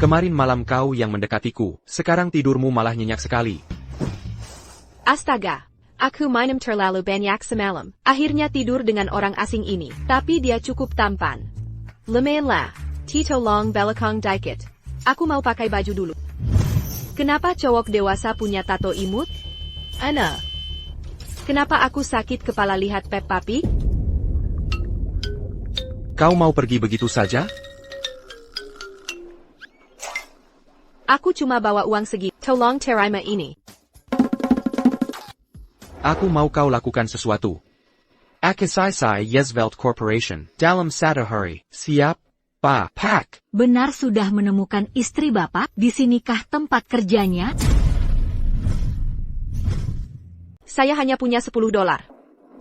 Kemarin malam kau yang mendekatiku, sekarang tidurmu malah nyenyak sekali. Astaga, aku minum terlalu banyak semalam. Akhirnya tidur dengan orang asing ini, tapi dia cukup tampan. Lumayanlah, tolong belakang dikit. Aku mau pakai baju dulu. Kenapa cowok dewasa punya tato imut? Ana. Kenapa aku sakit kepala lihat Peppa Pig? Kau mau pergi begitu saja? Aku cuma bawa uang segitu. Tolong terima ini. Aku mau kau lakukan sesuatu. Akisai Yesvelt Corporation, dalam satu hari, siap, Pak. Benar sudah menemukan istri Bapak? Di sinikah tempat kerjanya? Saya hanya punya $10.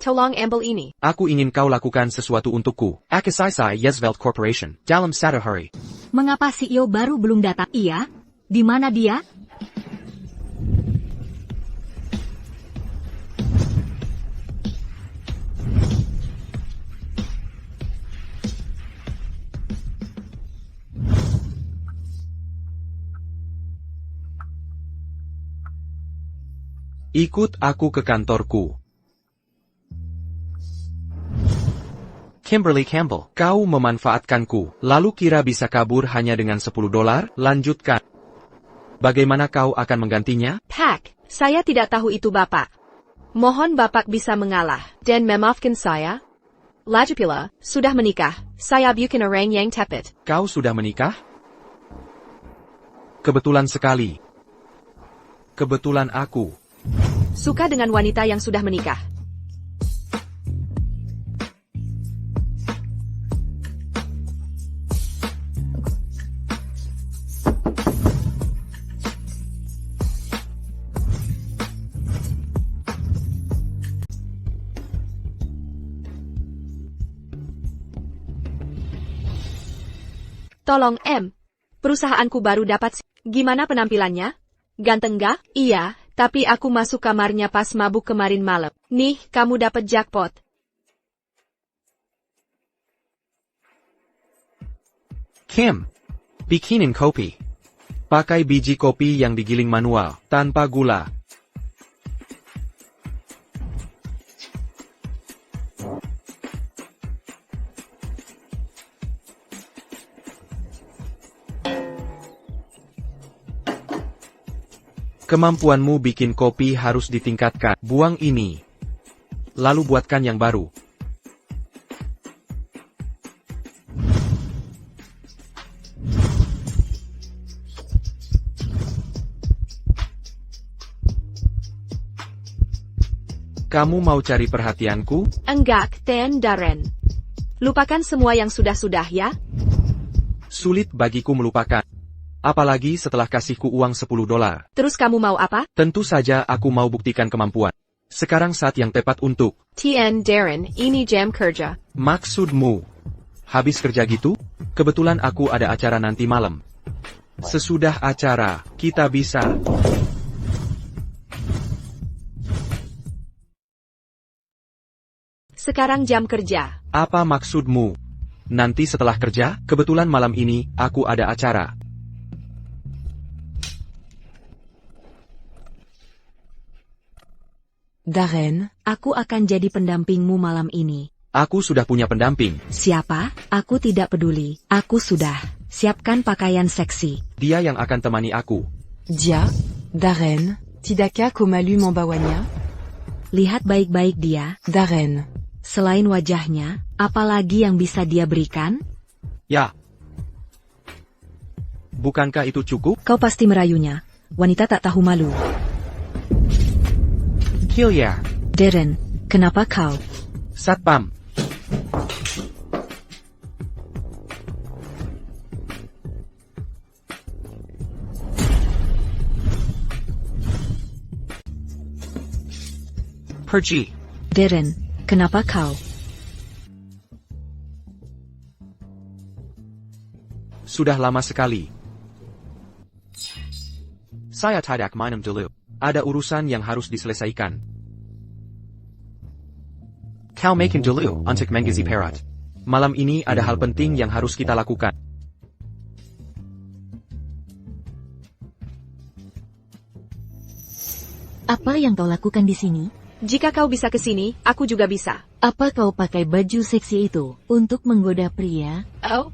Tolong ambil ini. Aku ingin kau lakukan sesuatu untukku. Akisai Yesvelt Corporation, dalam satu hari. Mengapa CEO baru belum datang? Iya? Di mana dia? Ikut aku ke kantorku. Kimberly Campbell, kau memanfaatkanku, lalu kira bisa kabur hanya dengan $10? Lanjutkan. Bagaimana kau akan menggantinya? Pak, saya tidak tahu itu Bapak. Mohon Bapak bisa mengalah dan memaafkan saya. Lagipula, sudah menikah, saya bukan orang yang tepat. Kau sudah menikah? Kebetulan sekali. Kebetulan aku Suka dengan wanita yang sudah menikah. Tolong perusahaanku baru dapat. Gimana penampilannya? Ganteng gak? Iya, tapi aku masuk kamarnya pas mabuk kemarin malam. Nih, kamu dapat jackpot. Kim, bikinin kopi. Pakai biji kopi yang digiling manual, tanpa gula. Kemampuanmu bikin kopi harus ditingkatkan. Buang ini. Lalu buatkan yang baru. Kamu mau cari perhatianku? Enggak, Darren. Lupakan semua yang sudah-sudah ya. Sulit bagiku melupakan. Apalagi setelah kasihku uang $10. Terus kamu mau apa? Tentu saja aku mau buktikan kemampuan. Sekarang saat yang tepat untuk. Darren, ini jam kerja. Maksudmu? Habis kerja gitu? Kebetulan aku ada acara nanti malam. Sesudah acara, kita bisa. Sekarang jam kerja. Apa maksudmu? Nanti setelah kerja, kebetulan malam ini, aku ada acara. Darren, aku akan jadi pendampingmu malam ini. Aku sudah punya pendamping. Siapa? Aku tidak peduli. Aku sudah. Siapkan pakaian seksi. Dia yang akan temani aku. Dia, Darren, Tidaka Komalu membawanya? Lihat baik-baik dia. Darren. Selain wajahnya, apa lagi yang bisa dia berikan? Ya. Bukankah itu cukup? Kau pasti merayunya. Wanita tak tahu malu. Hilya. Darren, kenapa kau? Satpam. Pergi. Darren, kenapa kau? Sudah lama sekali. Saya tidak minum dulu. Ada urusan yang harus diselesaikan. Kau makin dulu untuk menggizi Perat. Malam ini ada hal penting yang harus kita lakukan. Apa yang kau lakukan di sini? Jika kau bisa ke sini, aku juga bisa. Apa kau pakai baju seksi itu untuk menggoda pria? Oh?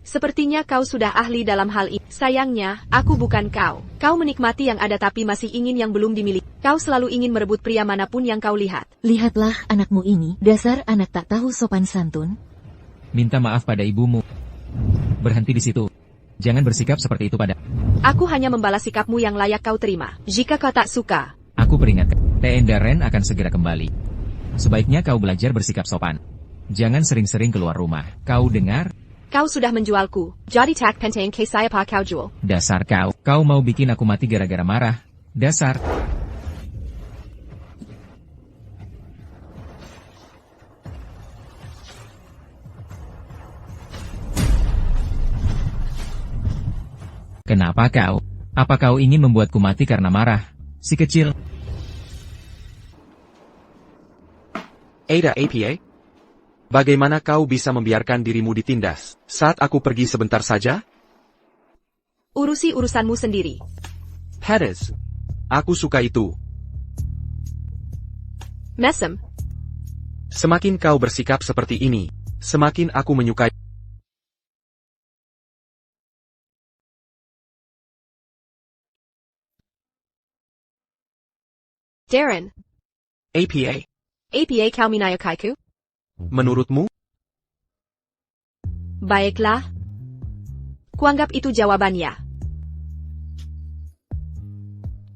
Sepertinya kau sudah ahli dalam hal ini. Sayangnya, aku bukan kau. Kau menikmati yang ada tapi masih ingin yang belum dimiliki. Kau selalu ingin merebut pria manapun yang kau lihat. Lihatlah anakmu ini, dasar anak tak tahu sopan santun. Minta maaf pada ibumu. Berhenti di situ. Jangan bersikap seperti itu pada. Aku hanya membalas sikapmu yang layak kau terima. Jika kau tak suka, Aku peringatkan, TN Darren akan segera kembali. Sebaiknya kau belajar bersikap sopan. Jangan sering-sering keluar rumah. Kau dengar? kau sudah menjualku. Jadi tak penting ke saya pa kau jual. Dasar kau. Kau mau bikin aku mati gara-gara marah. Dasar. Kenapa kau? Apa kau ingin membuatku mati karena marah? Si kecil. Ada APA? Bagaimana kau bisa membiarkan dirimu ditindas saat aku pergi sebentar saja? Urusi urusanmu sendiri. Hades. Aku suka itu. Mesem, Semakin kau bersikap seperti ini, semakin aku menyukai. Darren. APA. APA kau minayakaiku? Menurutmu? Baiklah. Kuanggap itu jawabannya.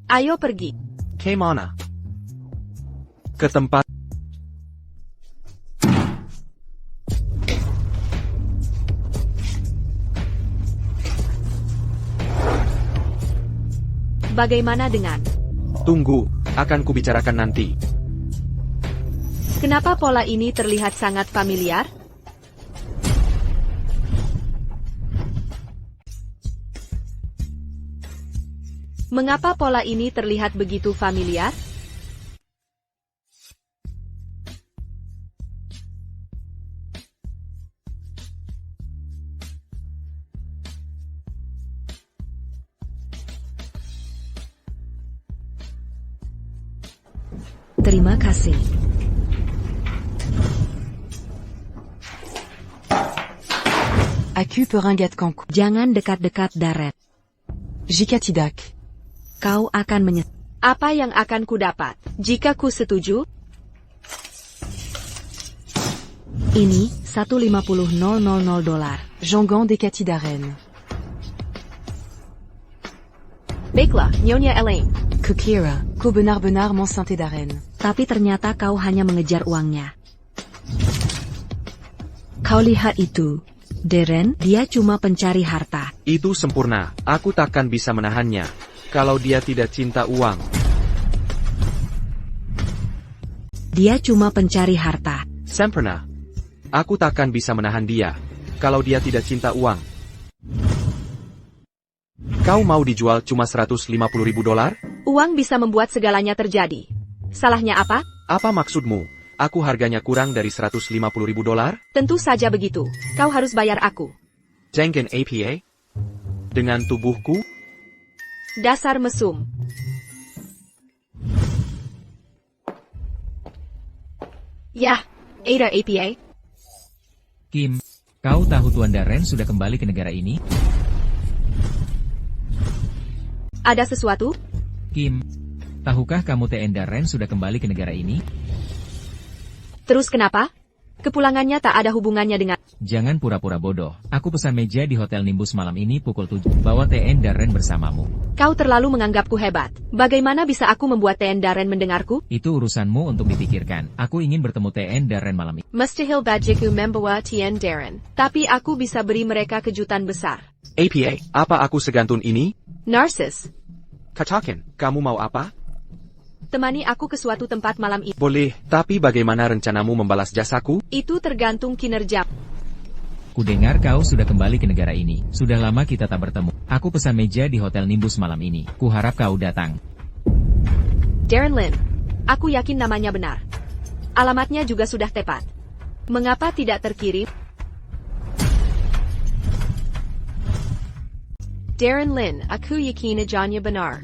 Ayo pergi. Kemana? Ke tempat. Bagaimana dengan? Tunggu, akan kubicarakan nanti. Kenapa pola ini terlihat sangat familiar? Mengapa pola ini terlihat begitu familiar? Terima kasih. Aku Peringat Kanku. Jangan dekat-dekat Darren. Jika tidak, Kau akan menyesal. Apa yang akan ku dapat jika ku setuju? Ini, $150,000. Jangan dekati Darren. Baiklah, Nyonya Elaine. Kukira, kau benar-benar mencintai Darren. Tapi ternyata kau hanya mengejar uangnya. Kau lihat itu. Darren, dia cuma pencari harta. Itu sempurna, aku takkan bisa menahannya. Kalau dia tidak cinta uang. Dia cuma pencari harta. Sempurna. Aku takkan bisa menahan dia. Kalau dia tidak cinta uang. Kau mau dijual cuma $150,000? Uang bisa membuat segalanya terjadi. Salahnya apa? Apa maksudmu? Aku harganya kurang dari $150,000? Tentu saja begitu. Kau harus bayar aku. Jangan APA? Dengan tubuhku? Dasar mesum. Yah, Ada APA. Kim, kau tahu Tuan Darren sudah kembali ke negara ini? Ada sesuatu? Kim, tahukah kamu TN Darren sudah kembali ke negara ini? Terus kenapa? Kepulangannya tak ada hubungannya dengan... Jangan pura-pura bodoh. Aku pesan meja di Hotel Nimbus malam ini pukul 7. Bawa TN Darren bersamamu. Kau terlalu menganggapku hebat. Bagaimana bisa aku membuat TN Darren mendengarku? Itu urusanmu untuk dipikirkan. Aku ingin bertemu TN Darren malam ini. Mustahil bajiku membawa TN Darren. Tapi aku bisa beri mereka kejutan besar. APA, apa aku segantun ini? Narsis, Katakan, kamu mau apa? temani aku ke suatu tempat malam ini. Boleh, tapi bagaimana rencanamu membalas jasaku? Itu tergantung kinerja. Kudengar kau sudah kembali ke negara ini. Sudah lama kita tak bertemu. Aku pesan meja di Hotel Nimbus malam ini. Kuharap kau datang. Darren Lin. Aku yakin namanya benar. Alamatnya juga sudah tepat. Mengapa tidak terkirim? Darren Lin, aku yakin ajannya benar.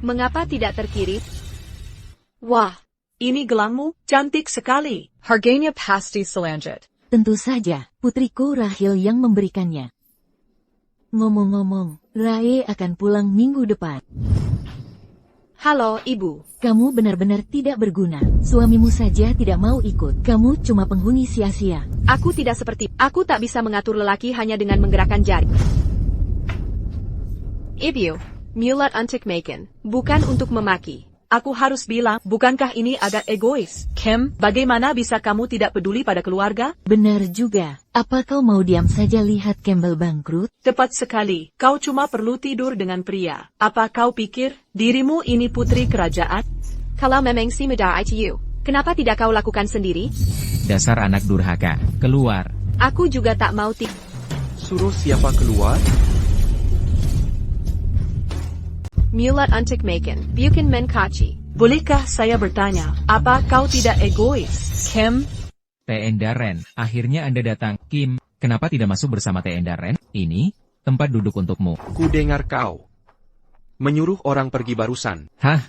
Mengapa tidak terkirim? Wah, ini gelangmu, cantik sekali. Harganya pasti selanjut. Tentu saja, putriku Rahil yang memberikannya. Ngomong-ngomong, Rai akan pulang minggu depan. Halo, Ibu. Kamu benar-benar tidak berguna. Suamimu saja tidak mau ikut. Kamu cuma penghuni sia-sia. Aku tidak seperti... Aku tak bisa mengatur lelaki hanya dengan menggerakkan jari. Ibu, mulut untuk makan, bukan untuk memaki. Aku harus bilang, bukankah ini agak egois? Kim, bagaimana bisa kamu tidak peduli pada keluarga? Benar juga. Apa kau mau diam saja lihat Campbell bangkrut? Tepat sekali, kau cuma perlu tidur dengan pria. Apa kau pikir, dirimu ini putri kerajaan? Kalau memang si muda itu, kenapa tidak kau lakukan sendiri? Dasar anak durhaka. Keluar. Aku juga tak mau Suruh siapa keluar? mulut untuk makan, bukan menkaci. Bolehkah saya bertanya, apa kau tidak egois? Kim, TN Darren, akhirnya Anda datang. Kim, kenapa tidak masuk bersama TN Darren? Ini, tempat duduk untukmu. Ku dengar kau menyuruh orang pergi barusan. Hah?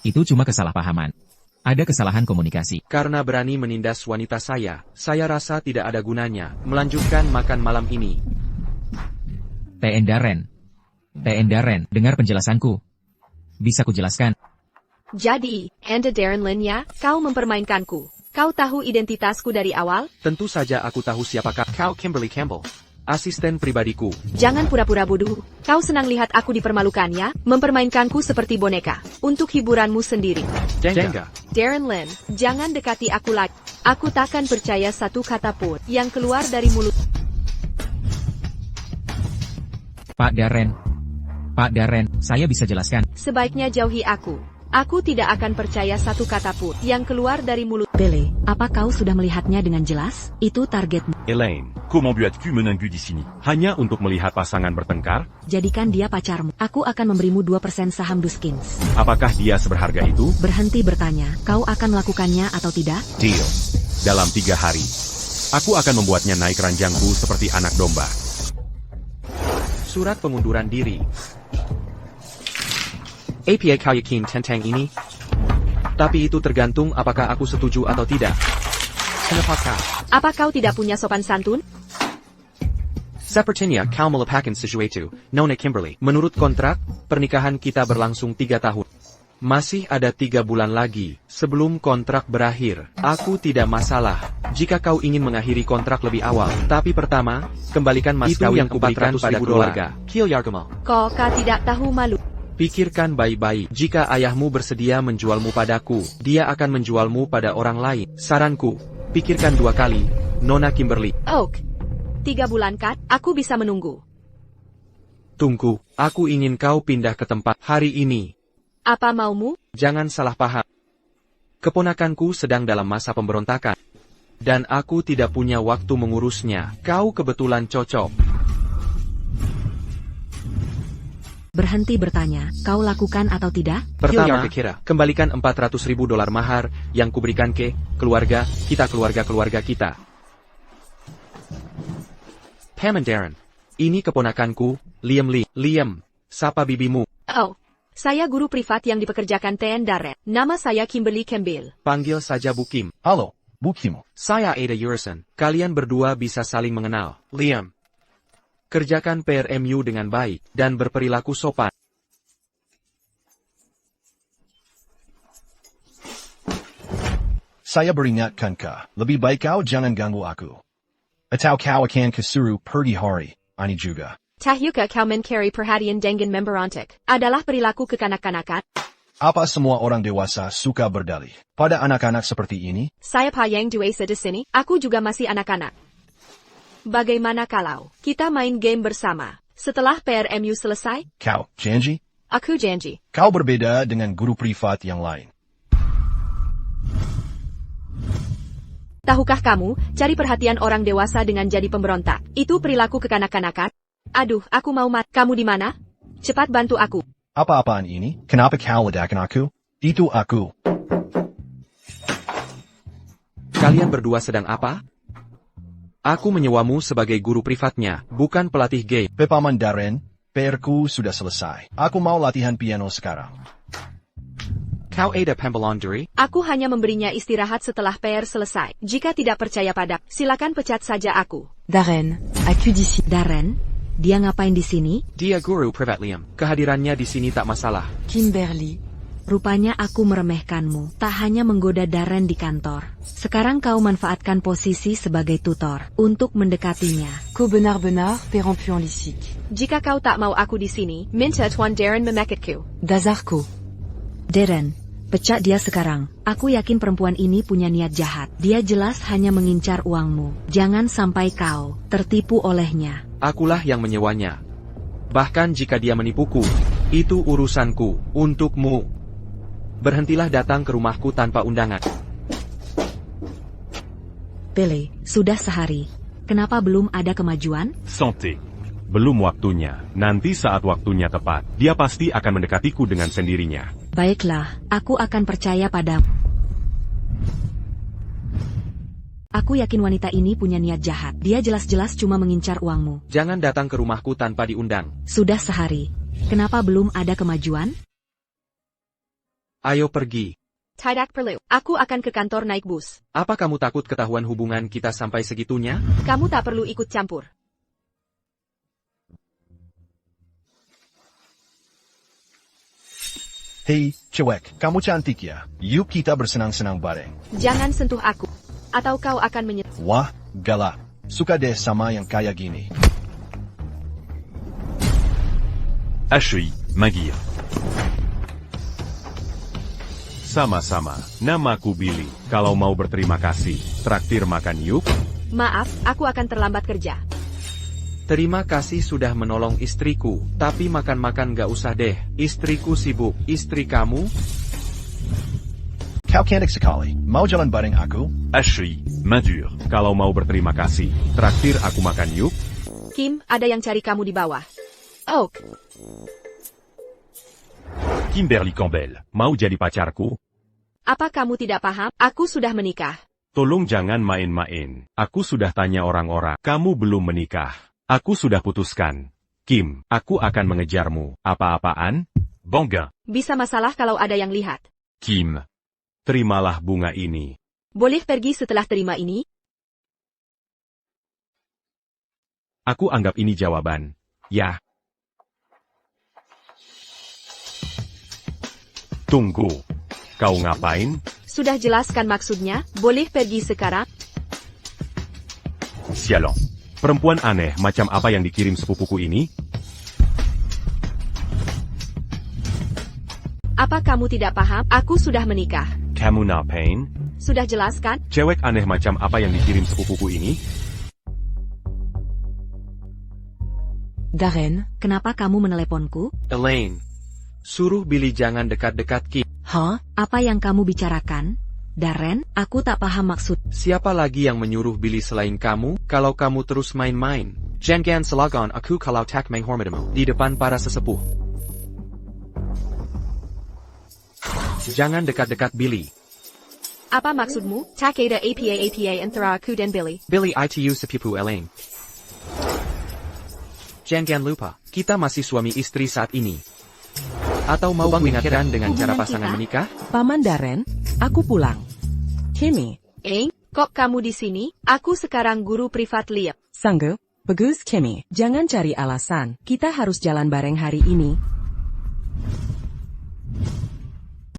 Itu cuma kesalahpahaman. Ada kesalahan komunikasi. Karena berani menindas wanita saya rasa tidak ada gunanya melanjutkan makan malam ini. TN Darren, dengar penjelasanku. Bisa kujelaskan? Jadi, Anda Darren Lin ya, kau mempermainkanku. Kau tahu identitasku dari awal? Tentu saja aku tahu siapakah kau. Kimberly Campbell, asisten pribadiku. Jangan pura-pura bodoh. Kau senang lihat aku dipermalukannya, mempermainkanku seperti boneka, untuk hiburanmu sendiri. Jenga. Darren Lin, jangan dekati aku lagi. Aku takkan percaya satu kata pun yang keluar dari mulut. Pak Darren, saya bisa jelaskan. Sebaiknya jauhi aku. Aku tidak akan percaya satu kata pun yang keluar dari mulut. Bele, apa kau sudah melihatnya dengan jelas? Itu targetmu. Elaine, comment as-tu menunggu di sini? Hanya untuk melihat pasangan bertengkar? Jadikan dia pacarmu. Aku akan memberimu 2% saham Duskins. Apakah dia seberharga itu? Berhenti bertanya, kau akan melakukannya atau tidak? Deal. Dalam 3 hari, aku akan membuatnya naik ranjangku seperti anak domba. Surat pengunduran diri. APA kau yakin tentang ini? Tapi itu tergantung apakah aku setuju atau tidak. Kenapa kau? Apa kau tidak punya sopan santun? Sepertinya kau melupakan sesuatu, Nona Kimberly. Menurut kontrak, pernikahan kita berlangsung 3 tahun. Masih ada 3 bulan lagi, sebelum kontrak berakhir. Aku tidak masalah, jika kau ingin mengakhiri kontrak lebih awal. Tapi pertama, kembalikan mas kawin yang kuberikan pada keluarga. Kill Yargamo. Kau tidak tahu malu. Pikirkan baik-baik, jika ayahmu bersedia menjualmu padaku, dia akan menjualmu pada orang lain. Saranku, pikirkan 2 kali, Nona Kimberly. Oak. 3 bulan kan? Aku bisa menunggu. Tunggu, aku ingin kau pindah ke tempat hari ini. Apa maumu? Jangan salah paham. Keponakanku sedang dalam masa pemberontakan. Dan aku tidak punya waktu mengurusnya. Kau kebetulan cocok. Berhenti bertanya, kau lakukan atau tidak? Pertama, kembalikan $400.000 mahar yang kuberikan ke keluarga kita. Pam and Darren, ini keponakanku, Liam Lee. Liam, sapa bibimu. Oh, saya guru privat yang dipekerjakan TN Darren. Nama saya Kimberly Campbell. Panggil saja Bu Kim. Halo, Bu Kim. Saya Ada Urison. Kalian berdua bisa saling mengenal. Liam, kerjakan PRMU dengan baik, dan berperilaku sopan. Saya beringatkan kau, lebih baik kau jangan ganggu aku. Atau kau akan kesuruh pergi hari ini juga. Tahyuka kau mencari perhatian dengan memberontak. Adalah perilaku kekanak-kanakan. Apa semua orang dewasa suka berdalih pada anak-anak seperti ini? Saya yang dewasa di sini, aku juga masih anak-anak. Bagaimana kalau kita main game bersama setelah PRMU selesai? Kau janji? Aku janji. Kau berbeda dengan guru privat yang lain. Tahukah kamu, cari perhatian orang dewasa dengan jadi pemberontak, itu perilaku kekanak-kanakan? Aduh, aku mau mati. Kamu di mana? Cepat bantu aku. Apa-apaan ini? Kenapa kau ledakan aku? Itu aku. Kalian berdua sedang apa? Aku menyewamu sebagai guru privatnya, bukan pelatih game. Paman Darren, PR-ku sudah selesai. Aku mau latihan piano sekarang. Kau ada pembelonderi? Aku hanya memberinya istirahat setelah PR selesai. Jika tidak percaya pada, silakan pecat saja aku. Darren, aku d'ici. Darren? Dia ngapain di sini? Dia guru privatlium. Kehadirannya di sini tak masalah. Kimberly. Rupanya aku meremehkanmu. Tak hanya menggoda Darren di kantor. Sekarang kau manfaatkan posisi sebagai tutor untuk mendekatinya. Kau benar-benar perempuan licik. Jika kau tak mau aku di sini, minta Tuan Darren memekatku. Dazarko. Darren, pecat dia sekarang. Aku yakin perempuan ini punya niat jahat. Dia jelas hanya mengincar uangmu. Jangan sampai kau tertipu olehnya. Akulah yang menyewanya. Bahkan jika dia menipuku, itu urusanku. Untukmu, berhentilah datang ke rumahku tanpa undangan. Billy, sudah sehari. Kenapa belum ada kemajuan? Santé. Belum waktunya. Nanti saat waktunya tepat, dia pasti akan mendekatiku dengan sendirinya. Baiklah, aku akan percaya padamu. Aku yakin wanita ini punya niat jahat. Dia jelas-jelas cuma mengincar uangmu. Jangan datang ke rumahku tanpa diundang. Sudah sehari. Kenapa belum ada kemajuan? Ayo pergi. Tidak perlu. Aku akan ke kantor naik bus. Apa kamu takut ketahuan hubungan kita sampai segitunya? Kamu tak perlu ikut campur. Hei, cewek, kamu cantik ya. Yuk kita bersenang-senang bareng. Jangan sentuh aku. Atau kau akan menyerah. Wah, galak. Suka deh sama yang kayak gini. Ashley, Magir. Sama-sama, namaku Billy. Kalau mau berterima kasih, traktir makan yuk. Maaf, aku akan terlambat kerja. Terima kasih sudah menolong istriku, tapi makan-makan gak usah deh. Istriku sibuk. Istri kamu? Kau cantik sekali. Mau jalan bareng aku? Ashley, Madur. Kalau mau berterima kasih, traktir aku makan yuk. Kim, ada yang cari kamu di bawah. Oak. Kimberly Campbell, mau jadi pacarku? Apa kamu tidak paham? Aku sudah menikah. Tolong jangan main-main. Aku sudah tanya orang-orang, kamu belum menikah. Aku sudah putuskan. Kim, aku akan mengejarmu. Apa-apaan? Bangga. Bisa masalah kalau ada yang lihat. Kim, terimalah bunga ini. Boleh pergi setelah terima ini? Aku anggap ini jawaban. Ya. Tunggu. Kau ngapain? Sudah jelaskan maksudnya, boleh pergi sekarang? Sialong. Perempuan aneh macam apa yang dikirim sepupuku ini? Apa kamu tidak paham? Aku sudah menikah. Kamu ngapain? Sudah jelaskan? Cewek aneh macam apa yang dikirim sepupuku ini? Darren. Kenapa kamu meneleponku? Elaine. Suruh Billy jangan dekat-dekat Kim. Hah? Apa yang kamu bicarakan? Darren, aku tak paham maksud. Siapa lagi yang menyuruh Billy selain kamu? Kalau kamu terus main-main, jangan salagon aku kalau tak menghormatimu di depan para sesepuh. Jangan dekat-dekat Billy. Apa maksudmu? Tak ada apa antara aku dan Billy. Billy itu sepupu Elaine. Jangan lupa, kita masih suami istri saat ini. Atau mau mengingatkan dengan cara Hubungan pasangan kita? menikah? Paman Darren, aku pulang. Kimi, Kok kamu di sini? Aku sekarang guru privat Liam. sanggup? Bagus Kimi, jangan cari alasan. Kita harus jalan bareng hari ini.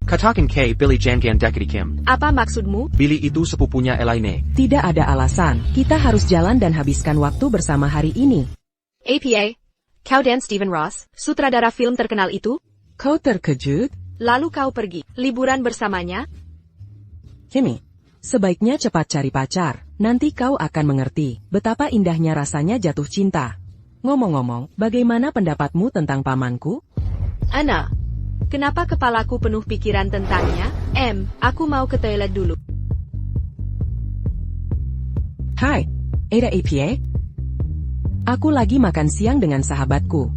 Katakan K. Billy jangan dekati Kim. Apa maksudmu? Billy itu sepupunya Elaine. Tidak ada alasan. Kita harus jalan dan habiskan waktu bersama hari ini. APA? Kau dan Steven Ross, sutradara film terkenal itu? Kau terkejut? Lalu kau pergi, liburan bersamanya? Kimi, sebaiknya cepat cari pacar. Nanti kau akan mengerti betapa indahnya rasanya jatuh cinta. Ngomong-ngomong, bagaimana pendapatmu tentang pamanku? Ana, kenapa kepalaku penuh pikiran tentangnya? Aku mau ke toilet dulu. Hai, Ada APA? Aku lagi makan siang dengan sahabatku.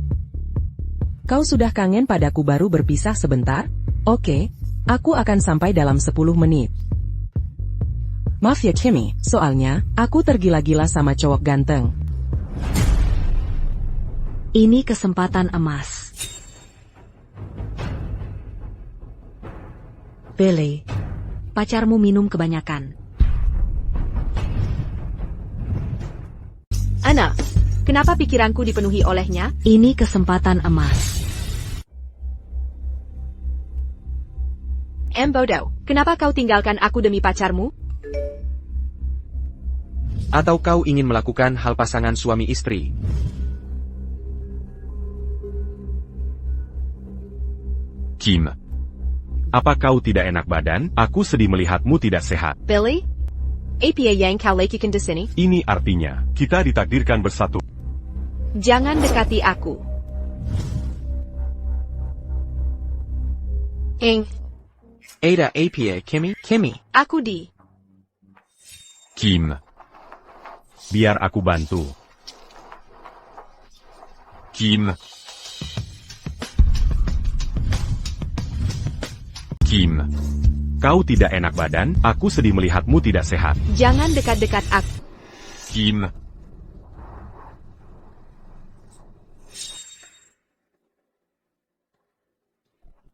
Kau sudah kangen padaku baru berpisah sebentar? Oke, aku akan sampai dalam 10 menit. Maaf ya Kimi, soalnya, aku tergila-gila sama cowok ganteng. Ini kesempatan emas. Billy. Pacarmu minum kebanyakan. Ana, kenapa pikiranku dipenuhi olehnya? Ini kesempatan emas. Bodoh, kenapa kau tinggalkan aku demi pacarmu? Atau kau ingin melakukan hal pasangan suami istri? Kim. Apa kau tidak enak badan? Aku sedih melihatmu tidak sehat. Billy? Apa yang kau lakukan di sini? Ini artinya, kita ditakdirkan bersatu. Jangan dekati aku. Ada apa, Kimmy? Aku di. Kim. Biar aku bantu. Kim. Kim. Kau tidak enak badan, aku sedih melihatmu tidak sehat. Jangan dekat-dekat aku. Kim.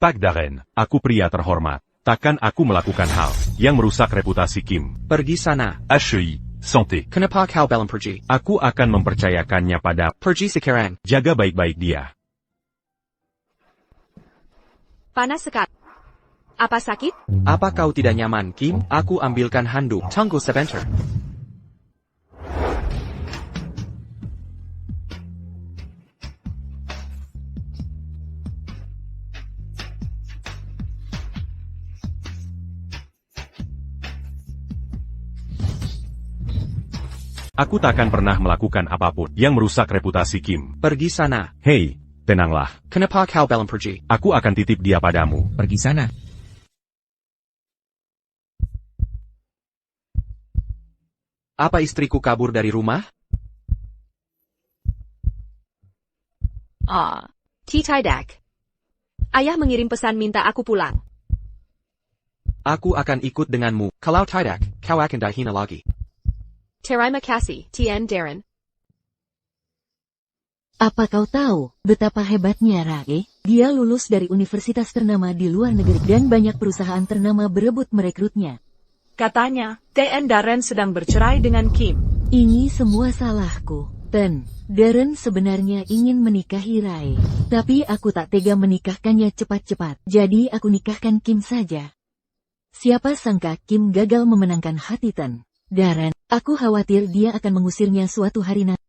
Pak Darren, aku pria terhormat. Takkan aku melakukan hal yang merusak reputasi Kim. Pergi sana. HI, santé. Kenapa kau belum pergi? Aku akan mempercayakannya pada. Pergi sekarang. Jaga baik-baik dia. Panas sekali. Apa sakit? Apa kau tidak nyaman, Kim? Aku ambilkan handuk. Tunggu sebentar. Aku takkan pernah melakukan apapun yang merusak reputasi Kim. Pergi sana. Hei, tenanglah. Kenapa kau belum pergi? Aku akan titip dia padamu. Pergi sana. Apa istriku kabur dari rumah? Tidak. Ayah mengirim pesan minta aku pulang. Aku akan ikut denganmu. Kalau tidak, kau akan dihina lagi. Terima kasih, Tien Darren. Apa kau tahu betapa hebatnya Rae? Dia lulus dari universitas ternama di luar negeri dan banyak perusahaan ternama berebut merekrutnya. Katanya, Tien Darren sedang bercerai dengan Kim. Ini semua salahku. Darren sebenarnya ingin menikahi Rae. Tapi aku tak tega menikahkannya cepat-cepat. Jadi aku nikahkan Kim saja. Siapa sangka Kim gagal memenangkan hati Darren. Aku khawatir dia akan mengusirnya suatu hari nanti.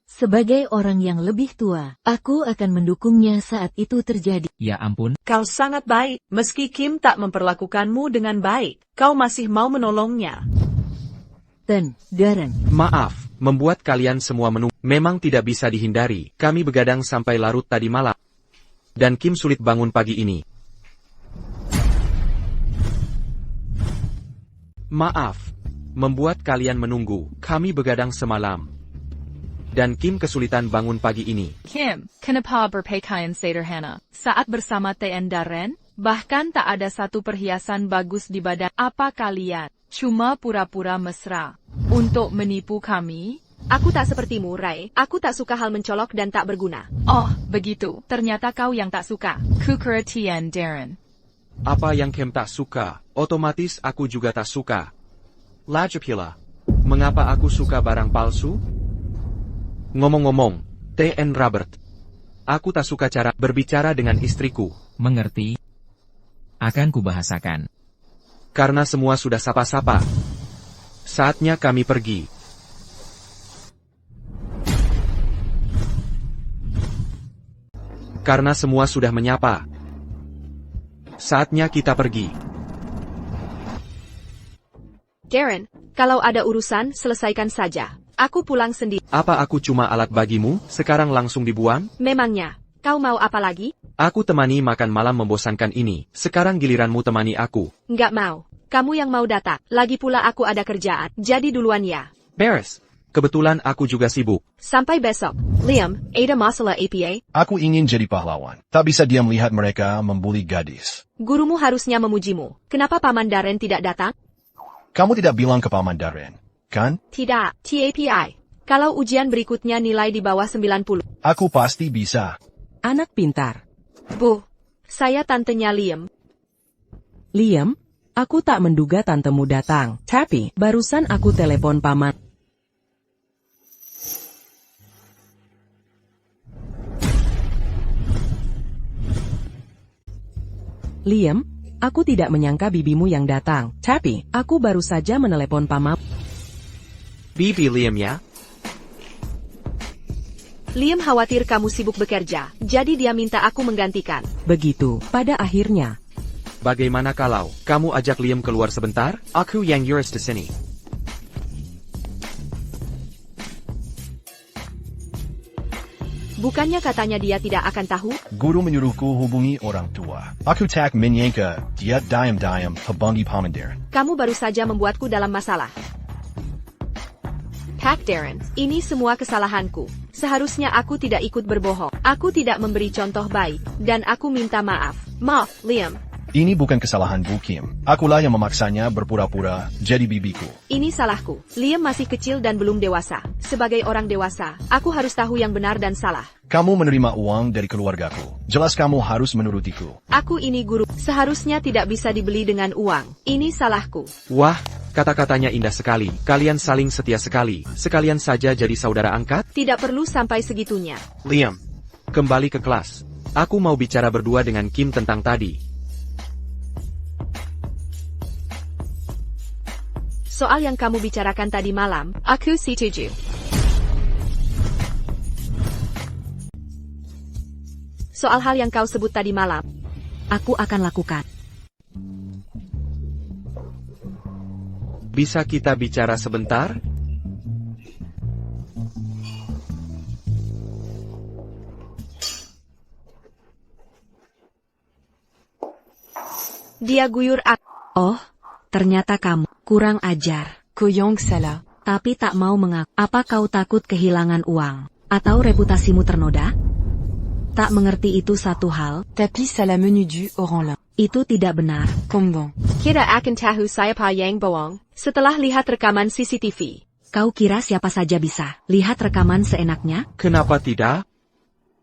Sebagai orang yang lebih tua, aku akan mendukungnya saat itu terjadi. Ya ampun. Kau sangat baik. Meski Kim tak memperlakukanmu dengan baik, kau masih mau menolongnya. Darren. Maaf, membuat kalian semua menunggu. Memang tidak bisa dihindari. Kami begadang sampai larut tadi malam. Dan Kim sulit bangun pagi ini. Maaf, membuat kalian menunggu. Kami begadang semalam. Dan Kim kesulitan bangun pagi ini. Kim, kenapa berpakaian sederhana? Saat bersama Tien Darren, bahkan tak ada satu perhiasan bagus di badan. Apa kalian cuma pura-pura mesra untuk menipu kami? Aku tak sepertimu, Rae. Aku tak suka hal mencolok dan tak berguna. Oh, begitu. Ternyata kau yang tak suka. Kukira Tien Darren. Apa yang Kim tak suka, otomatis aku juga tak suka. Lagi pula, mengapa aku suka barang palsu? Ngomong-ngomong, Tien Robert. Aku tak suka cara berbicara dengan istriku. Mengerti? Akan kubahasakan. Karena semua sudah sapa-sapa. Saatnya kami pergi. Karena semua sudah menyapa. Saatnya kita pergi. Darren, kalau ada urusan, selesaikan saja. Aku pulang sendiri. Apa aku cuma alat bagimu, sekarang langsung dibuang? Memangnya, kau mau apa lagi? Aku temani makan malam membosankan ini, sekarang giliranmu temani aku. Nggak mau. Kamu yang mau datang. Lagi pula aku ada kerjaan, jadi duluan ya. Beres. Kebetulan aku juga sibuk. Sampai besok. Liam, ada masalah APA? Aku ingin jadi pahlawan. Tak bisa diam melihat mereka membuli gadis. Gurumu harusnya memujimu. Kenapa Paman Darren tidak datang? Kamu tidak bilang ke Paman Darren, kan? Tidak, TAPI. Kalau ujian berikutnya nilai di bawah 90. Aku pasti bisa. Anak pintar. Bu, saya tantenya Liam. Liam, aku tak menduga tantemu datang. Tapi, barusan aku telepon paman. Liam, aku tidak menyangka bibimu yang datang. Tapi, aku baru saja menelepon paman. Bibi Liam ya? Liam khawatir kamu sibuk bekerja, jadi dia minta aku menggantikan. Begitu, pada akhirnya. Bagaimana kalau kamu ajak Liam keluar sebentar? Aku yang urus di sini. Bukannya katanya dia tidak akan tahu? Guru menyuruhku hubungi orang tua. Aku tak menyangka dia diam-diam hubungi Paman Darren. Kamu baru saja membuatku dalam masalah. Pak Darren, ini semua kesalahanku. Seharusnya aku tidak ikut berbohong. Aku tidak memberi contoh baik, dan aku minta maaf. Maaf, Liam. Ini bukan kesalahan Bu Kim. Akulah yang memaksanya berpura-pura jadi bibiku. Ini salahku. Liam masih kecil dan belum dewasa. Sebagai orang dewasa, aku harus tahu yang benar dan salah. Kamu menerima uang dari keluargaku. Jelas kamu harus menurutiku. Aku ini guru. Seharusnya tidak bisa dibeli dengan uang. Ini salahku. Wah, kata-katanya indah sekali. Kalian saling setia sekali. Sekalian saja jadi saudara angkat? Tidak perlu sampai segitunya. Liam, kembali ke kelas. Aku mau bicara berdua dengan Kim tentang tadi. Soal yang kamu bicarakan tadi malam, aku setuju. Soal hal yang kau sebut tadi malam, Aku akan lakukan. Bisa kita bicara sebentar? dia guyur aku. Oh, ternyata kamu kurang ajar. Kuyong salah. Tapi tak mau mengaku. Apa kau takut kehilangan uang? Atau reputasimu ternoda? Tak mengerti itu satu hal. Tapi salah menuju orang lain. Itu tidak benar. Comment. Kira akan tahu siapa yang bohong, setelah lihat rekaman CCTV. Kau kira siapa saja bisa lihat rekaman seenaknya? Kenapa tidak?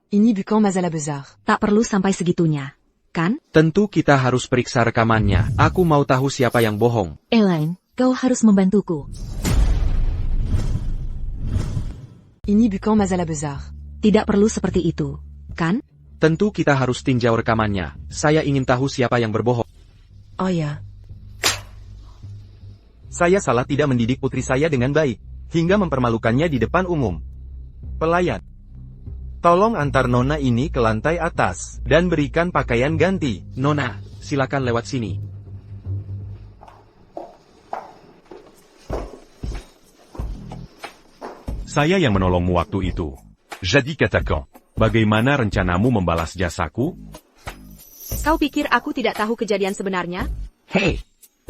Ini bukan masalah besar. Tak perlu sampai segitunya, kan? Tentu kita harus periksa rekamannya. Aku mau tahu siapa yang bohong. Elaine, kau harus membantuku. Ini bukan masalah besar. Tidak perlu seperti itu, kan? Tentu kita harus tinjau rekamannya. Saya ingin tahu siapa yang berbohong. Oh ya. Saya salah tidak mendidik putri saya dengan baik, hingga mempermalukannya di depan umum. Pelayan, tolong antar Nona ini ke lantai atas, dan berikan pakaian ganti. Nona, silakan lewat sini. Saya yang menolongmu waktu itu. Jadi katakan, bagaimana rencanamu membalas jasaku? Kau pikir aku tidak tahu kejadian sebenarnya? Hei,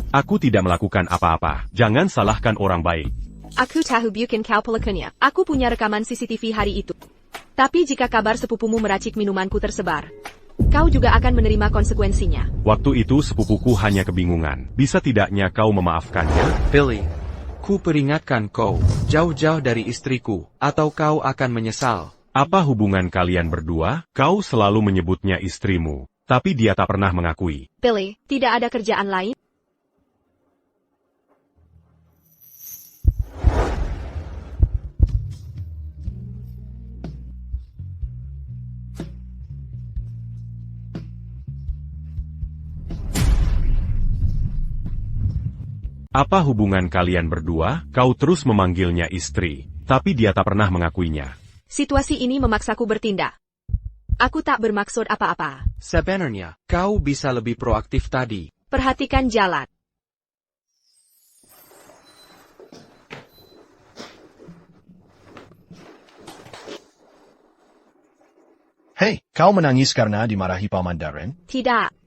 aku tidak melakukan apa-apa. Jangan salahkan orang baik. Aku tahu bukan kau pelakunya. Aku punya rekaman CCTV hari itu. Tapi jika kabar sepupumu meracik minumanku tersebar, kau juga akan menerima konsekuensinya. Waktu itu sepupuku hanya kebingungan. Bisa tidaknya kau memaafkannya? Billy, ku peringatkan kau, jauh-jauh dari istriku, atau kau akan menyesal. Apa hubungan kalian berdua? Kau selalu menyebutnya istrimu, tapi dia tak pernah mengakui. Billy, tidak ada kerjaan lain? Apa hubungan kalian berdua? Kau terus memanggilnya istri, tapi dia tak pernah mengakuinya. Situasi ini memaksaku bertindak. Aku tak bermaksud apa-apa. Sebenarnya, kau bisa lebih proaktif tadi. Perhatikan jalan. Hei, kau menangis karena dimarahi Paman Darren? Tidak.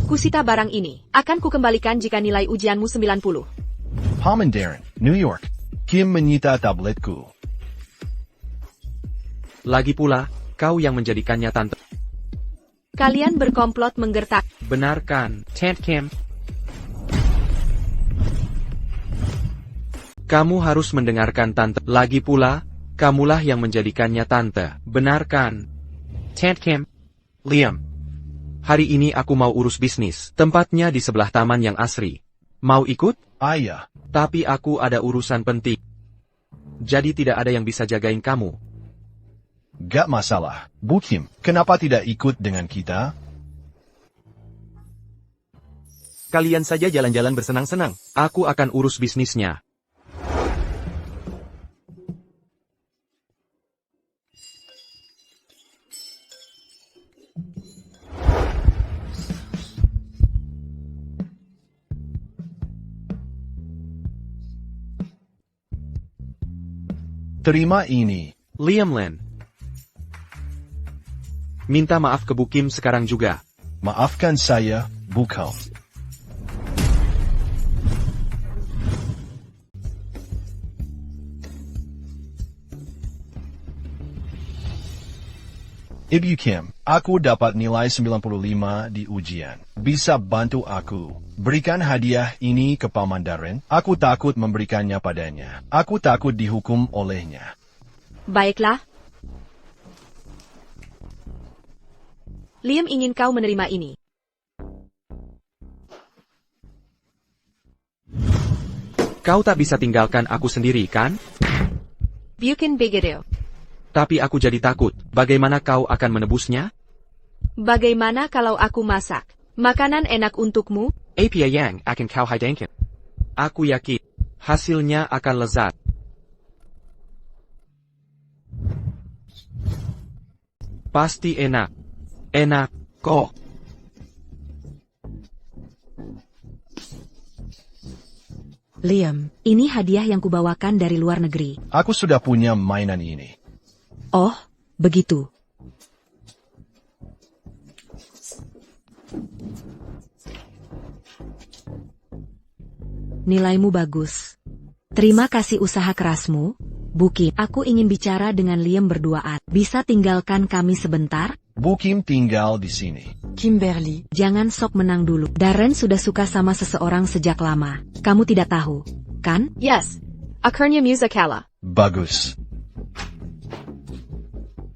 Kusita barang ini. Akan kukembalikan jika nilai ujianmu 90. Paman Darren, New York. Kim menyita tabletku. Lagi pula, kau yang menjadikannya tante. Kalian berkomplot menggertak. Benarkan, Tante Kim. Kamu harus mendengarkan tante. Lagi pula, kamulah yang menjadikannya tante. Benarkan, Tante Kim. Liam, Hari ini aku mau urus bisnis. Tempatnya di sebelah taman yang asri. Mau ikut? Ayah, Tapi aku ada urusan penting. Jadi tidak ada yang bisa jagain kamu. gak masalah. Bu Kim, kenapa tidak ikut dengan kita? Kalian saja jalan-jalan bersenang-senang. Aku akan urus bisnisnya. Terima ini. Liam Lin. Minta maaf ke Bu Kim sekarang juga. Maafkan saya, Bu Kim. Ibu Kim, aku dapat nilai 95 di ujian. Bisa bantu aku. Berikan hadiah ini ke Paman Darren. Aku takut memberikannya padanya. Aku takut dihukum olehnya. Baiklah. Liam ingin kau menerima ini. Kau tak bisa tinggalkan aku sendiri, kan? Bukan begitu. Tapi aku jadi takut. Bagaimana kau akan menebusnya? Bagaimana kalau aku masak? Makanan enak untukmu? Apa yang akan kau hidangkan? Aku yakin hasilnya akan lezat. Pasti enak. Enak kok. Liam, ini hadiah yang kubawakan dari luar negeri. Aku sudah punya mainan ini. Oh, begitu. Nilaimu bagus. Terima kasih usaha kerasmu, Bu Kim. Aku ingin bicara dengan Liam berduaan. Bisa tinggalkan kami sebentar? Bu Kim tinggal di sini. Kimberly, jangan sok menang dulu. Darren sudah suka sama seseorang sejak lama. Kamu tidak tahu, kan? Yes. Akhirnya musicala. Bagus.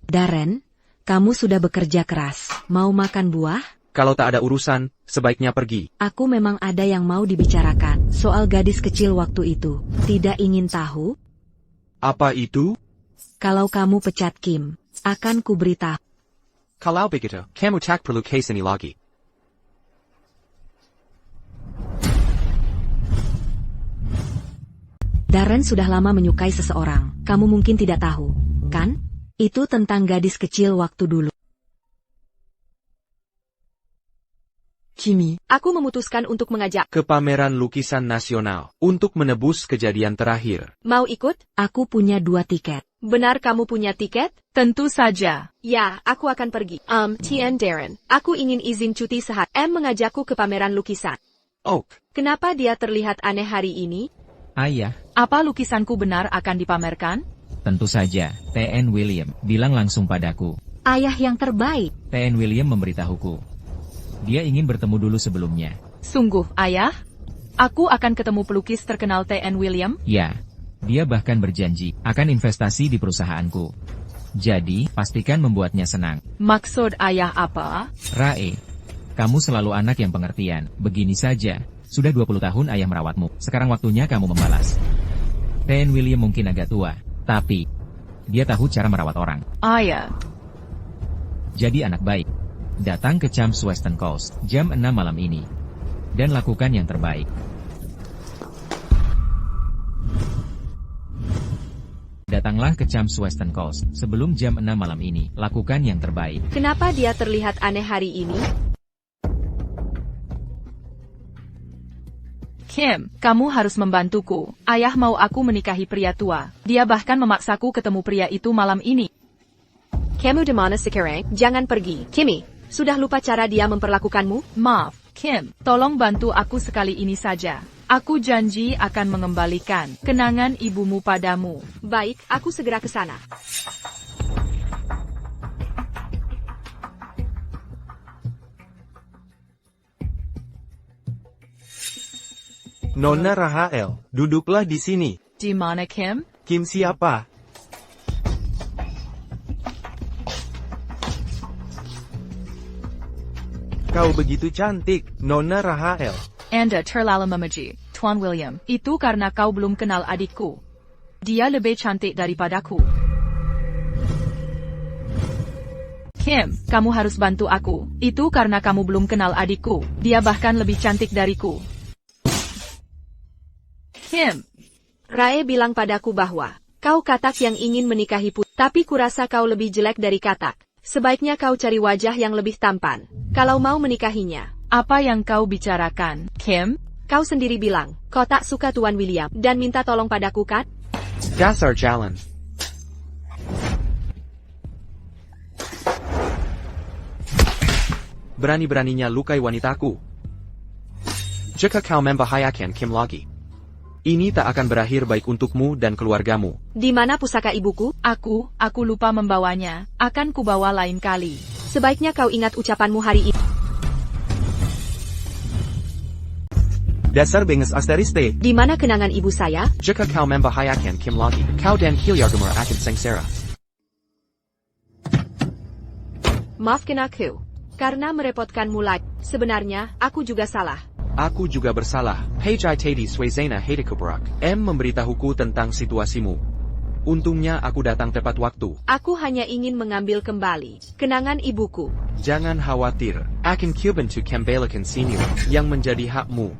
Darren, kamu sudah bekerja keras. Mau makan buah? Kalau tak ada urusan, sebaiknya pergi. Aku memang ada yang mau dibicarakan. Soal gadis kecil waktu itu. Tidak ingin tahu? Apa itu? Kalau kamu pecat Kim, akan kuberitahu. Kalau begitu, kamu tak perlu case ini lagi. Darren sudah lama menyukai seseorang. Kamu mungkin tidak tahu, kan? Itu tentang gadis kecil waktu dulu. Kimi, aku memutuskan untuk mengajak. Ke pameran lukisan nasional, untuk menebus kejadian terakhir. Mau ikut? Aku punya 2 tiket. Benar kamu punya tiket? Tentu saja. Ya, aku akan pergi. Tien Darren, aku ingin izin cuti sehari. Mengajakku ke pameran lukisan. Oh, Kenapa dia terlihat aneh hari ini? Ayah, Apa lukisanku benar akan dipamerkan? tentu saja, T.N. William, bilang langsung padaku. Ayah yang terbaik. T.N. William memberitahuku. Dia ingin bertemu dulu sebelumnya. Sungguh, Ayah? Aku akan ketemu pelukis terkenal T.N. William? Ya, dia bahkan berjanji akan investasi di perusahaanku. Jadi, pastikan membuatnya senang. Maksud Ayah apa? Rae, kamu selalu anak yang pengertian. Begini saja, sudah 20 tahun ayah merawatmu. Sekarang waktunya kamu membalas. T.N. William mungkin agak tua, tapi dia tahu cara merawat orang. Ayah. Jadi anak baik. Datang ke Champs Western Coast jam 6 malam ini. Dan lakukan yang terbaik. Datanglah ke Champs Western Coast sebelum jam 6 malam ini. Lakukan yang terbaik. Kenapa dia terlihat aneh hari ini? Kim, kamu harus membantuku. Ayah mau aku menikahi pria tua. Dia bahkan memaksaku ketemu pria itu malam ini. Kamu di mana sekarang? Jangan pergi. Kimi, sudah lupa cara dia memperlakukanmu? Maaf, Kim. Tolong bantu aku sekali ini saja. Aku janji akan mengembalikan kenangan ibumu padamu. Baik, aku segera ke sana. Nona Rahael, duduklah di sini. Di mana, Kim? Kim siapa? Kau begitu cantik, Nona Rahael. Anda terlalu memuji, Tuan William. Itu karena kau belum kenal adikku. Dia lebih cantik daripadaku. Kim, kamu harus bantu aku. Itu karena kamu belum kenal adikku. Dia bahkan lebih cantik dariku. Kim. Rae bilang padaku bahwa kau katak yang ingin menikahi putri, tapi kurasa kau lebih jelek dari katak. Sebaiknya kau cari wajah yang lebih tampan, kalau mau menikahinya. Apa yang kau bicarakan, Kim? Kau sendiri bilang, kau tak suka Tuan William, dan minta tolong padaku kan? Dasar jalan. Berani-beraninya lukai wanitaku. Jika kau membahayakan Kim lagi, ini tak akan berakhir baik untukmu dan keluargamu. Di mana pusaka ibuku? Aku lupa membawanya. Akan kubawa lain kali. Sebaiknya kau ingat ucapanmu hari ini. Dasar benges asteriste. Di mana kenangan ibu saya? Jika kau membahayakan Kim lagi, kau dan Hilyargamur akan sengsara. Maafkan aku, karena merepotkanmu lagi. Sebenarnya, aku juga salah. Aku juga bersalah. Hei Tedi Swezena Hedekuperak. Memberitahuku tentang situasimu. Untungnya aku datang tepat waktu. Aku hanya ingin mengambil kembali kenangan ibuku. Jangan khawatir, akan kubantu kembalikan senior yang menjadi hakmu.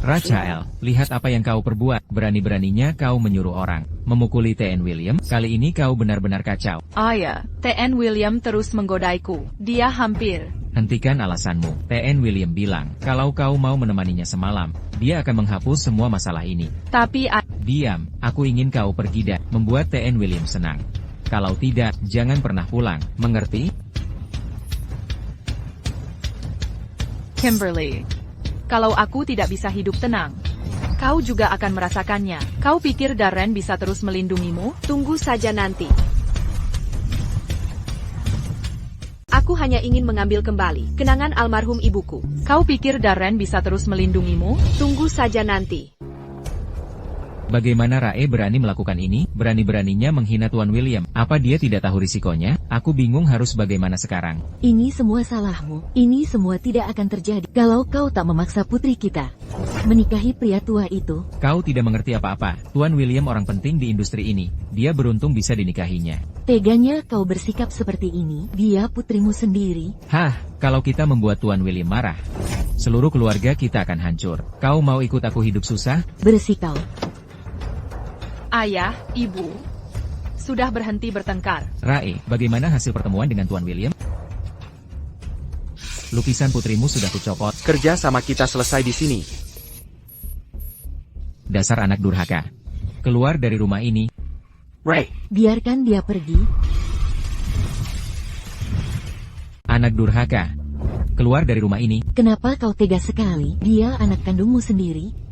Rachael, lihat apa yang kau perbuat. Berani-beraninya kau menyuruh orang memukuli TN William. Kali ini kau benar-benar kacau. Ya, TN William terus menggodaiku. Dia hampir. Hentikan alasanmu. TN William bilang, kalau kau mau menemaninya semalam, dia akan menghapus semua masalah ini. Tapi diam, aku ingin kau pergi dan membuat TN William senang. Kalau tidak, jangan pernah pulang, mengerti? Kimberly. Kalau aku tidak bisa hidup tenang, kau juga akan merasakannya. Kau pikir Darren bisa terus melindungimu? Tunggu saja nanti. Aku hanya ingin mengambil kembali kenangan almarhum ibuku. Kau pikir Darren bisa terus melindungimu? Tunggu saja nanti. Bagaimana Rae berani melakukan ini? Berani-beraninya menghina Tuan William. Apa dia tidak tahu risikonya? Aku bingung harus bagaimana sekarang. Ini semua salahmu. Ini semua tidak akan terjadi kalau kau tak memaksa putri kita menikahi pria tua itu. Kau tidak mengerti apa-apa. Tuan William orang penting di industri ini. Dia beruntung bisa dinikahinya. Teganya kau bersikap seperti ini. Dia putrimu sendiri. Kalau kita membuat Tuan William marah, seluruh keluarga kita akan hancur. Kau mau ikut aku hidup susah? Bersih kau. Ayah, ibu, sudah berhenti bertengkar. Rae, bagaimana hasil pertemuan dengan Tuan William? Lukisan putrimu sudah kucopot. Kerja sama kita selesai di sini. Dasar anak durhaka. Keluar dari rumah ini. Ray. Biarkan dia pergi. Anak durhaka. Keluar dari rumah ini. Kenapa kau tega sekali? Dia anak kandungmu sendiri.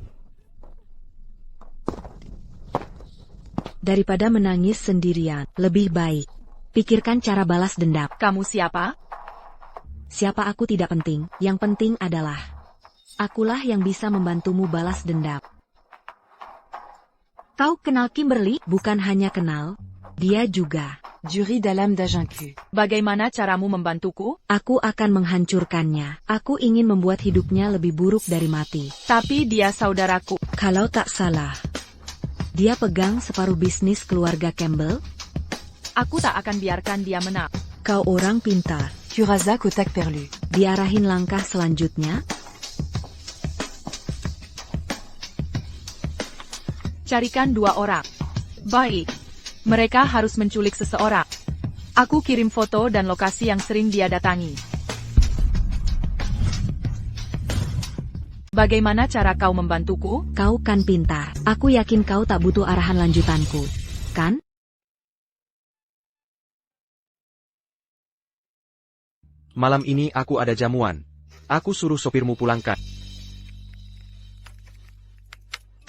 Daripada menangis sendirian, lebih baik pikirkan cara balas dendam. Kamu siapa? Siapa aku tidak penting, yang penting adalah akulah yang bisa membantumu balas dendam. Kau kenal Kimberly? Bukan hanya kenal, dia juga juri dalam Dajanku. Bagaimana caramu membantuku? Aku akan menghancurkannya. Aku ingin membuat hidupnya lebih buruk dari mati. Tapi dia saudaraku. Kalau tak salah, dia pegang separuh bisnis keluarga Campbell. Aku tak akan biarkan dia menang. Kau orang pintar. Tu rasas kotak perlu. Diarahin langkah selanjutnya. Carikan 2 orang. Baik. Mereka harus menculik seseorang. Aku kirim foto dan lokasi yang sering dia datangi. Bagaimana cara kau membantuku? Kau kan pintar. Aku yakin kau tak butuh arahan lanjutanku, kan? Malam ini aku ada jamuan. Aku suruh sopirmu pulangkan.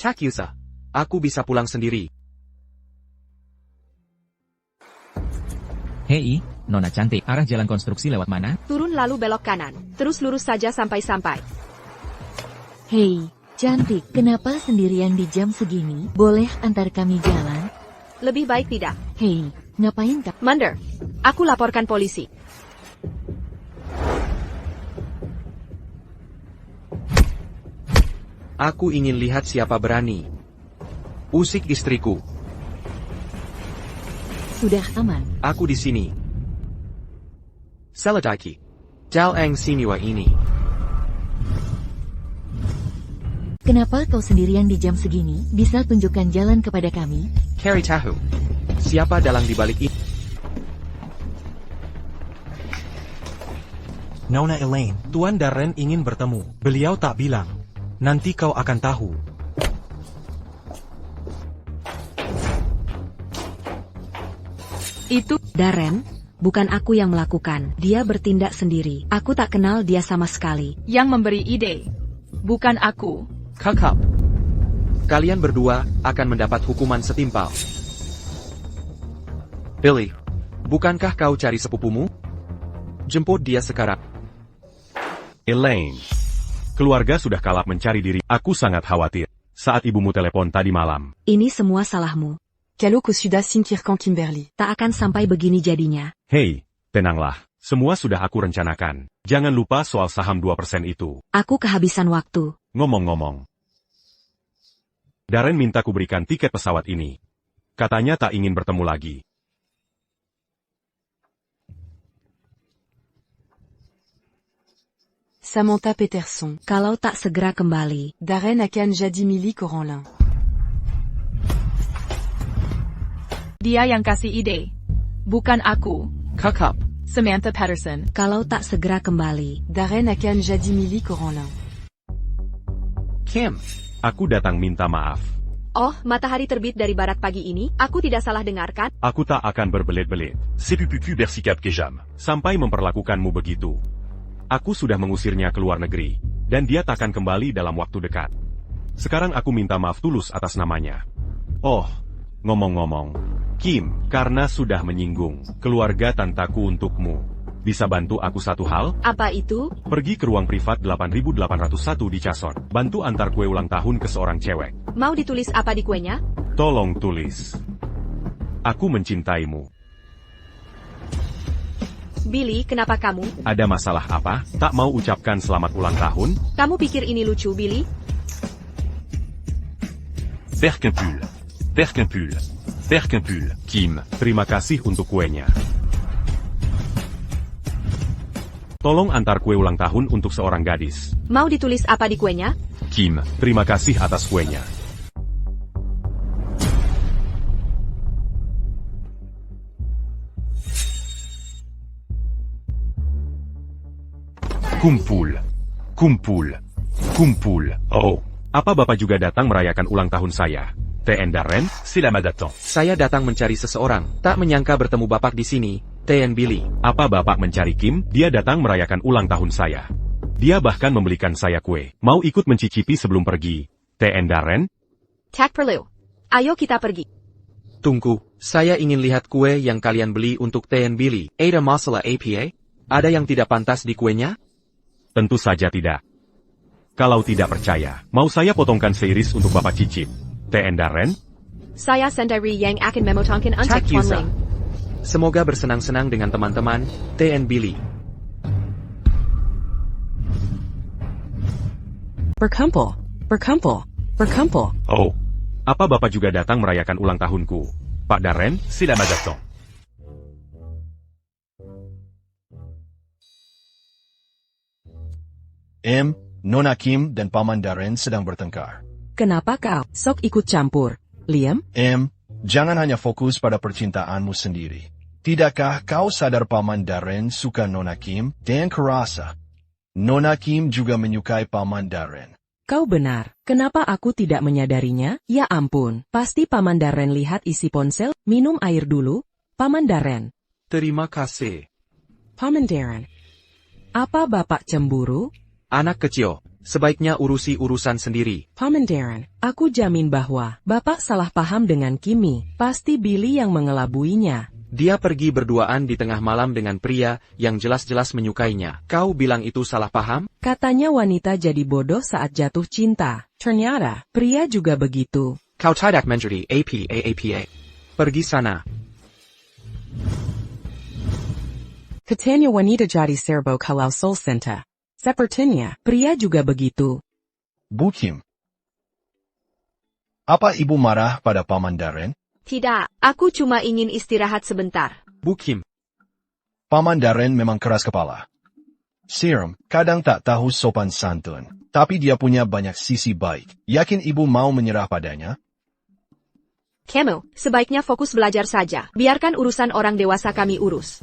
Tak usah. Aku bisa pulang sendiri. Hei, Nona cantik. Arah jalan konstruksi lewat mana? Turun lalu belok kanan. Terus lurus saja sampai-sampai. Hei, cantik, kenapa sendirian di jam segini? Boleh antar kami jalan? Lebih baik tidak. Hei, Ngapain kak? Munder, aku laporkan polisi. Aku ingin lihat siapa berani usik istriku. Sudah aman. Aku di sini. Seladaki. Daleng Siniwa ini. Kenapa kau sendirian di jam segini? Bisa tunjukkan jalan kepada kami? Carry tahu. Siapa dalang di balik ini? Nona Elaine, Tuan Darren ingin bertemu. Beliau tak bilang. Nanti kau akan tahu. Itu, Darren, bukan aku yang melakukan. Dia bertindak sendiri. Aku tak kenal dia sama sekali. Yang memberi ide. Bukan aku. Kakap. Kalian berdua akan mendapat hukuman setimpal. Billy, bukankah kau cari sepupumu? Jemput dia sekarang. Elaine. Keluarga sudah kalap mencari diri. Aku sangat khawatir saat ibumu telepon tadi malam. Ini semua salahmu. Kimberly. Tak akan sampai begini jadinya. Hei, tenanglah. Semua sudah aku rencanakan. Jangan lupa soal saham 2% itu. Aku kehabisan waktu. Ngomong-ngomong. Darren minta ku berikan tiket pesawat ini. Katanya tak ingin bertemu lagi. Samantha Peterson. Kalau tak segera kembali. Darren akan jadi milik orang lain. Dia yang kasih ide. Bukan aku. Kakap. Samantha Patterson. Kalau tak segera kembali. Darren akan jadi milik orang lain. Kim. Aku datang minta maaf. Oh, matahari terbit dari barat pagi ini? Aku tidak salah dengarkan? Aku tak akan berbelit-belit. Sepupuku bersikap kejam. Sampai memperlakukanmu begitu. Aku sudah mengusirnya ke luar negeri. Dan dia takkan kembali dalam waktu dekat. Sekarang aku minta maaf tulus atas namanya. Oh, ngomong-ngomong. Kim, karena sudah menyinggung keluarga tantaku untukmu. Bisa bantu aku satu hal? Apa itu? Pergi ke ruang privat 8801 di Chason. Bantu antar kue ulang tahun ke seorang cewek. Mau ditulis apa di kuenya? Tolong tulis. Aku mencintaimu. Billy, kenapa kamu? Ada masalah apa? Tak mau ucapkan selamat ulang tahun? Kamu pikir ini lucu, Billy? Perkimpul. Perkimpul. Perkimpul. Kim, terima kasih untuk kuenya. Tolong antar kue ulang tahun untuk seorang gadis. Mau ditulis apa di kuenya? Kim, terima kasih atas kuenya. Kumpul. Kumpul. Kumpul. Oh, apa Bapak juga datang merayakan ulang tahun saya? TN Darren, selamat datang. Saya datang mencari seseorang. Tak menyangka bertemu Bapak di sini. TN Billy. Apa Bapak mencari Kim? Dia datang merayakan ulang tahun saya. Dia bahkan membelikan saya kue. Mau ikut mencicipi sebelum pergi? TN Darren? Tak perlu. Ayo kita pergi. Tunggu, saya ingin lihat kue yang kalian beli untuk TN Billy. Ada masalah APA? Ada yang tidak pantas di kuenya? Tentu saja tidak. Kalau tidak percaya, mau saya potongkan seiris untuk Bapak cicip. TN Darren? Saya sendiri yang akan memotongkan untuk Tak Tuan usah. Ling. Semoga bersenang-senang dengan teman-teman. TN Billy. Berkumpul. Berkumpul. Berkumpul. Oh, apa Bapak juga datang merayakan ulang tahunku? Pak Darren, selamat datang. Nona Kim dan Paman Darren sedang bertengkar. Kenapa kau sok ikut campur, Liam? Jangan hanya fokus pada percintaanmu sendiri. Tidakkah kau sadar Paman Darren suka Nona Kim dan kerasa Nona Kim juga menyukai Paman Darren? Kau benar. Kenapa aku tidak menyadarinya? Ya ampun, pasti Paman Darren lihat isi ponsel. Minum air dulu, Paman Darren. Terima kasih. Paman Darren. Apa Bapak cemburu? Anak kecil, sebaiknya urusi urusan sendiri. Paman Darren, aku jamin bahwa Bapak salah paham dengan Kimi. Pasti Billy yang mengelabuinya. Dia pergi berduaan di tengah malam dengan pria yang jelas-jelas menyukainya. Kau bilang itu salah paham? Katanya wanita jadi bodoh saat jatuh cinta. Ternyata, pria juga begitu. Kau tidak menjadi APA. Pergi sana. Katanya wanita jadi serbo kalau Soul Center. Sepertinya, pria juga begitu. Bu Kim. Apa ibu marah pada Paman Darren? Tidak, aku cuma ingin istirahat sebentar. Bu Kim, Paman Darren memang keras kepala. Serum, kadang tak tahu sopan santun. Tapi dia punya banyak sisi baik. Yakin ibu mau menyerah padanya? Kamu, sebaiknya fokus belajar saja. Biarkan urusan orang dewasa kami urus.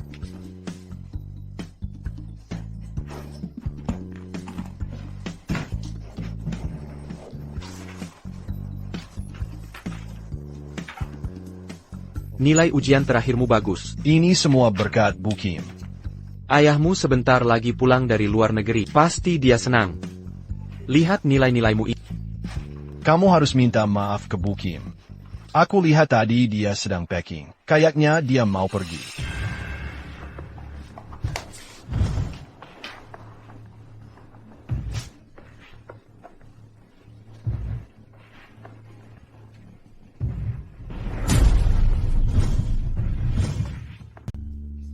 nilai ujian terakhirmu bagus. Ini semua berkat Bu Kim. Ayahmu sebentar lagi pulang dari luar negeri. Pasti dia senang. Lihat nilai-nilaimu ini. Kamu harus minta maaf ke Bu Kim. Aku lihat tadi dia sedang packing. Kayaknya dia mau pergi.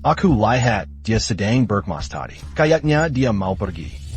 Aku lihat dia sedang berkemas tadi. Kayaknya dia mau pergi.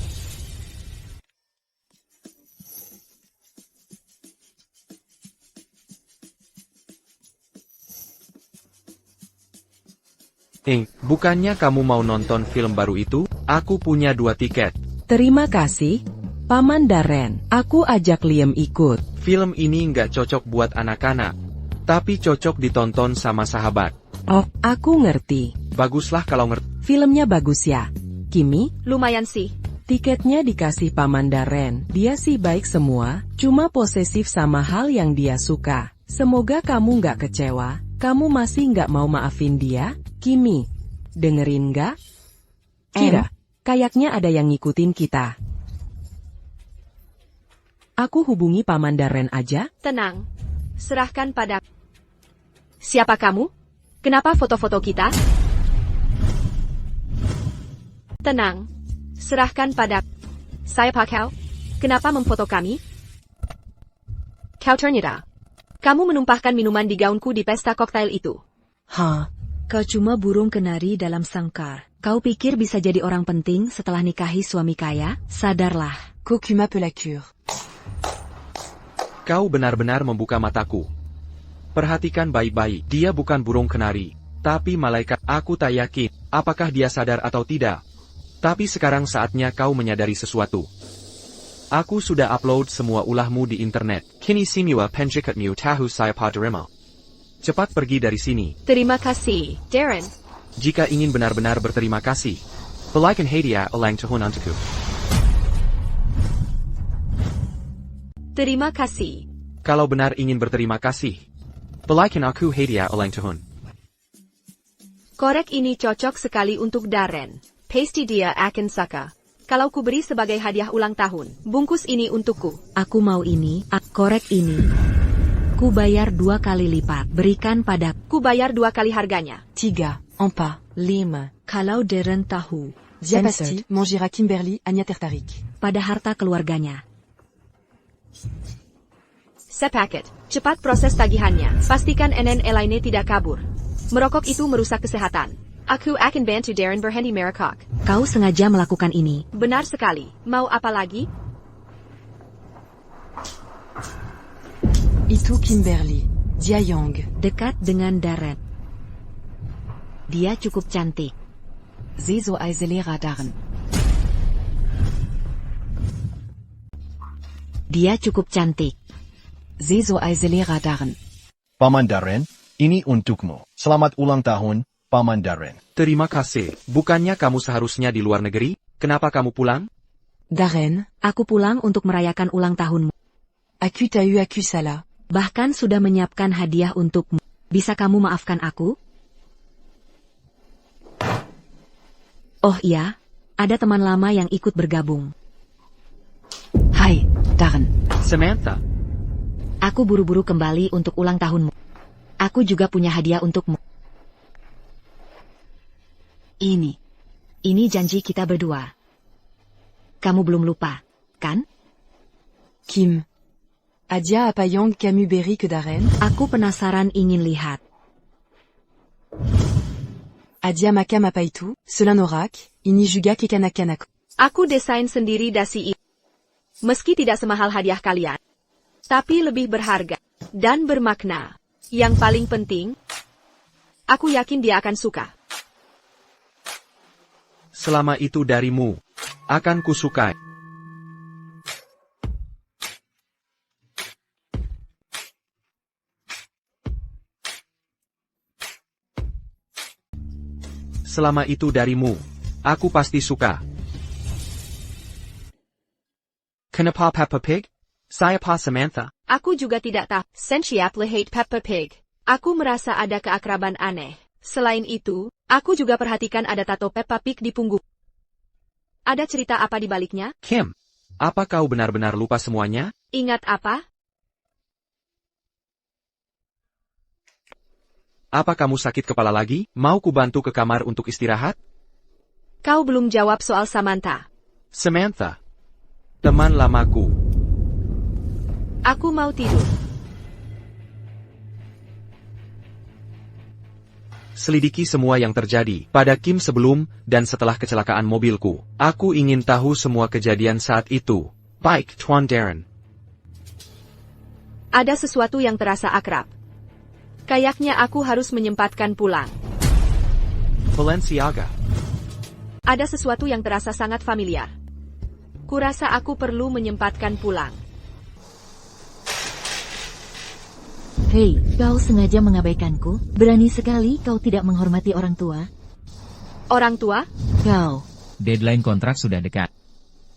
Bukannya kamu mau nonton film baru itu? Aku punya 2 tiket. Terima kasih, Paman Darren. Aku ajak Liam ikut. Film ini nggak cocok buat anak-anak. Tapi cocok ditonton sama sahabat. Oh, aku ngerti. Baguslah kalau ngerti. Filmnya bagus ya, Kimi? Lumayan sih. Tiketnya dikasih Paman Darren. Dia sih baik semua, cuma posesif sama hal yang dia suka. Semoga kamu nggak kecewa. Kamu masih nggak mau maafin dia, Kimi? Dengerin nggak? Kira, kayaknya ada yang ngikutin kita. Aku hubungi Paman Darren aja. Tenang. Serahkan pada... Siapa kamu? Kenapa foto-foto kita? Tenang. Serahkan pada... Siapa kau? Kenapa memfoto kami? Kau ternyata. Kamu menumpahkan minuman di gaunku di pesta koktail itu. Hah? Kau cuma burung kenari dalam sangkar. Kau pikir bisa jadi orang penting setelah nikahi suami kaya? Sadarlah. Kokuma pelacure. Kau benar-benar membuka mataku. Perhatikan baik-baik. Dia bukan burung kenari, tapi malaikat. Aku tak yakin apakah dia sadar atau tidak. Tapi sekarang saatnya kau menyadari sesuatu. Aku sudah upload semua ulahmu di internet. Kini simua penjikatmu tahu saya padarima. Cepat pergi dari sini. Terima kasih, Darren. Jika ingin benar-benar berterima kasih, belikan hadiah ulang tahun untukku. Terima kasih. Kalau benar ingin berterima kasih, belikan aku hadiah ulang tahun. Korek ini cocok sekali untuk Darren. Pasti dia akan suka. Kalau ku beri sebagai hadiah ulang tahun, bungkus ini untukku. Aku mau ini, korek ini. Ku bayar 2 kali lipat. Berikan pada... Ku bayar 2 kali harganya. 3, 4, 5. Kalau Darren tahu. Diapasti, Mangira Kimberly, Anya Tertarik. Pada harta keluarganya. Sepaket. Cepat proses tagihannya. Pastikan NN lainnya tidak kabur. Merokok itu merusak kesehatan. Aku akan bantu Darren berhenti merokok. Kau sengaja melakukan ini. Benar sekali. Mau apa lagi? Itu Kimberly. Dia Young. Dekat dengan Darren. Dia cukup cantik. Sie so isolera Darren. Dia cukup cantik. Sie so isolera Darren. Paman Darren, ini untukmu. Selamat ulang tahun, Paman Darren. Terima kasih. Bukannya kamu seharusnya di luar negeri? Kenapa kamu pulang? Darren, aku pulang untuk merayakan ulang tahunmu. Aku tahu aku salah. Bahkan sudah menyiapkan hadiah untukmu. Bisa kamu maafkan aku? Oh iya, ada teman lama yang ikut bergabung. Hai, Darren. Samantha. Aku buru-buru kembali untuk ulang tahunmu. Aku juga punya hadiah untukmu. Ini janji kita berdua. Kamu belum lupa, kan? Kim. Adia apa Young Camus Berry ke Darren? Aku penasaran ingin lihat. Adia makam apa itu, cela norak, ini juga kekanakan aku. Aku desain sendiri dasi itu. Meski tidak semahal hadiah kalian, tapi lebih berharga dan bermakna. Yang paling penting, aku yakin dia akan suka. Selama itu darimu, akan kusukai. Selama itu darimu, aku pasti suka. Kenapa Peppa Pig? Saya Pa Samantha. Aku juga tidak tahu. Siapa hate Peppa Pig. Aku merasa ada keakraban aneh. Selain itu, aku juga perhatikan ada tato Peppa Pig di punggung. Ada cerita apa di baliknya? Kim, apa kau benar-benar lupa semuanya? Ingat apa? Apa kamu sakit kepala lagi? Mau ku bantu ke kamar untuk istirahat? Kau belum jawab soal Samantha. Samantha, teman lamaku. Aku mau tidur. Selidiki semua yang terjadi pada Kim sebelum dan setelah kecelakaan mobilku. Aku ingin tahu semua kejadian saat itu. Baik, Tuan Darren. Ada sesuatu yang terasa akrab. Kayaknya aku harus menyempatkan pulang. Balenciaga. Ada sesuatu yang terasa sangat familiar. Kurasa aku perlu menyempatkan pulang. Hei, kau sengaja mengabaikanku? Berani sekali kau tidak menghormati orang tua? Orang tua? Kau. Deadline kontrak sudah dekat.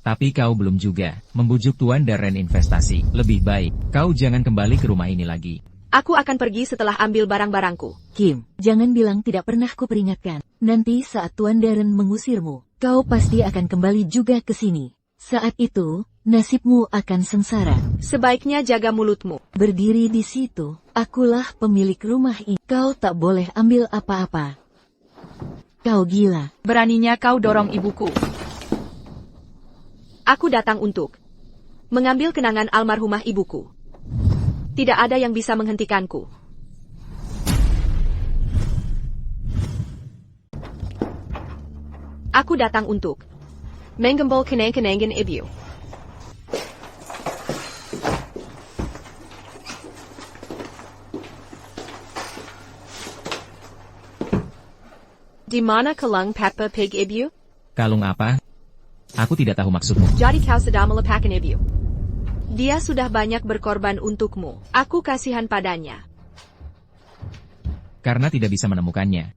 Tapi kau belum juga membujuk Tuan Darren investasi. Lebih baik, kau jangan kembali ke rumah ini lagi. Aku akan pergi setelah ambil barang-barangku. Kim, jangan bilang tidak pernah kuperingatkan. Nanti saat Tuan Darren mengusirmu, kau pasti akan kembali juga ke sini. Saat itu, nasibmu akan sengsara. Sebaiknya jaga mulutmu. Berdiri di situ, akulah pemilik rumah ini. Kau tak boleh ambil apa-apa. Kau gila. Beraninya kau dorong ibuku. Aku datang untuk mengambil kenangan almarhumah ibuku. Tidak ada yang bisa menghentikanku. Aku datang untuk menggembol kenang-kenangan ibu. Di mana kalung Peppa Pig ibu? Kalung apa? Aku tidak tahu maksudmu. Jadi kau sedang melupakan ibu. Dia sudah banyak berkorban untukmu. Aku kasihan padanya. Karena tidak bisa menemukannya.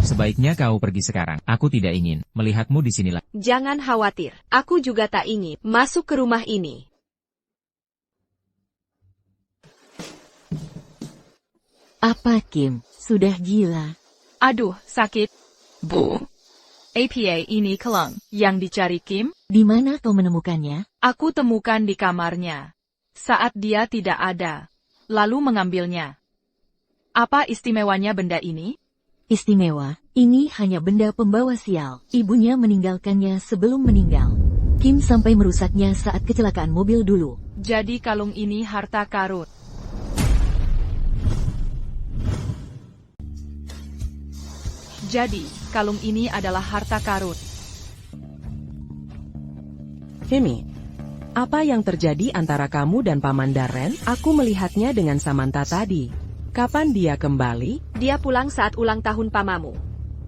Sebaiknya kau pergi sekarang. Aku tidak ingin melihatmu di sini lagi. Jangan khawatir. Aku juga tak ingin masuk ke rumah ini. Apa Kim? Sudah gila. Aduh, sakit. Bu. APA ini kalung yang dicari Kim. Di mana kau menemukannya? Aku temukan di kamarnya. Saat dia tidak ada. Lalu mengambilnya. Apa istimewanya benda ini? Istimewa, ini hanya benda pembawa sial. Ibunya meninggalkannya sebelum meninggal. Kim sampai merusaknya saat kecelakaan mobil dulu. Jadi kalung ini harta karun. Jadi, kalung ini adalah harta karun. Hemi, apa yang terjadi antara kamu dan Paman Darren? Aku melihatnya dengan Samantha tadi. Kapan dia kembali? Dia pulang saat ulang tahun pamamu.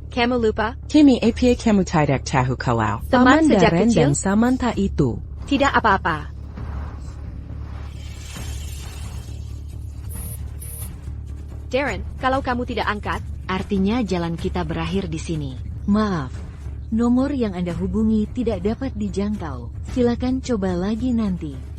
Kamu lupa? Hemi apa kamu tidak tahu kalau Teman Paman sejak Darren kecil? dan Samantha itu. Tidak apa-apa. Darren, kalau kamu tidak angkat, Artinya jalan kita berakhir di sini. Maaf, nomor yang Anda hubungi tidak dapat dijangkau. Silakan coba lagi nanti.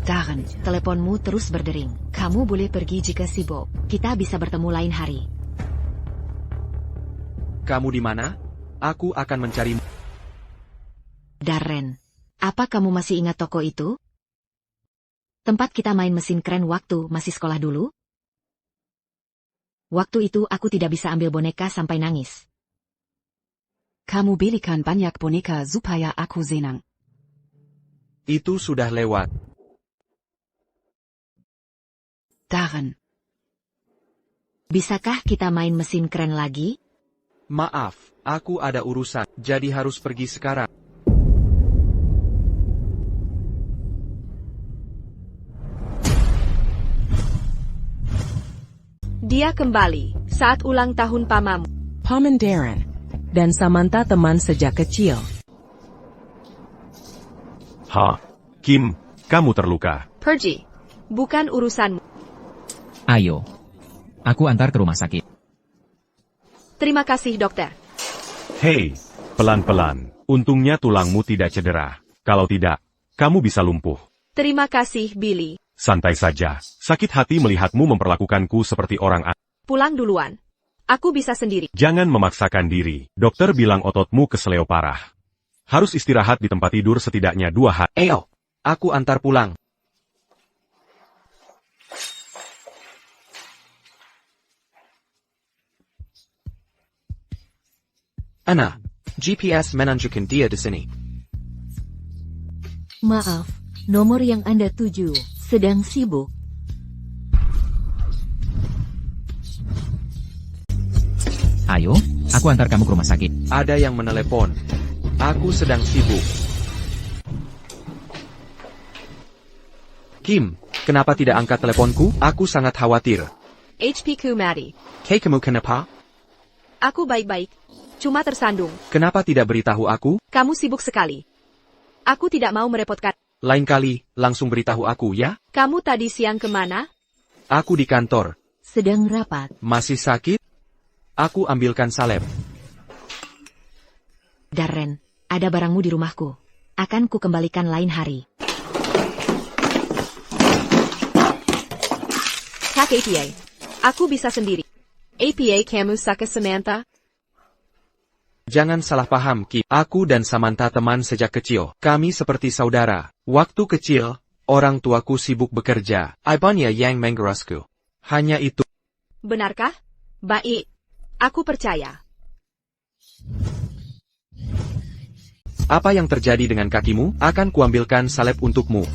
Darren, teleponmu terus berdering. Kamu boleh pergi jika sibuk. Kita bisa bertemu lain hari. Kamu di mana? Aku akan mencarimu. Darren, apa kamu masih ingat toko itu? Tempat kita main mesin keren waktu masih sekolah dulu? Waktu itu aku tidak bisa ambil boneka sampai nangis. Kamu belikan banyak boneka supaya aku senang. Itu sudah lewat. Darren. Bisakah kita main mesin keren lagi? Maaf, aku ada urusan, jadi harus pergi sekarang. Dia kembali saat ulang tahun pamamu. Paman Darren. Dan Samantha teman sejak kecil. Kim, kamu terluka. Pergi. Bukan urusanmu. Ayo. Aku antar ke rumah sakit. Terima kasih, dokter. Hei, pelan-pelan. Untungnya tulangmu tidak cedera. Kalau tidak, kamu bisa lumpuh. Terima kasih, Billy. Santai saja. Sakit hati melihatmu memperlakukanku seperti orang aneh. Pulang duluan. Aku bisa sendiri. Jangan memaksakan diri. Dokter bilang ototmu keseleo parah. Harus istirahat di tempat tidur setidaknya 2 hari. Ayo, aku antar pulang. Ana, GPS menunjukkan dia di sini. Maaf, nomor yang Anda tuju sedang sibuk. Ayo, aku antar kamu ke rumah sakit. Ada yang menelepon. Aku sedang sibuk. Kim, kenapa tidak angkat teleponku? Aku sangat khawatir. HP-ku mati. Kay, kamu kenapa? Aku baik-baik. Cuma tersandung. Kenapa tidak beritahu aku? Kamu sibuk sekali. Aku tidak mau merepotkan. Lain kali, langsung beritahu aku ya. Kamu tadi siang kemana? Aku di kantor. Sedang rapat. Masih sakit? Aku ambilkan salep. Darren, ada barangmu di rumahku. Akan ku kembalikan lain hari. Kak APA. Aku bisa sendiri. APA kamu saka Samantha? Jangan salah paham, Ki. Aku dan Samantha teman sejak kecil. Kami seperti saudara. Waktu kecil, orang tuaku sibuk bekerja. Ibanya yang mengurusku. Hanya itu. Benarkah? Baik. Aku percaya. Apa yang terjadi dengan kakimu? Akan kuambilkan salep untukmu.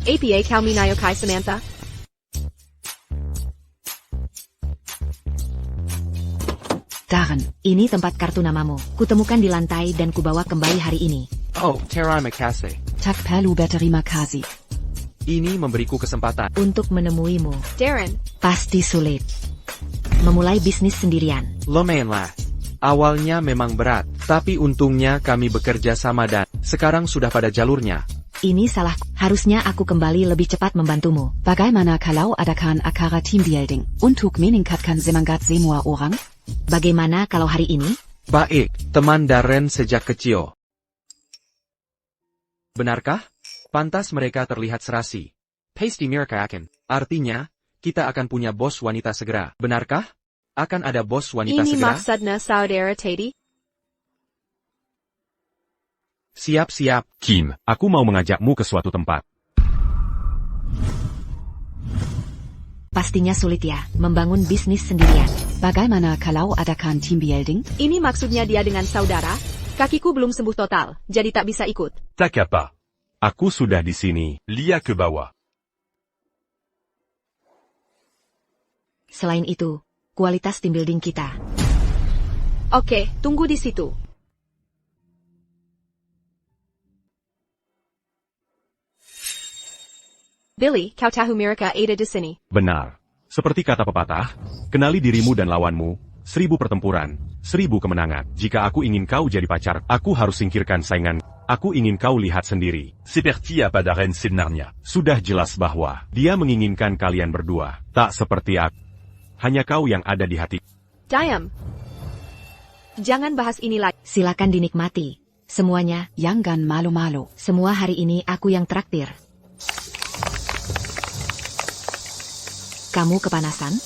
APA kau minayo kai Samantha? Darren, ini tempat kartu namamu. Kutemukan di lantai dan kubawa kembali hari ini. Oh, terima kasih. Tak perlu berterima kasih. Ini memberiku kesempatan. Untuk menemuimu. Darren. Pasti sulit. Memulai bisnis sendirian. Lumayanlah. Awalnya memang berat, tapi untungnya kami bekerja sama dan sekarang sudah pada jalurnya. Ini salahku. Harusnya aku kembali lebih cepat membantumu. Bagaimana kalau adakan acara team building untuk meningkatkan semangat semua orang? Bagaimana kalau hari ini? Baik, teman Darren sejak kecil. Benarkah? Pantas mereka terlihat serasi. Pasty mereka akan. Artinya, kita akan punya bos wanita segera. Benarkah? Akan ada bos wanita Ini segera? maksudnya saudara Teddy? Siap-siap. Kim, aku mau mengajakmu ke suatu tempat. Pastinya sulit ya, membangun bisnis sendirian. Bagaimana kalau adakan team building? Ini maksudnya dia dengan saudara? Kakiku belum sembuh total, jadi tak bisa ikut. Tak apa. Aku sudah di sini. Lihat ke bawah. Selain itu, kualitas team building kita. Oke, tunggu di situ. Billy, kau tahu mereka ada di sini. Benar. Seperti kata pepatah, kenali dirimu dan lawanmu, 1000 pertempuran, 1000 kemenangan. Jika aku ingin kau jadi pacar, aku harus singkirkan saingan. Aku ingin kau lihat sendiri. Seperti apa Darren sebenarnya? Sudah jelas bahwa dia menginginkan kalian berdua. Tak seperti aku. Hanya kau yang ada di hati. Diam. Jangan bahas ini lagi. Silakan dinikmati. Semuanya. Jangan malu-malu. Semua hari ini aku yang traktir. Kamu kepanasan?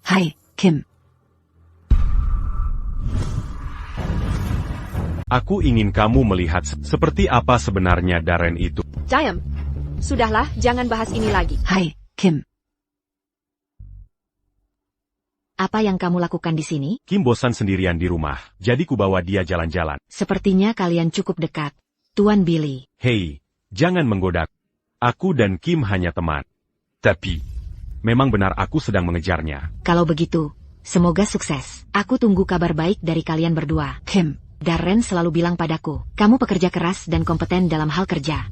Hai, Kim. Aku ingin kamu melihat seperti apa sebenarnya Darren itu. Diam. Sudahlah, jangan bahas ini lagi. Hai, Kim. Apa yang kamu lakukan di sini? Kim bosan sendirian di rumah, jadi kubawa dia jalan-jalan. Sepertinya kalian cukup dekat. Tuan Billy. Hei, jangan menggoda. Aku dan Kim hanya teman. Tapi, memang benar aku sedang mengejarnya. Kalau begitu, semoga sukses. Aku tunggu kabar baik dari kalian berdua. Kim. Darren selalu bilang padaku, kamu pekerja keras dan kompeten dalam hal kerja.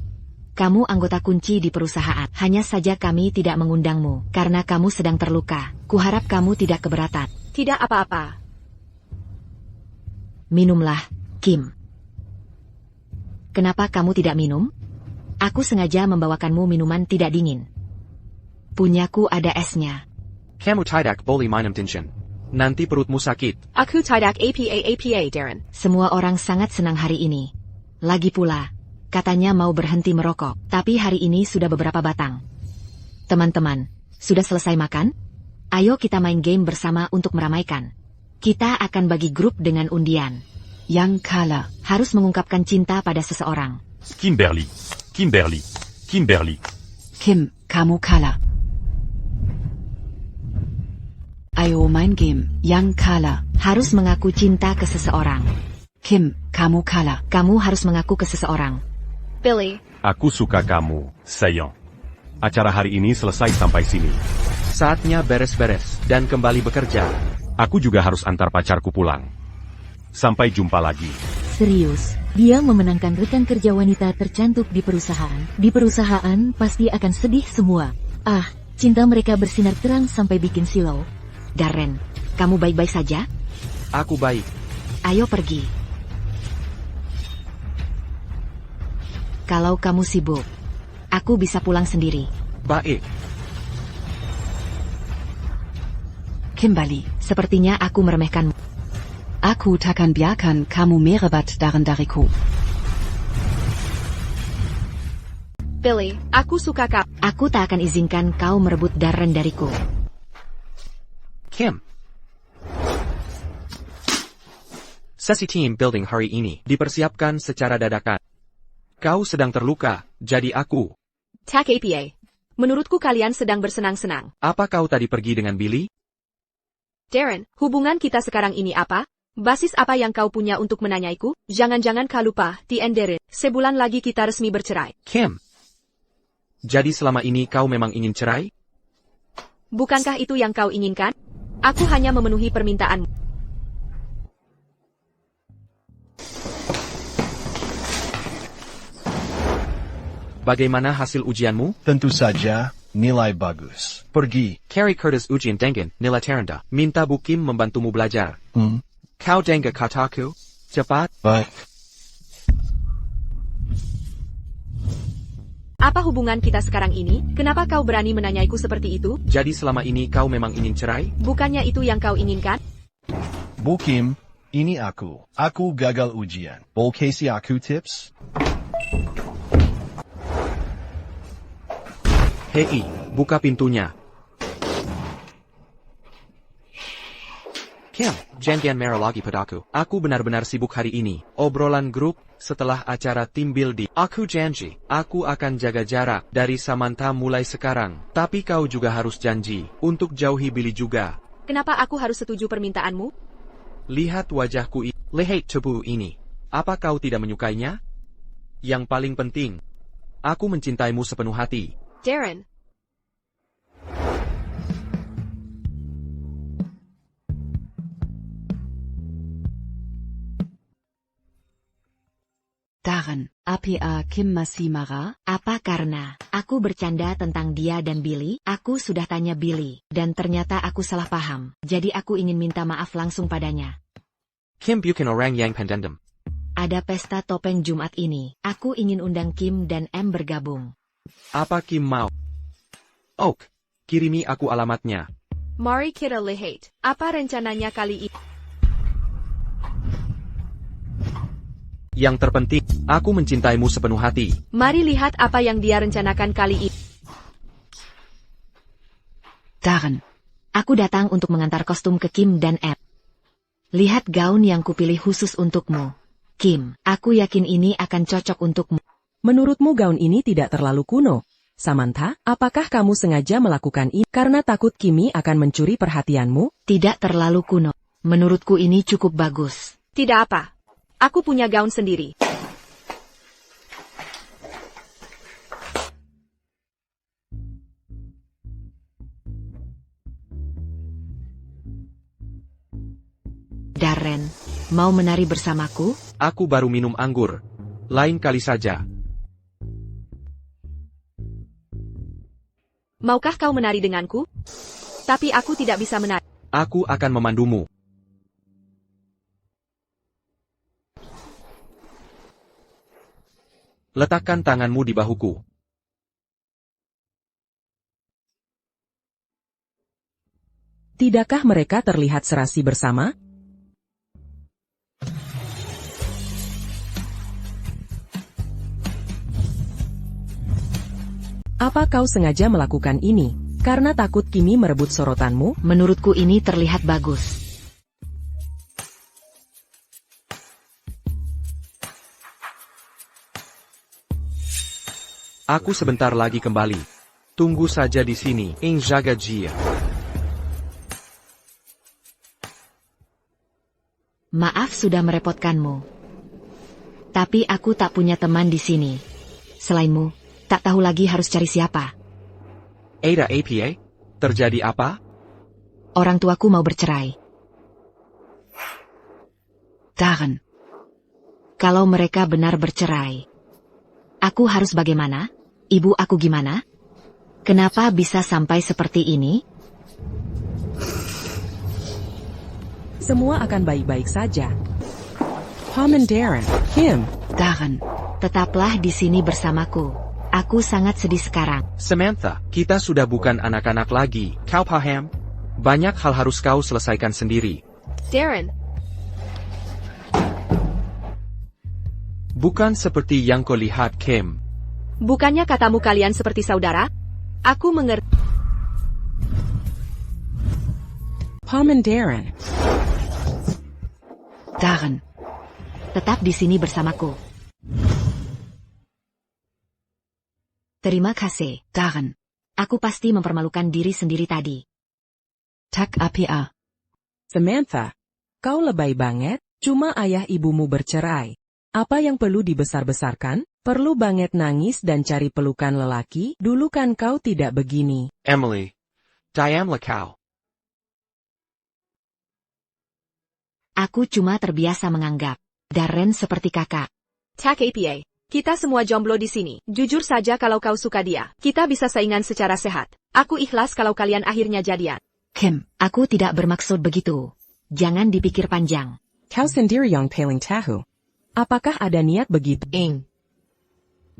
Kamu anggota kunci di perusahaan. Hanya saja kami tidak mengundangmu, karena kamu sedang terluka. Kuharap kamu tidak keberatan. Tidak apa-apa. Minumlah, Kim. Kenapa kamu tidak minum? Aku sengaja membawakanmu minuman tidak dingin. Punyaku ada esnya. Kamu tidak boleh minum dingin. Nanti perutmu sakit. Aku tidak apa, Darren. Semua orang sangat senang hari ini. Lagi pula, katanya mau berhenti merokok, tapi hari ini sudah beberapa batang. Teman-teman, sudah selesai makan? Ayo kita main game bersama untuk meramaikan. Kita akan bagi grup dengan undian. Yang kalah harus mengungkapkan cinta pada seseorang. Kimberly, Kimberly, Kimberly. Kim, kamu kalah. Ayo main game. Yang kalah harus mengaku cinta ke seseorang. Kim, kamu kalah. Kamu harus mengaku ke seseorang. Billy. Aku suka kamu, sayang. Acara hari ini selesai sampai sini. Saatnya beres-beres dan kembali bekerja. Aku juga harus antar pacarku pulang. Sampai jumpa lagi. Serius, dia memenangkan rekan kerja wanita tercantik di perusahaan. Di perusahaan pasti akan sedih semua. Ah, cinta mereka bersinar terang sampai bikin silau. Darren, kamu baik-baik saja? Aku baik. Ayo pergi. Kalau kamu sibuk, aku bisa pulang sendiri. Baik. Kimberly, sepertinya aku meremehkanmu. Aku takkan biarkan kamu merebut Darren dariku. Billy, aku suka kau. Aku tak akan izinkan kau merebut Darren dariku. Kim. Sesi team building hari ini dipersiapkan secara dadakan. Kau sedang terluka, jadi aku. Tak apa. Menurutku kalian sedang bersenang-senang. Apa kau tadi pergi dengan Billy? Darren, hubungan kita sekarang ini apa? Basis apa yang kau punya untuk menanyaiku? Jangan-jangan kau lupa, Darren, sebulan lagi kita resmi bercerai. Kim. Jadi selama ini kau memang ingin cerai? Bukankah itu yang kau inginkan? Aku hanya memenuhi permintaanmu. Bagaimana hasil ujianmu? Tentu saja, nilai bagus. Pergi. Carrie Curtis ujian dengan nilai terendah. Minta Bu Kim membantumu belajar. Kau dengar kataku? Cepat. Baik. Apa hubungan kita sekarang ini? Kenapa kau berani menanyaiku seperti itu? Jadi selama ini kau memang ingin cerai? Bukannya itu yang kau inginkan? Bu Kim, ini aku. Aku gagal ujian. Boleh kasih aku tips? Hei, buka pintunya. Kim, jangan marah lagi padaku. Aku benar-benar sibuk hari ini. Obrolan grup, setelah acara tim building. Aku janji, aku akan jaga jarak dari Samantha mulai sekarang. Tapi kau juga harus janji, untuk jauhi Billy juga. Kenapa aku harus setuju permintaanmu? Lihat wajahku ini. Lihat tubuh ini. Apa kau tidak menyukainya? Yang paling penting, aku mencintaimu sepenuh hati. Darren. Darren, apa Kim masih marah? Apa karena aku bercanda tentang dia dan Billy? Aku sudah tanya Billy, dan ternyata aku salah paham. Jadi aku ingin minta maaf langsung padanya. Kim bukan orang yang pendendam. Ada pesta topeng Jumat ini. Aku ingin undang Kim dan M bergabung. Apa Kim mau? Oke, kirimi aku alamatnya. Mari kita lihat. Apa rencananya kali ini? Yang terpenting, aku mencintaimu sepenuh hati. Mari lihat apa yang dia rencanakan kali ini. Darren. Aku datang untuk mengantar kostum ke Kim dan M. Lihat gaun yang kupilih khusus untukmu. Kim, aku yakin ini akan cocok untukmu. Menurutmu gaun ini tidak terlalu kuno? Samantha, apakah kamu sengaja melakukan ini karena takut Kimi akan mencuri perhatianmu? Tidak terlalu kuno. Menurutku ini cukup bagus. Tidak apa. Aku punya gaun sendiri. Darren, mau menari bersamaku? Aku baru minum anggur. Lain kali saja. Maukah kau menari denganku? Tapi aku tidak bisa menari. Aku akan memandumu. Letakkan tanganmu di bahuku. Tidakkah mereka terlihat serasi bersama? Apa kau sengaja melakukan ini karena takut Kimi merebut sorotanmu? Menurutku ini terlihat bagus. Aku sebentar lagi kembali. Tunggu saja di sini, Ing jaga Jia. Maaf sudah merepotkanmu. Tapi aku tak punya teman di sini. Selainmu, tak tahu lagi harus cari siapa. Ada apa? Terjadi apa? Orang tuaku mau bercerai. Darren. Kalau mereka benar bercerai, aku harus bagaimana? Ibu aku gimana? Kenapa bisa sampai seperti ini? Semua akan baik-baik saja. Pom and Darren, Kim. Darren. Tetaplah di sini bersamaku. Aku sangat sedih sekarang. Samantha, kita sudah bukan anak-anak lagi. Kau paham? Banyak hal harus kau selesaikan sendiri. Darren, Bukan seperti yang kau lihat, Kim. bukannya katamu kalian seperti saudara? Aku mengerti. Pom and Darren. Darren. Tetap di sini bersamaku. Terima kasih. Darren. Aku pasti mempermalukan diri sendiri tadi. Tak apa. Samantha, kau lebay banget, cuma ayah ibumu bercerai. Apa yang perlu dibesar-besarkan? Perlu banget nangis dan cari pelukan lelaki? Dulu kan kau tidak begini. Emily. Diamlah kau. Aku cuma terbiasa menganggap Darren seperti kakak. Tak apa. Kita semua jomblo di sini. Jujur saja kalau kau suka dia. Kita bisa saingan secara sehat. Aku ikhlas kalau kalian akhirnya jadian. Kim, aku tidak bermaksud begitu. Jangan dipikir panjang. Kau sendiri yang paling tahu. Apakah ada niat begitu?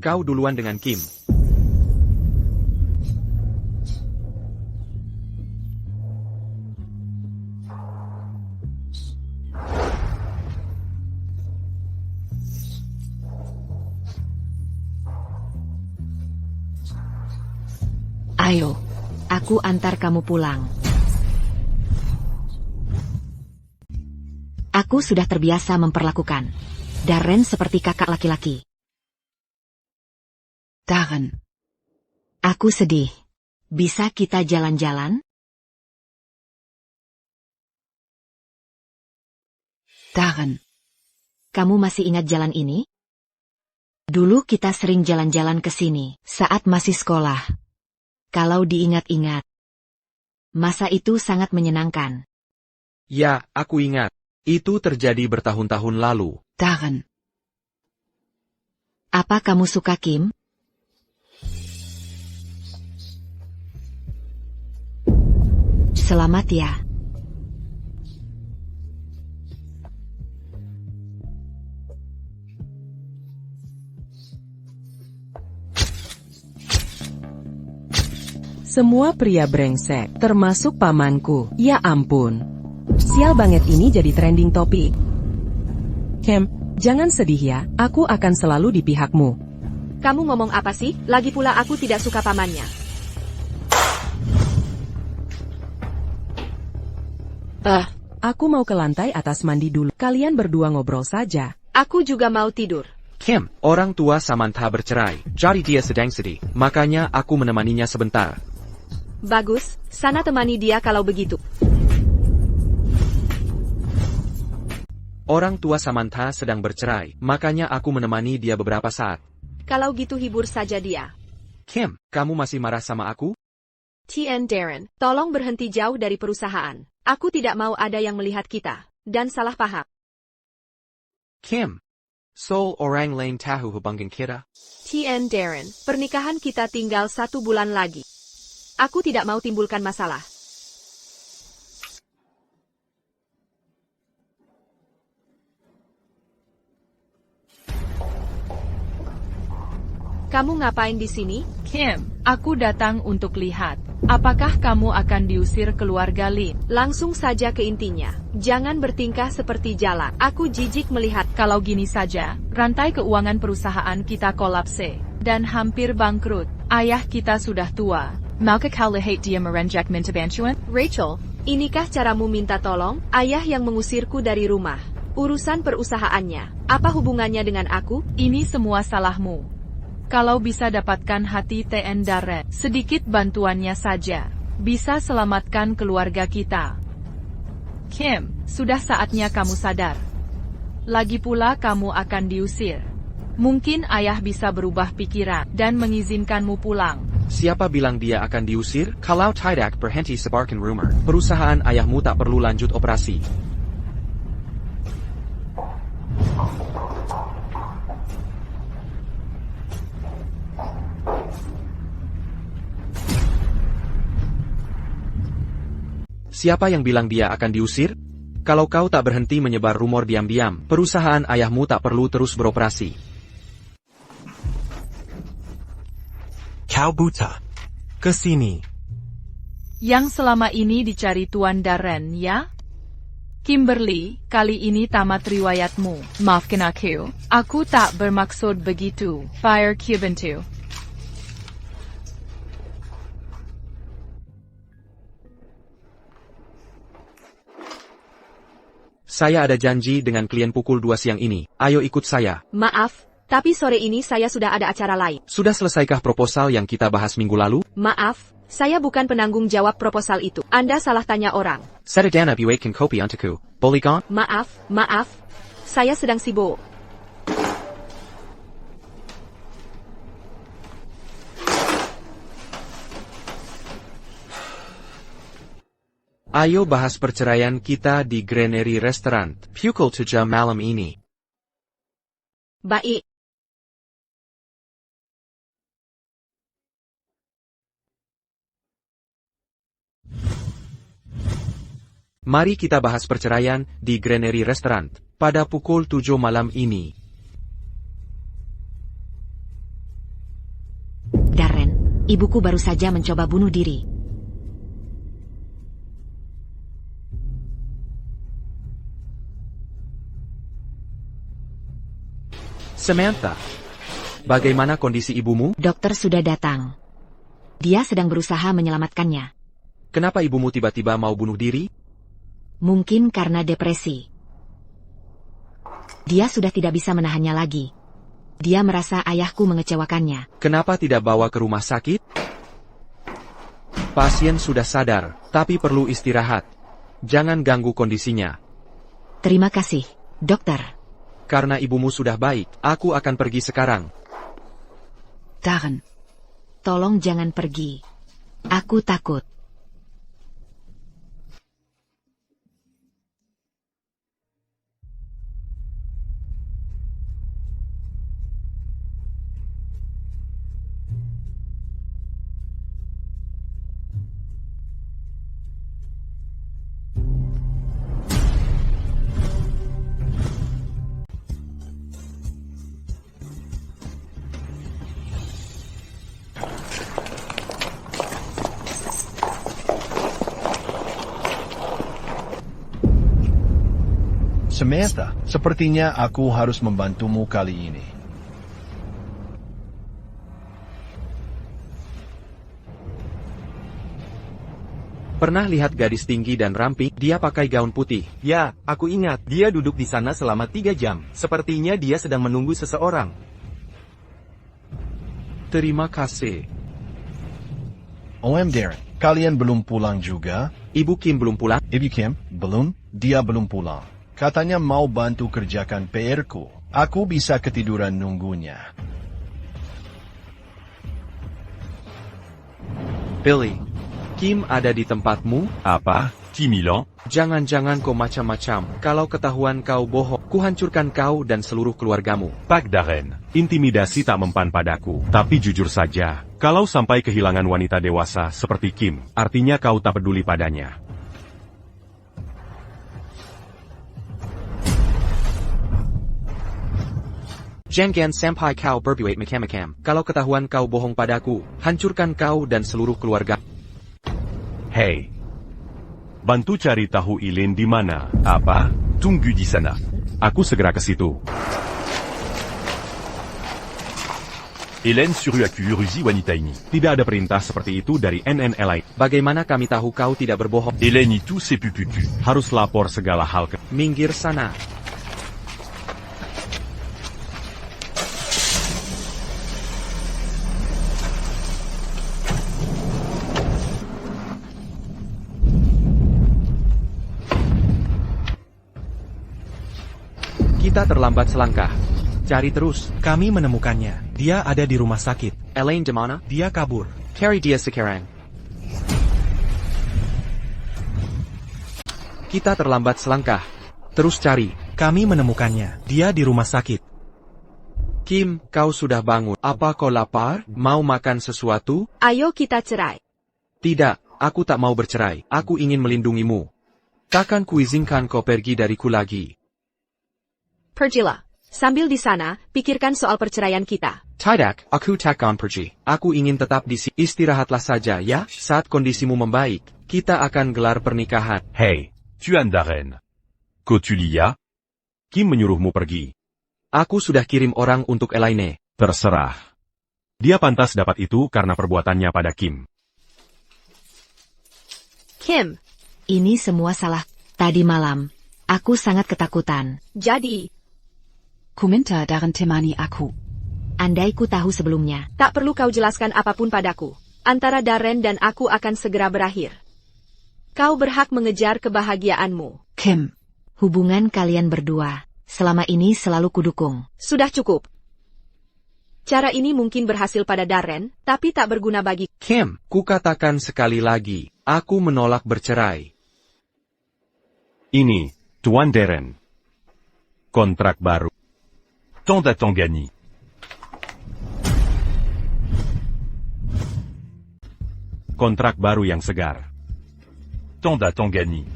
Kau duluan dengan Kim. Ayo, aku antar kamu pulang. Aku sudah terbiasa memperlakukan Darren seperti kakak laki-laki. Darren. Aku sedih. Bisa kita jalan-jalan? Darren. Kamu masih ingat jalan ini? Dulu kita sering jalan-jalan ke sini saat masih sekolah. Kalau diingat-ingat, masa itu sangat menyenangkan. Ya, aku ingat. Itu terjadi bertahun-tahun lalu. Darren. Apa kamu suka Kim? Selamat ya. Semua pria brengsek, termasuk pamanku. Ya ampun. Sial banget ini jadi trending topik. Kim, jangan sedih ya, aku akan selalu di pihakmu. Kamu ngomong apa sih? Lagi pula aku tidak suka pamannya. Aku mau ke lantai atas mandi dulu. Kalian berdua ngobrol saja. Aku juga mau tidur. Kim, orang tua Samantha bercerai, jadi dia sedang sedih, makanya aku menemaninya sebentar. Bagus, sana temani dia kalau begitu. Orang tua Samantha sedang bercerai, makanya aku menemani dia beberapa saat. Kalau gitu hibur saja dia. Kim, kamu masih marah sama aku? TN Darren, tolong berhenti jauh dari perusahaan. Aku tidak mau ada yang melihat kita, dan salah paham. Kim, Seoul orang lain tahu hubungan kita? TN Darren, pernikahan kita tinggal 1 bulan lagi. Aku tidak mau timbulkan masalah. Kamu ngapain di sini? Kim, aku datang untuk lihat. Apakah kamu akan diusir keluarga Lin? Langsung saja ke intinya. Jangan bertingkah seperti jalan. Aku jijik melihat. Kalau gini saja, rantai keuangan perusahaan kita kolapse dan hampir bangkrut. Ayah kita sudah tua. Maukah kau lihat dia merenjak minta bantuan? Rachel, inikah caramu minta tolong? Ayah yang mengusirku dari rumah. Urusan perusahaannya. Apa hubungannya dengan aku? Ini semua salahmu. Kalau bisa dapatkan hati TN Darren, sedikit bantuannya saja, bisa selamatkan keluarga kita. Kim, sudah saatnya kamu sadar. Lagi pula kamu akan diusir. Mungkin ayah bisa berubah pikiran dan mengizinkanmu pulang. Siapa bilang dia akan diusir? Kalau tidak berhenti sebarkan rumor, perusahaan ayahmu tak perlu lanjut operasi. Siapa yang bilang dia akan diusir? Kalau kau tak berhenti menyebar rumor diam-diam, perusahaan ayahmu tak perlu terus beroperasi. Kau buta. Ke sini. Yang selama ini dicari Tuan Darren, ya? Kimberly, kali ini tamat riwayatmu. Maafkan aku tak bermaksud begitu. Fire Cubantu. Saya ada janji dengan klien pukul 2 siang ini. Ayo ikut saya. Maaf, tapi sore ini saya sudah ada acara lain. Sudah selesaikah proposal yang kita bahas minggu lalu? Maaf, saya bukan penanggung jawab proposal itu. Anda salah tanya orang. Sedang buatkan kopi untukku. Boleh kan? Maaf. Saya sedang sibuk. Ayo bahas perceraian kita di Granary Restaurant, pukul 7 malam ini. Baik. Mari kita bahas perceraian di Granary Restaurant pada pukul 7 malam ini. Darren, ibuku baru saja mencoba bunuh diri. Samantha, bagaimana kondisi ibumu? Dokter sudah datang. Dia sedang berusaha menyelamatkannya. Kenapa ibumu tiba-tiba mau bunuh diri? Mungkin karena depresi. Dia sudah tidak bisa menahannya lagi. Dia merasa ayahku mengecewakannya. Kenapa tidak bawa ke rumah sakit? Pasien sudah sadar, tapi perlu istirahat. Jangan ganggu kondisinya. Terima kasih, dokter. Karena ibumu sudah baik, aku akan pergi sekarang. Darren, tolong jangan pergi. Aku takut. Samantha, sepertinya aku harus membantumu kali ini. Pernah lihat gadis tinggi dan ramping? Dia pakai gaun putih. Ya, aku ingat. Dia duduk di sana selama 3 jam. Sepertinya dia sedang menunggu seseorang. Terima kasih. OM Darren, kalian belum pulang juga? Ibu Kim belum pulang? Ibu Kim, belum. Dia belum pulang. Katanya mau bantu kerjakan PR-ku. Aku bisa ketiduran nunggunya. Billy, Kim ada di tempatmu? Apa? Kim hilang? Jangan-jangan kau macam-macam. Kalau ketahuan kau bohong, kuhancurkan kau dan seluruh keluargamu. Pak Darren, intimidasi tak mempan padaku. Tapi jujur saja, kalau sampai kehilangan wanita dewasa seperti Kim, artinya kau tak peduli padanya. Jangan sampai kau berbuat macam-macam. Kalau ketahuan kau bohong padaku, hancurkan kau dan seluruh keluarga. Hei, bantu cari tahu Elaine di mana. Apa? Tunggu di sana. Aku segera ke situ. Elaine suruh aku urusi wanita ini. Tidak ada perintah seperti itu dari NNLI. Bagaimana kami tahu kau tidak berbohong? Elaine itu sepupuku. Harus lapor segala hal ke... Minggir sana. Kita terlambat selangkah. Cari terus. Kami menemukannya. Dia ada di rumah sakit. Elaine di mana? Dia kabur. Cari dia sekarang. Kita terlambat selangkah. Terus cari. Kami menemukannya. Dia di rumah sakit. Kim, kau sudah bangun. Apa kau lapar? Mau makan sesuatu? Ayo kita cerai. Tidak, aku tak mau bercerai. Aku ingin melindungimu. Takkan kuizinkan kau pergi dariku lagi. Pergilah. Sambil di sana, pikirkan soal perceraian kita. Tidak, aku takkan pergi. Aku ingin tetap di sini. Istirahatlah saja ya. Saat kondisimu membaik, kita akan gelar pernikahan. Hei, Tuan Darren. Kau tu lihat? Kim menyuruhmu pergi. Aku sudah kirim orang untuk Elaine. Terserah. Dia pantas dapat itu karena perbuatannya pada Kim. Kim. Ini semua salah. Tadi malam, aku sangat ketakutan. Jadi, Kuminta Darren temani aku. Andai ku tahu sebelumnya. tak perlu kau jelaskan apapun padaku. Antara Darren dan aku akan segera berakhir. Kau berhak mengejar kebahagiaanmu. Kim. Hubungan kalian berdua, selama ini selalu kudukung. Sudah cukup. Cara ini mungkin berhasil pada Darren, tapi tak berguna bagi Kim. Kukatakan sekali lagi, aku menolak bercerai. Ini, Tuan Darren. Kontrak baru. Tant d'attend gagné. Kontrak baru yang segar. Tant d'attend gagné.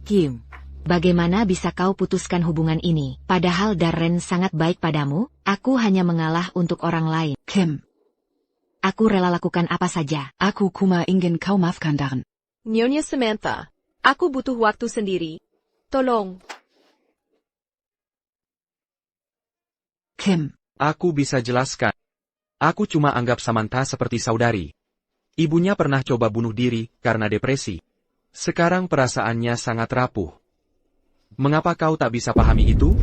Kim, bagaimana bisa kau putuskan hubungan ini? Padahal Darren sangat baik padamu, aku hanya mengalah untuk orang lain. Kim. Aku rela lakukan apa saja. Aku kuma ingin kau maafkan Darren. Nyonya Samantha. Aku butuh waktu sendiri. Tolong. Kim. Aku bisa jelaskan. Aku cuma anggap Samantha seperti saudari. Ibunya pernah coba bunuh diri karena depresi. Sekarang perasaannya sangat rapuh. Mengapa kau tak bisa pahami itu?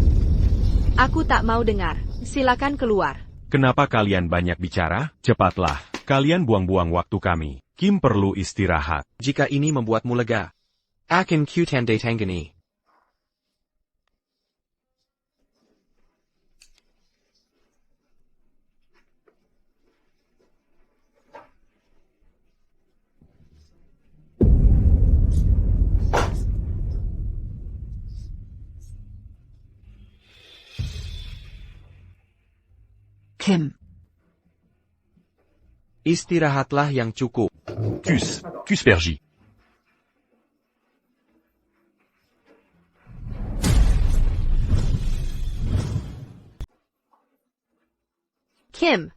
Aku tak mau dengar. Silakan keluar. Kenapa kalian banyak bicara? Cepatlah. Kalian buang-buang waktu kami. Kim perlu istirahat. Jika ini membuatmu lega. Akan kutandai tanggani. Kim. Istirahatlah yang cukup. Cus Pergy. Kim.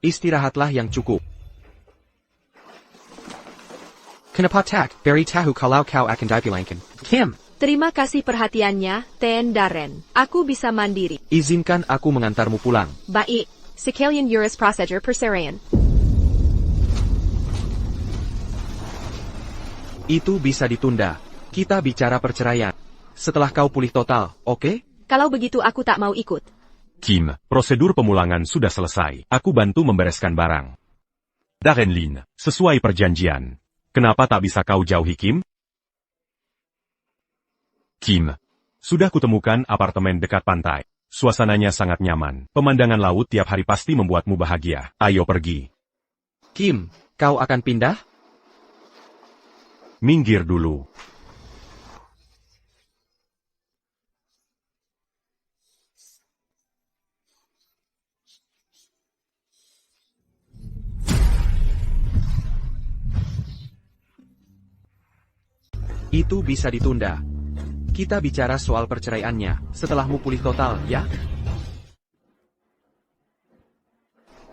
Istirahatlah yang cukup. Kenapa tak beri tahu kalau kau akan dipulangkan? Kim. Terima kasih perhatiannya, Ten Darren. Aku bisa mandiri. Izinkan aku mengantarmu pulang. Baik. Sekalian urus prosedur perceraian. Itu bisa ditunda. Kita bicara perceraian. Setelah kau pulih total, oke? Kalau begitu aku tak mau ikut. Kim, prosedur pemulangan sudah selesai. Aku bantu membereskan barang. Darren Lin, sesuai perjanjian. Kenapa tak bisa kau jauhi Kim? Kim, sudah kutemukan apartemen dekat pantai. Suasananya sangat nyaman. Pemandangan laut tiap hari pasti membuatmu bahagia. Ayo pergi. Kim, kau akan pindah? Minggir dulu. Itu bisa ditunda. Kita bicara soal perceraiannya, setelahmu pulih total, ya?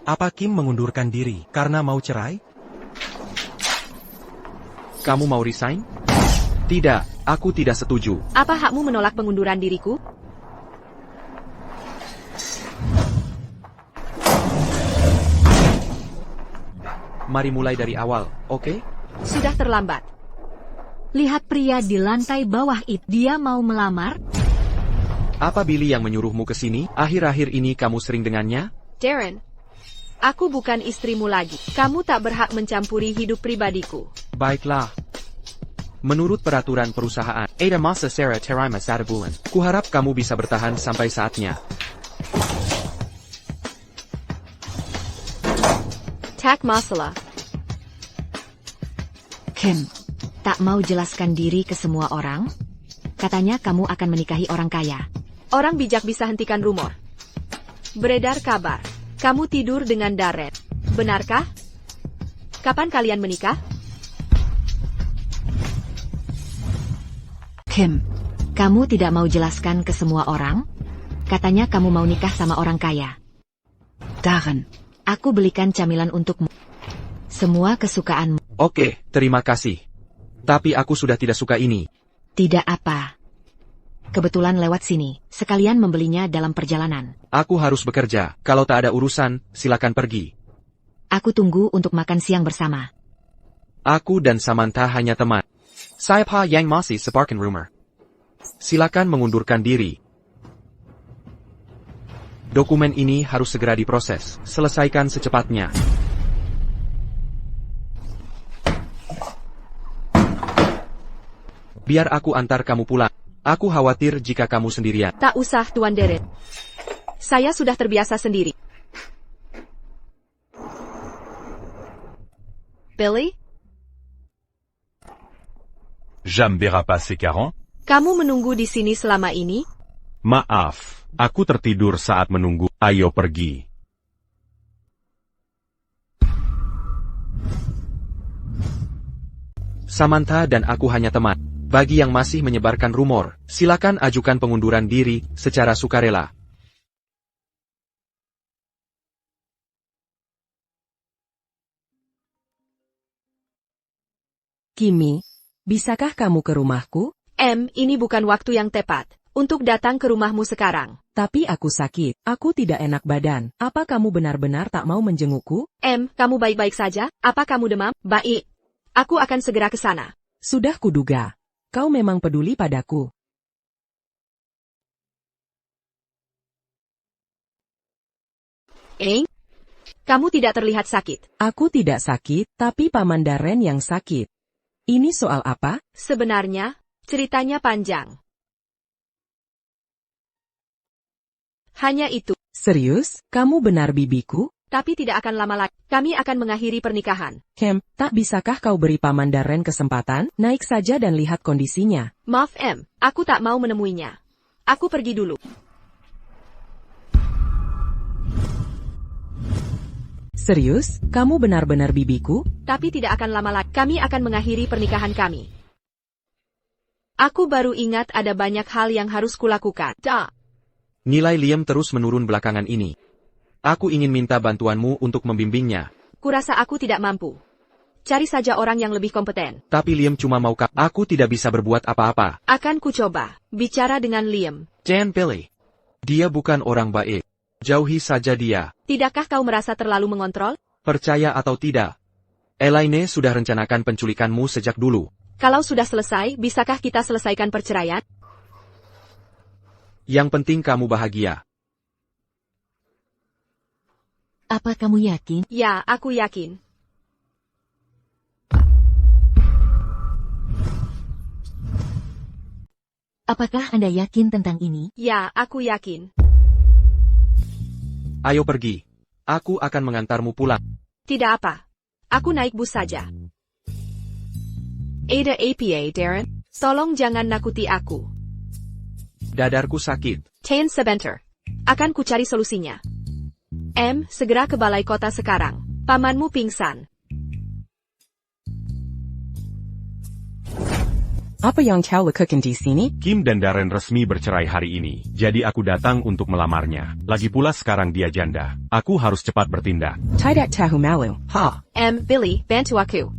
Apa Kim mengundurkan diri karena mau cerai? Kamu mau resign? Tidak, aku tidak setuju. Apa hakmu menolak pengunduran diriku? Mari mulai dari awal, oke? Sudah terlambat. Lihat pria di lantai bawah itu. Dia mau melamar? Apa Billy yang menyuruhmu ke sini? Akhir-akhir ini kamu sering dengannya? Darren, aku bukan istrimu lagi. Kamu tak berhak mencampuri hidup pribadiku. Baiklah. Menurut peraturan perusahaan, Ada Masa Sarah Terima 1 bulan. Kuharap kamu bisa bertahan sampai saatnya. Tak masalah. Kim, tak mau jelaskan diri ke semua orang? Katanya kamu akan menikahi orang kaya. Orang bijak bisa hentikan rumor. Beredar kabar. Kamu tidur dengan Darren. Benarkah? Kapan kalian menikah? Kim, kamu tidak mau jelaskan ke semua orang? Katanya kamu mau nikah sama orang kaya. Darren, Aku belikan camilan untukmu. Semua kesukaanmu. Oke, terima kasih. Tapi aku sudah tidak suka ini. Tidak apa. Kebetulan lewat sini, sekalian membelinya dalam perjalanan. Aku harus bekerja. Kalau tak ada urusan, silakan pergi. Aku tunggu untuk makan siang bersama. Aku dan Samantha hanya teman. Saya pa yang masih separkin rumor. Silakan mengundurkan diri. Dokumen ini harus segera diproses. Selesaikan secepatnya. Biar aku antar kamu pulang. Aku khawatir jika kamu sendirian. Tak usah, Tuan Darren. Saya sudah terbiasa sendiri. Billy? Jam berapa sekarang? Kamu menunggu di sini selama ini? Maaf, aku tertidur saat menunggu. Ayo pergi. Samantha dan aku hanya teman. Bagi yang masih menyebarkan rumor, silakan ajukan pengunduran diri secara sukarela. Kimi, bisakah kamu ke rumahku? Ini bukan waktu yang tepat untuk datang ke rumahmu sekarang. Tapi aku sakit, aku tidak enak badan. Apa kamu benar-benar tak mau menjengukku? Kamu baik-baik saja? Apa kamu demam? Baik. Aku akan segera ke sana. Sudah kuduga. Kau memang peduli padaku. Kamu tidak terlihat sakit. Aku tidak sakit, tapi Paman Darren yang sakit. Ini soal apa? Sebenarnya, ceritanya panjang. Hanya itu. Serius? Kamu benar bibiku? Tapi tidak akan lama lagi. Kami akan mengakhiri pernikahan. Tak bisakah kau beri Paman Darren kesempatan? Naik saja dan lihat kondisinya. Maaf, aku tak mau menemuinya. Aku pergi dulu. Serius? Kamu benar-benar bibiku? Tapi tidak akan lama lagi. Kami akan mengakhiri pernikahan kami. Aku baru ingat ada banyak hal yang harus kulakukan. Nilai Liam terus menurun belakangan ini. Aku ingin minta bantuanmu untuk membimbingnya. Kurasa aku tidak mampu. Cari saja orang yang lebih kompeten. Tapi Liam cuma mau aku tidak bisa berbuat apa-apa. Akan kucoba. Bicara dengan Liam. Jangan pilih. Dia bukan orang baik. Jauhi saja dia. Tidakkah kau merasa terlalu mengontrol? Percaya atau tidak, Elaine sudah rencanakan penculikanmu sejak dulu. Kalau sudah selesai, bisakah kita selesaikan perceraian? Yang penting kamu bahagia. Apa kamu yakin? Ya, aku yakin. Apakah Anda yakin tentang ini? Ya, aku yakin. Ayo pergi. Aku akan mengantarmu pulang. Tidak apa. Aku naik bus saja. Ada apa, Darren? Tolong jangan nakuti aku. Dadarku sakit. Tahan sebentar. Akan ku cari solusinya. Segera ke balai kota sekarang. Pamanmu pingsan. Apa yang kau lakukan di sini? Kim dan Darren resmi bercerai hari ini, jadi aku datang untuk melamarnya. Lagi pula sekarang dia janda. Aku harus cepat bertindak. Tidak tahu malu. Billy, bantu aku.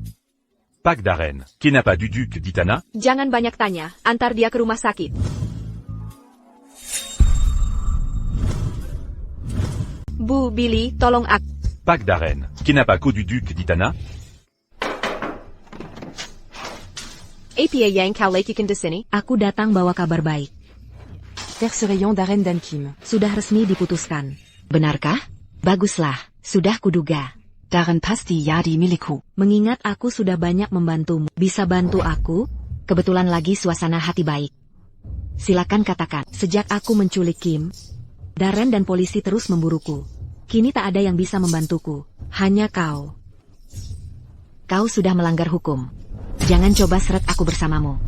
Pak Darren, qui n'a pas du duc d'Itana? Jangan banyak tanya, antar dia ke rumah sakit. Bu, Billy, tolong aku. Pak Darren, qui n'a pas du duc d'Itana? Apa yang kau lakukan di sini? Aku datang bawa kabar baik. Perceraian Darren dan Kim. Sudah resmi diputuskan. Benarkah? Baguslah, sudah kuduga. Darren pasti jadi milikku. Mengingat aku sudah banyak membantumu, bisa bantu aku? Kebetulan lagi suasana hati baik. Silakan katakan, sejak aku menculik Kim, Darren dan polisi terus memburuku. Kini tak ada yang bisa membantuku, hanya kau. Kau sudah melanggar hukum. Jangan coba seret aku bersamamu.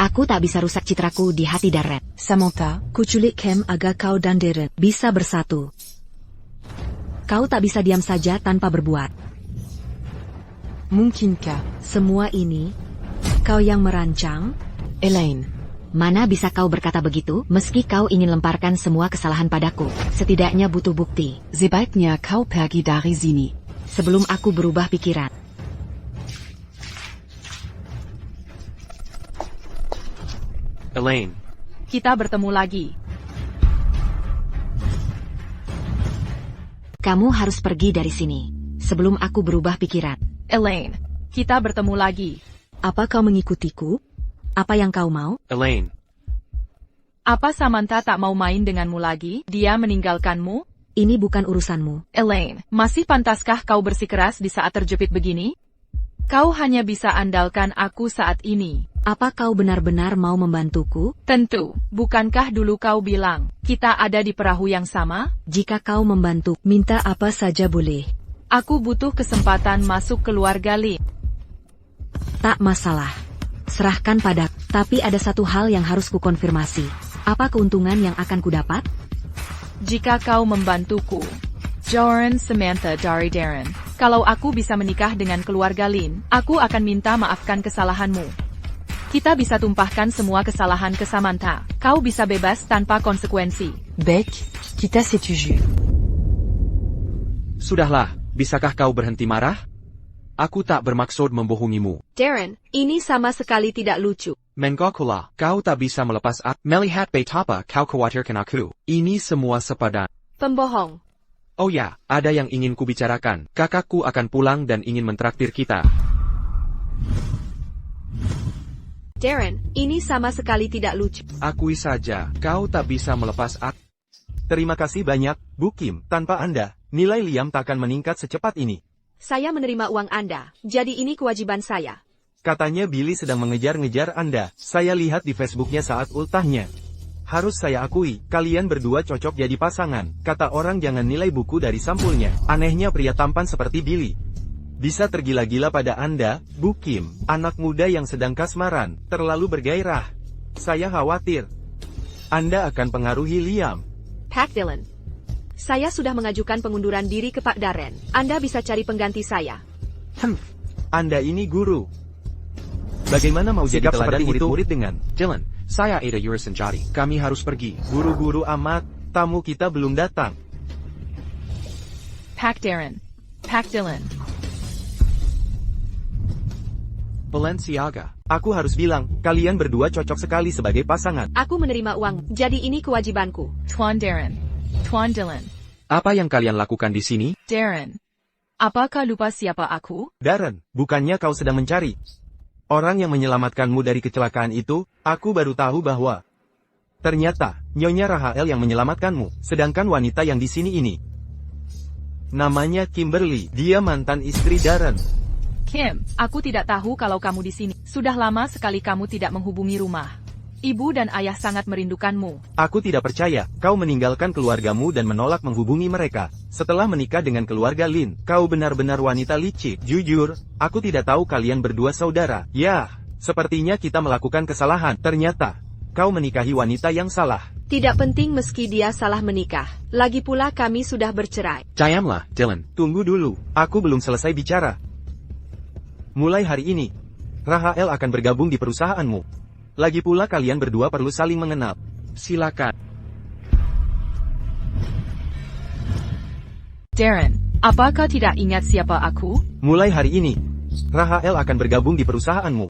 Aku tak bisa rusak citraku di hati Darren. Samantha, kuculik Kim agar kau dan Darren bisa bersatu. Kau tak bisa diam saja tanpa berbuat. mungkinkah semua ini kau yang merancang? Elaine, mana bisa kau berkata begitu? Meski kau ingin lemparkan semua kesalahan padaku, setidaknya butuh bukti. Sebaiknya kau pergi dari sini sebelum aku berubah pikiran. Elaine. Kita bertemu lagi. Kamu harus pergi dari sini sebelum aku berubah pikiran. Elaine, kita bertemu lagi. Apa kau mengikutiku? Apa yang kau mau? Elaine. Apa Samantha tak mau main denganmu lagi? Dia meninggalkanmu? Ini bukan urusanmu. Elaine, masih pantaskah kau bersikeras di saat terjepit begini? Kau hanya bisa andalkan aku saat ini. Apa kau benar-benar mau membantuku? Tentu, bukankah dulu kau bilang, kita ada di perahu yang sama? Jika kau membantu, minta apa saja boleh. Aku butuh kesempatan masuk keluarga Lee. Tak masalah. Serahkan padaku. Tapi ada satu hal yang harus kukonfirmasi. Apa keuntungan yang akan kudapat? Jika kau membantuku. Joran Samantha dari Darren. Kalau aku bisa menikah dengan keluarga Lin, aku akan minta maafkan kesalahanmu. Kita bisa tumpahkan semua kesalahan ke Samantha. Kau bisa bebas tanpa konsekuensi. Baik, kita setuju. Sudahlah, bisakah kau berhenti marah? Aku tak bermaksud membohongimu. Darren, ini sama sekali tidak lucu. Mengkokula, kau tak bisa melepas aku. Melihat betapa kau khawatirkan aku. Ini semua sepadan. Pembohong. Oh ya, ada yang ingin kubicarakan. Kakakku akan pulang dan ingin mentraktir kita. Darren, ini sama sekali tidak lucu. Akui saja, kau tak bisa melepas aku. Terima kasih banyak, Bu Kim. Tanpa Anda, nilai Liam tak akan meningkat secepat ini. Saya menerima uang Anda, jadi ini kewajiban saya. Katanya Billy sedang mengejar-ngejar Anda. Saya lihat di Facebooknya saat ultahnya. Harus saya akui, kalian berdua cocok jadi pasangan. Kata orang jangan nilai buku dari sampulnya. Anehnya pria tampan seperti Billy bisa tergila-gila pada Anda, Bu Kim. Anak muda yang sedang kasmaran, terlalu bergairah. Saya khawatir Anda akan pengaruhi Liam. Pak Dylan. Saya sudah mengajukan pengunduran diri ke Pak Darren. Anda bisa cari pengganti saya. Anda ini guru. Bagaimana mau jadi teladan murid-murid dengan Dylan, saya Ada Yurisanjati. Kami harus pergi. Buru-buru amat, tamu kita belum datang. Pak Darren. Pak Dylan. Balenciaga. Aku harus bilang, kalian berdua cocok sekali sebagai pasangan. Aku menerima uang, jadi ini kewajibanku. Tuan Darren. Tuan Dylan. Apa yang kalian lakukan di sini? Darren. Apakah lupa siapa aku? Darren, bukannya kau sedang mencari Orang yang menyelamatkanmu dari kecelakaan itu, aku baru tahu bahwa ternyata Nyonya Rahael yang menyelamatkanmu, sedangkan wanita yang di sini ini namanya Kimberly, dia mantan istri Darren. Kim, aku tidak tahu kalau kamu di sini. Sudah lama sekali kamu tidak menghubungi rumah. Ibu dan ayah sangat merindukanmu. Aku tidak percaya, kau meninggalkan keluargamu dan menolak menghubungi mereka. Setelah menikah dengan keluarga Lin, kau benar-benar wanita licik. Jujur, aku tidak tahu kalian berdua saudara. Ya, sepertinya kita melakukan kesalahan. Ternyata, kau menikahi wanita yang salah. Tidak penting meski dia salah menikah. Lagi pula kami sudah bercerai. Diamlah, Dylan. Tunggu dulu, aku belum selesai bicara. Mulai hari ini, Rahael akan bergabung di perusahaanmu. Lagi pula kalian berdua perlu saling mengenal. Silakan. Darren, apa kau tidak ingat siapa aku? Mulai hari ini, Rahael akan bergabung di perusahaanmu.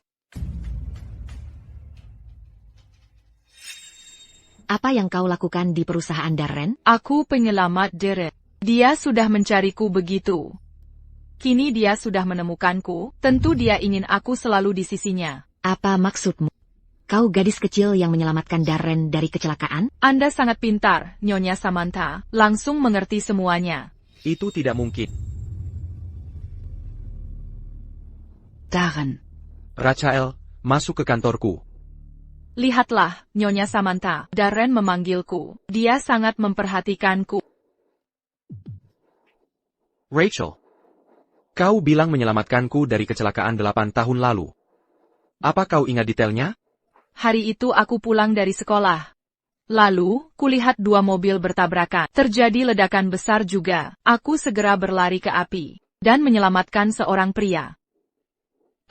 Apa yang kau lakukan di perusahaan Darren? Aku penyelamat Darren. Dia sudah mencariku begitu. Kini dia sudah menemukanku, tentu dia ingin aku selalu di sisinya. Apa maksudmu? Kau gadis kecil yang menyelamatkan Darren dari kecelakaan? Anda sangat pintar, Nyonya Samantha, langsung mengerti semuanya. Itu tidak mungkin. Darren. Rachael, masuk ke kantorku. Lihatlah, Nyonya Samantha, Darren memanggilku. Dia sangat memperhatikanku. Rachel, kau bilang menyelamatkanku dari kecelakaan 8 tahun lalu. Apa kau ingat detailnya? Hari itu aku pulang dari sekolah. Lalu, kulihat 2 mobil bertabrakan. Terjadi ledakan besar juga. Aku segera berlari ke api dan menyelamatkan seorang pria.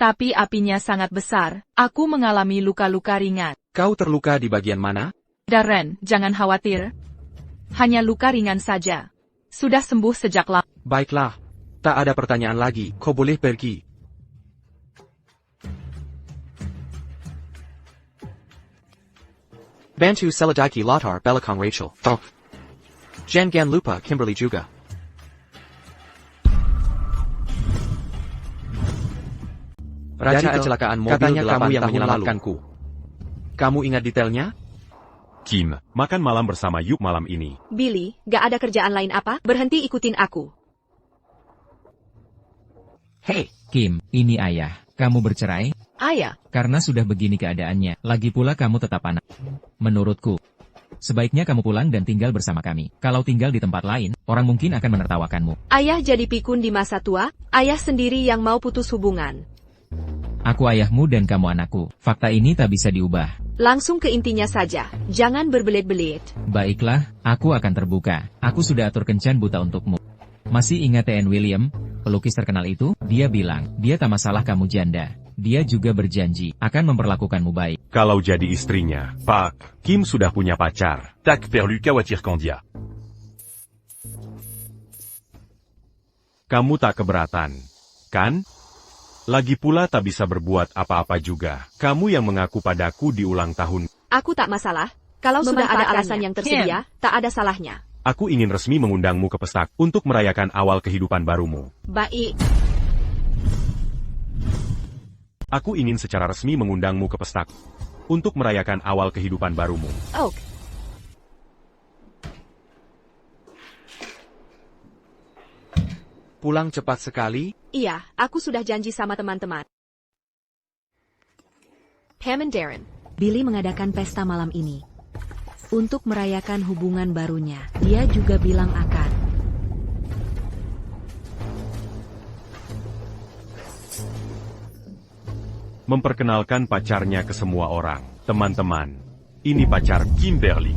Tapi apinya sangat besar. Aku mengalami luka-luka ringan. Kau terluka di bagian mana? Darren, jangan khawatir. Hanya luka ringan saja. Sudah sembuh sejak lama. Baiklah. Tak ada pertanyaan lagi. Kau boleh pergi. Bantu selidiki latar belakang Rachel. Oh. Jangan lupa Kimberly juga. Dari kecelakaan mobil katanya kamu yang menyelamatkanku. Kamu ingat detailnya? Kim, makan malam bersama yuk malam ini. Billy, gak ada kerjaan lain apa? Berhenti ikutin aku. Hei, Kim, ini ayah. Kamu bercerai? Ayah. Karena sudah begini keadaannya. Lagi pula kamu tetap anak. Menurutku, sebaiknya kamu pulang dan tinggal bersama kami. Kalau tinggal di tempat lain, orang mungkin akan menertawakanmu. Ayah jadi pikun di masa tua, ayah sendiri yang mau putus hubungan. Aku ayahmu dan kamu anakku. Fakta ini tak bisa diubah. Langsung ke intinya saja, jangan berbelit-belit. Baiklah, aku akan terbuka. Aku sudah atur kencan buta untukmu. Masih ingat T.N. William, pelukis terkenal itu? Dia bilang, dia tak masalah kamu janda. Dia juga berjanji, akan memperlakukanmu baik. Kalau jadi istrinya, Pak, Kim sudah punya pacar. Tak perlu khawatir dia. Kamu tak keberatan, kan? Lagi pula tak bisa berbuat apa-apa juga. Kamu yang mengaku padaku di ulang tahun. Aku tak masalah. Kalau sudah ada alasan yang tersedia, tak ada salahnya. Aku ingin resmi mengundangmu ke pesta untuk merayakan awal kehidupan barumu. Baik. Aku ingin secara resmi mengundangmu ke pesta untuk merayakan awal kehidupan barumu. Oh. Pulang cepat sekali? Iya, aku sudah janji sama teman-teman. Pam and Darren. Billy mengadakan pesta malam ini untuk merayakan hubungan barunya. Dia juga bilang akan memperkenalkan pacarnya ke semua orang. Teman-teman, ini pacar Kimberly.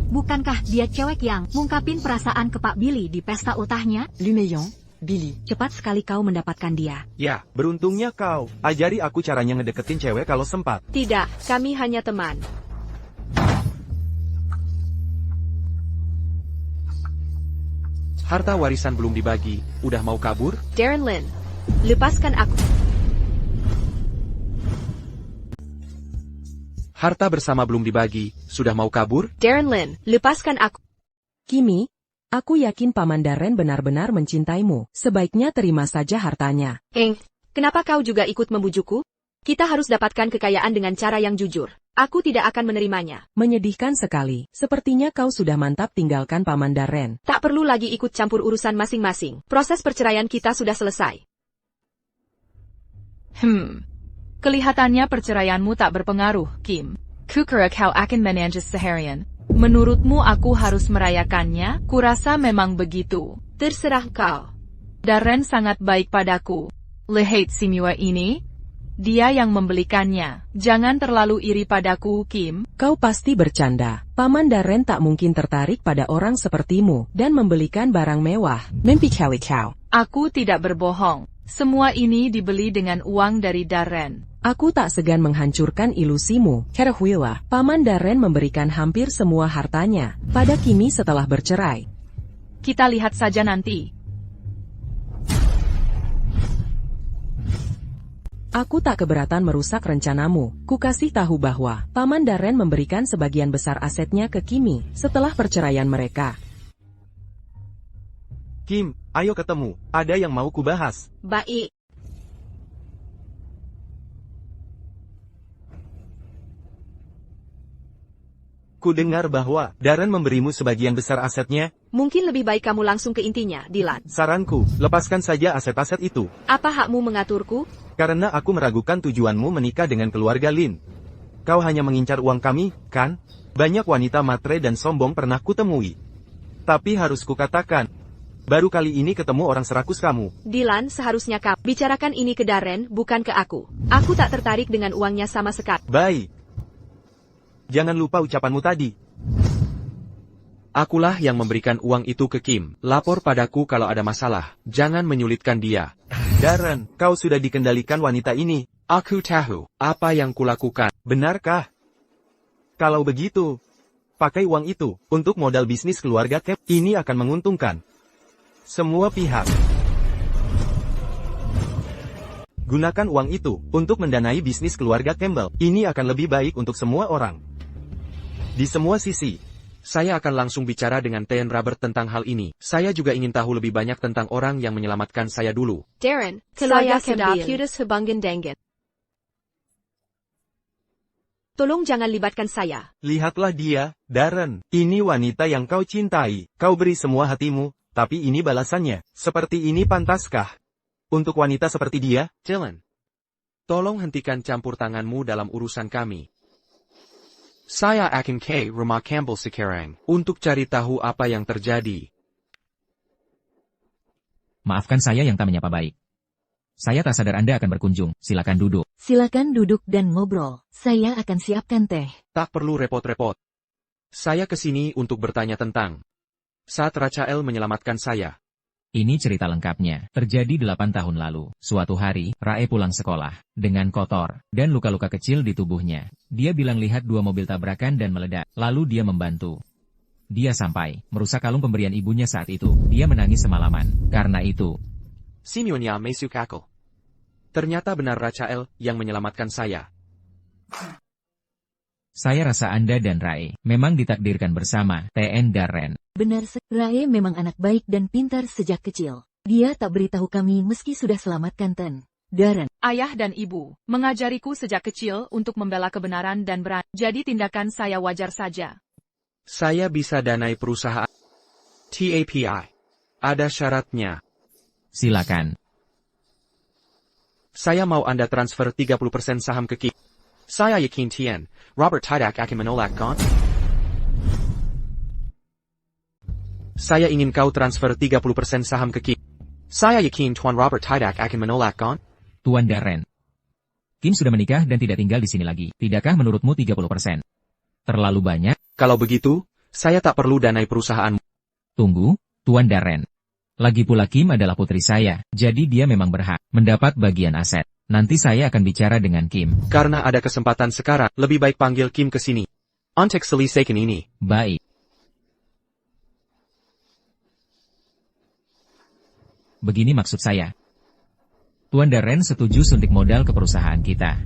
Bukankah dia cewek yang ngungkapin perasaan ke Pak Billy di pesta ultahnya? Lumeyon, Billy. cepat sekali kau mendapatkan dia. Ya, beruntungnya kau. Ajari aku caranya ngedeketin cewek kalau sempat. Tidak, kami hanya teman. Harta warisan belum dibagi, udah mau kabur? Darren Lin, lepaskan aku. Harta bersama belum dibagi, sudah mau kabur? Darren Lin, lepaskan aku. Kimi, aku yakin Paman Darren benar-benar mencintaimu. Sebaiknya terima saja hartanya. Kenapa kau juga ikut membujukku? Kita harus dapatkan kekayaan dengan cara yang jujur. Aku tidak akan menerimanya. Menyedihkan sekali. Sepertinya kau sudah mantap tinggalkan Paman Darren. Tak perlu lagi ikut campur urusan masing-masing. Proses perceraian kita sudah selesai. Kelihatannya perceraianmu tak berpengaruh, Kim. Kukira kau akan menanjas seharian. Menurutmu aku harus merayakannya? Kurasa memang begitu. Terserah kau. Darren sangat baik padaku. Lihat simua ini. Dia yang membelikannya. Jangan terlalu iri padaku, Kim. Kau pasti bercanda. Paman Darren tak mungkin tertarik pada orang sepertimu dan membelikan barang mewah. Mimpi kau. Aku tidak berbohong. Semua ini dibeli dengan uang dari Darren. Aku tak segan menghancurkan ilusimu. Ketahuilah, Paman Darren memberikan hampir semua hartanya pada Kimi setelah bercerai. Kita lihat saja nanti. Aku tak keberatan merusak rencanamu. Ku kasih tahu bahwa Paman Darren memberikan sebagian besar asetnya ke Kimi setelah perceraian mereka. Kim, ayo ketemu. Ada yang mau kubahas. Baik. Ku dengar bahwa Darren memberimu sebagian besar asetnya. Mungkin lebih baik kamu langsung ke intinya, Dylan. Saranku, lepaskan saja aset-aset itu. Apa hakmu mengaturku? Karena aku meragukan tujuanmu menikah dengan keluarga Lin. Kau hanya mengincar uang kami, kan? Banyak wanita matre dan sombong pernah kutemui. Tapi harus kukatakan, baru kali ini ketemu orang serakus kamu. Dylan, seharusnya kau bicarakan ini ke Darren, bukan ke aku. Aku tak tertarik dengan uangnya sama sekali. Baik. Jangan lupa ucapanmu tadi. Akulah yang memberikan uang itu ke Kim. Lapor padaku kalau ada masalah. Jangan menyulitkan dia. Darren, kau sudah dikendalikan wanita ini. Aku tahu apa yang kulakukan. Benarkah? Kalau begitu, pakai uang itu untuk modal bisnis keluarga Cap. Ini akan menguntungkan semua pihak. Gunakan uang itu untuk mendanai bisnis keluarga Campbell. Ini akan lebih baik untuk semua orang. Di semua sisi. Saya akan langsung bicara dengan Ten Robert tentang hal ini. Saya juga ingin tahu lebih banyak tentang orang yang menyelamatkan saya dulu. Darren, Keluarga saya sudah Campbell. putus hubungan dengan. Tolong jangan libatkan saya. Lihatlah dia, Darren. Ini wanita yang kau cintai. Kau beri semua hatimu, tapi ini balasannya. Seperti ini pantaskah? Untuk wanita seperti dia? Dylan, tolong hentikan campur tanganmu dalam urusan kami. Saya akan ke rumah Campbell sekarang untuk cari tahu apa yang terjadi. Maafkan saya yang tak menyapa baik. Saya tak sadar Anda akan berkunjung. Silakan duduk. Silakan duduk dan ngobrol. Saya akan siapkan teh. Tak perlu repot-repot. Saya kesini untuk bertanya tentang saat Rachael menyelamatkan saya. Ini cerita lengkapnya. Terjadi 8 tahun lalu. Suatu hari, Rae pulang sekolah dengan kotor dan luka-luka kecil di tubuhnya. Dia bilang lihat 2 mobil tabrakan dan meledak. Lalu dia membantu. Dia sampai merusak kalung pemberian ibunya saat itu. Dia menangis semalaman. Karena itu, Simeonya Mesukako. Ternyata benar Rachael yang menyelamatkan saya. saya rasa Anda dan Rae memang ditakdirkan bersama, TN Darren. Benar, Rae memang anak baik dan pintar sejak kecil. Dia tak beritahu kami meski sudah selamatkan Ten. Darren. Ayah dan ibu mengajariku sejak kecil untuk membela kebenaran dan berani. Jadi tindakan saya wajar saja. Saya bisa danai perusahaan TAPI. Ada syaratnya. Silakan. Saya mau Anda transfer 30% saham ke Kim. Saya yakin Tian, Robert tidak akan menolakkan. Saya ingin kau transfer 30% saham ke Kim. Saya yakin Tuan Robert tidak akan menolakkan. Tuan Darren. Kim sudah menikah dan tidak tinggal di sini lagi. Tidakkah menurutmu 30%? Terlalu banyak? Kalau begitu, saya tak perlu danai perusahaanmu. Tunggu, Tuan Darren. Lagi pula Kim adalah putri saya, jadi dia memang berhak mendapat bagian aset. Nanti saya akan bicara dengan Kim. Karena ada kesempatan sekarang, lebih baik panggil Kim ke sini. Untuk selesaikan ini. Baik. Begini maksud saya. Tuan Darren setuju suntik modal ke perusahaan kita.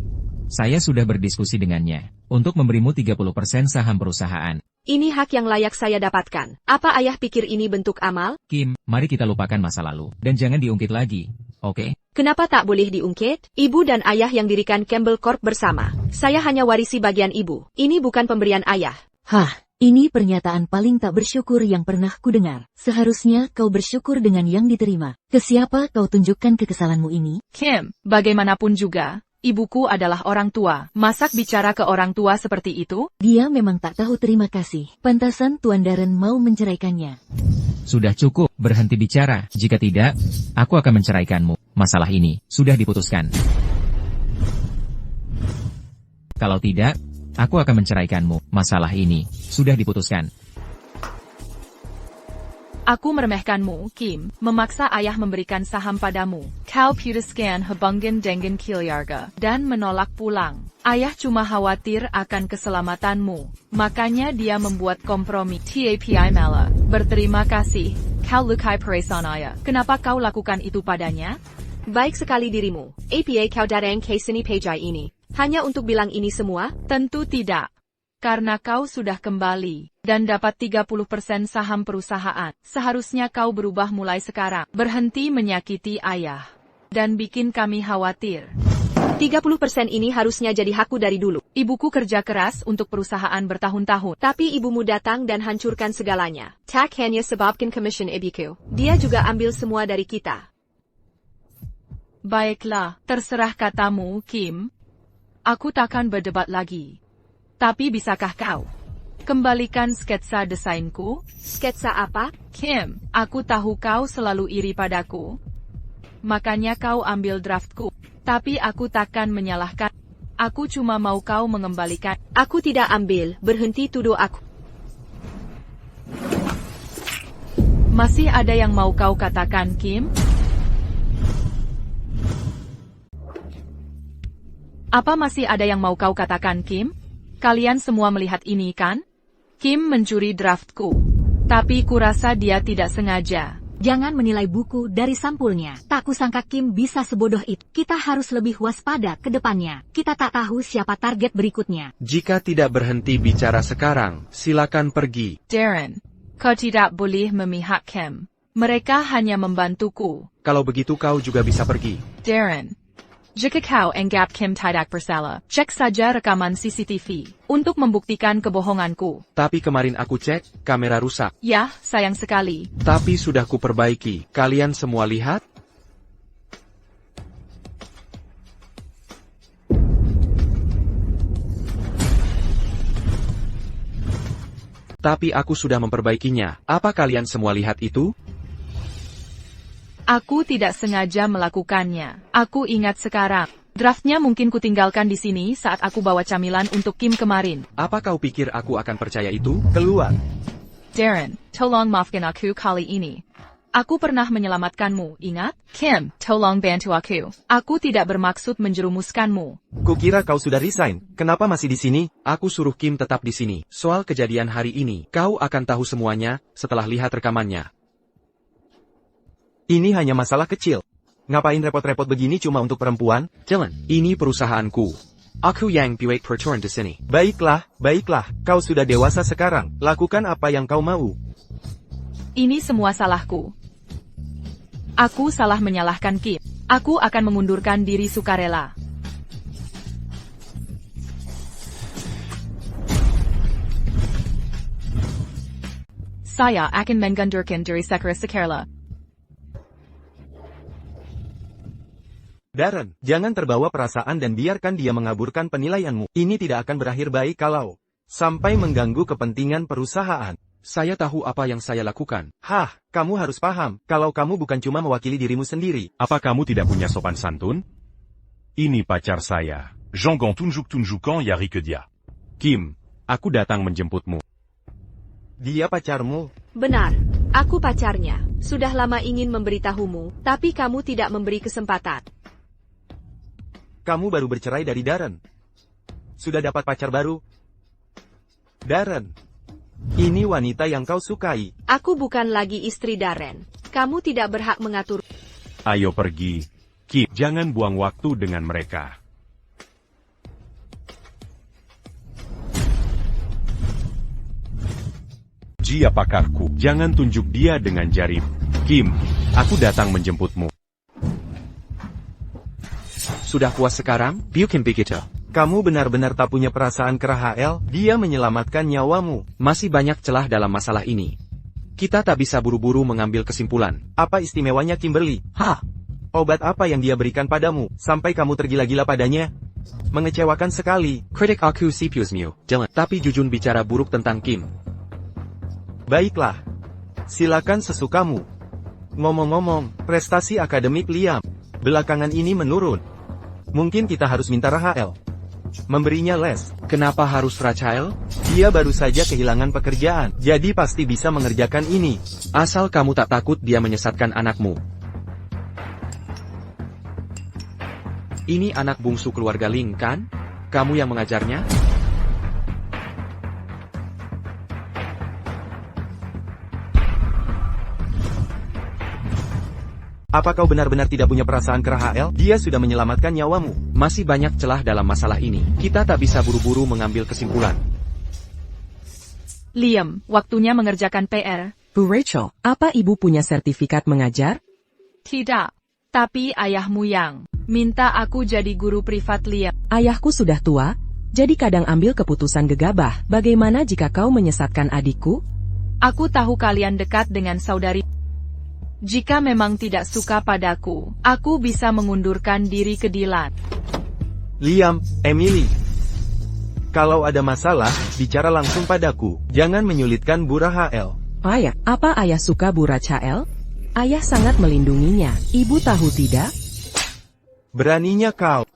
Saya sudah berdiskusi dengannya, untuk memberimu 30% saham perusahaan. Ini hak yang layak saya dapatkan. Apa ayah pikir ini bentuk amal? Kim, mari kita lupakan masa lalu, dan jangan diungkit lagi. oke? Kenapa tak boleh diungkit? Ibu dan ayah yang dirikan Campbell Corp bersama. Saya hanya warisi bagian ibu. Ini bukan pemberian ayah. Hah, ini pernyataan paling tak bersyukur yang pernah kudengar. Seharusnya kau bersyukur dengan yang diterima. Ke siapa kau tunjukkan kekesalanmu ini? Kim, bagaimanapun juga, ibuku adalah orang tua. Masak bicara ke orang tua seperti itu? Dia memang tak tahu terima kasih. Pantasan Tuan Darren mau menceraikannya. Sudah cukup, berhenti bicara. Jika tidak, aku akan menceraikanmu. Masalah ini sudah diputuskan. Kalau tidak, aku akan menceraikanmu. Masalah ini sudah diputuskan. Aku meremehkanmu, Kim, memaksa ayah memberikan saham padamu. Kau putuskan hubungan dengan keluarga, dan menolak pulang. Ayah cuma khawatir akan keselamatanmu. Makanya dia membuat kompromi. TAPI Mela, berterima kasih. Kau lukai perasaan ayah. Kenapa kau lakukan itu padanya? Baik sekali dirimu. APA kau datang ke sini pejai ini. Hanya untuk bilang ini semua? Tentu tidak. Karena kau sudah kembali, dan dapat 30% saham perusahaan. Seharusnya kau berubah mulai sekarang. Berhenti menyakiti ayah. Dan bikin kami khawatir. 30% ini harusnya jadi hakku dari dulu. Ibuku kerja keras untuk perusahaan bertahun-tahun. Tapi ibumu datang dan hancurkan segalanya. Tak hanya sebabkan commission ibuku. Dia juga ambil semua dari kita. Baiklah, terserah katamu, Kim. Aku takkan berdebat lagi. Tapi bisakah kau kembalikan sketsa desainku? Sketsa apa? Kim, aku tahu kau selalu iri padaku. Makanya kau ambil draftku. Tapi aku takkan menyalahkan. Aku cuma mau kau mengembalikan. Aku tidak ambil, berhenti tuduh aku. Masih ada yang mau kau katakan, Kim? Apa masih ada yang mau kau katakan, Kim? Kalian semua melihat ini kan? Kim mencuri draftku. Tapi kurasa dia tidak sengaja. Jangan menilai buku dari sampulnya. Tak kusangka Kim bisa sebodoh itu. Kita harus lebih waspada ke depannya. Kita tak tahu siapa target berikutnya. Jika tidak berhenti bicara sekarang, silakan pergi. Darren, kau tidak boleh memihak Kim. Mereka hanya membantuku. Kalau begitu kau juga bisa pergi. Darren, jika kau anggap Kim tidak bersalah, cek saja rekaman CCTV untuk membuktikan kebohonganku. Tapi kemarin aku cek, kamera rusak. Ya, sayang sekali. Tapi sudah kuperbaiki. Kalian semua lihat? Tapi aku sudah memperbaikinya. Apa kalian semua lihat itu? Aku tidak sengaja melakukannya. Aku ingat sekarang. Draftnya mungkin kutinggalkan di sini saat aku bawa camilan untuk Kim kemarin. Apa kau pikir aku akan percaya itu? Keluar. Darren, tolong maafkan aku kali ini. Aku pernah menyelamatkanmu, ingat? Kim, tolong bantu aku. Aku tidak bermaksud menjerumuskanmu. Kukira kau sudah resign. Kenapa masih di sini? Aku suruh Kim tetap di sini. Soal kejadian hari ini, kau akan tahu semuanya setelah lihat rekamannya. Ini hanya masalah kecil. Ngapain repot-repot begini cuma untuk perempuan? Dylan, ini perusahaanku. Aku yang buat peraturan di sini. Baiklah, baiklah. Kau sudah dewasa sekarang. Lakukan apa yang kau mau. Ini semua salahku. Aku salah menyalahkan Kim. Aku akan mengundurkan diri sukarela. Saya akan mengundurkan diri sukarela. Darren, jangan terbawa perasaan dan biarkan dia mengaburkan penilaianmu. Ini tidak akan berakhir baik kalau sampai mengganggu kepentingan perusahaan. Saya tahu apa yang saya lakukan. Hah, kamu harus paham, kalau kamu bukan cuma mewakili dirimu sendiri. Apa kamu tidak punya sopan santun? Ini pacar saya. Jean Gon tunjuk-tunjukkan yari ke dia. Kim, aku datang menjemputmu. Dia pacarmu? Benar, aku pacarnya. Sudah lama ingin memberitahumu, tapi kamu tidak memberi kesempatan. Kamu baru bercerai dari Darren. Sudah dapat pacar baru? Darren, ini wanita yang kau sukai. Aku bukan lagi istri Darren. Kamu tidak berhak mengatur. Ayo pergi. Kim, jangan buang waktu dengan mereka. Dia pakarku. Jangan tunjuk dia dengan jari. Kim, aku datang menjemputmu. Sudah puas sekarang? Bukan begitu. Kamu benar-benar tak punya perasaan ke Rahel, dia menyelamatkan nyawamu. Masih banyak celah dalam masalah ini. Kita tak bisa buru-buru mengambil kesimpulan. Apa istimewanya Kimberly? Obat apa yang dia berikan padamu, sampai kamu tergila-gila padanya? Mengecewakan sekali. Kritik aku Sipiusmu, Dylan. Tapi Jujun bicara buruk tentang Kim. Baiklah. Silakan sesukamu. Ngomong-ngomong, prestasi akademik Liam belakangan ini menurun. Mungkin kita harus minta Rahel memberinya les. Kenapa harus Rachel? Dia baru saja kehilangan pekerjaan, jadi pasti bisa mengerjakan ini. Asal kamu tak takut dia menyesatkan anakmu. Ini anak bungsu keluarga Ling, kan? Kamu yang mengajarnya? Apa kau benar-benar tidak punya perasaan ke Rahel? Dia sudah menyelamatkan nyawamu. Masih banyak celah dalam masalah ini. Kita tak bisa buru-buru mengambil kesimpulan. Liam, waktunya mengerjakan PR. Bu Rachel, apa ibu punya sertifikat mengajar? Tidak. Tapi ayahmu yang minta aku jadi guru privat Liam. Ayahku sudah tua, jadi kadang ambil keputusan gegabah. Bagaimana jika kau menyesatkan adikku? Aku tahu kalian dekat dengan saudari. Jika memang tidak suka padaku, aku bisa mengundurkan diri ke Dylan. Liam, Emily. Kalau ada masalah, bicara langsung padaku. Jangan menyulitkan Bu Rahel. Ayah, apa ayah suka Bu Rachel? Ayah sangat melindunginya. Ibu tahu tidak? Beraninya kau.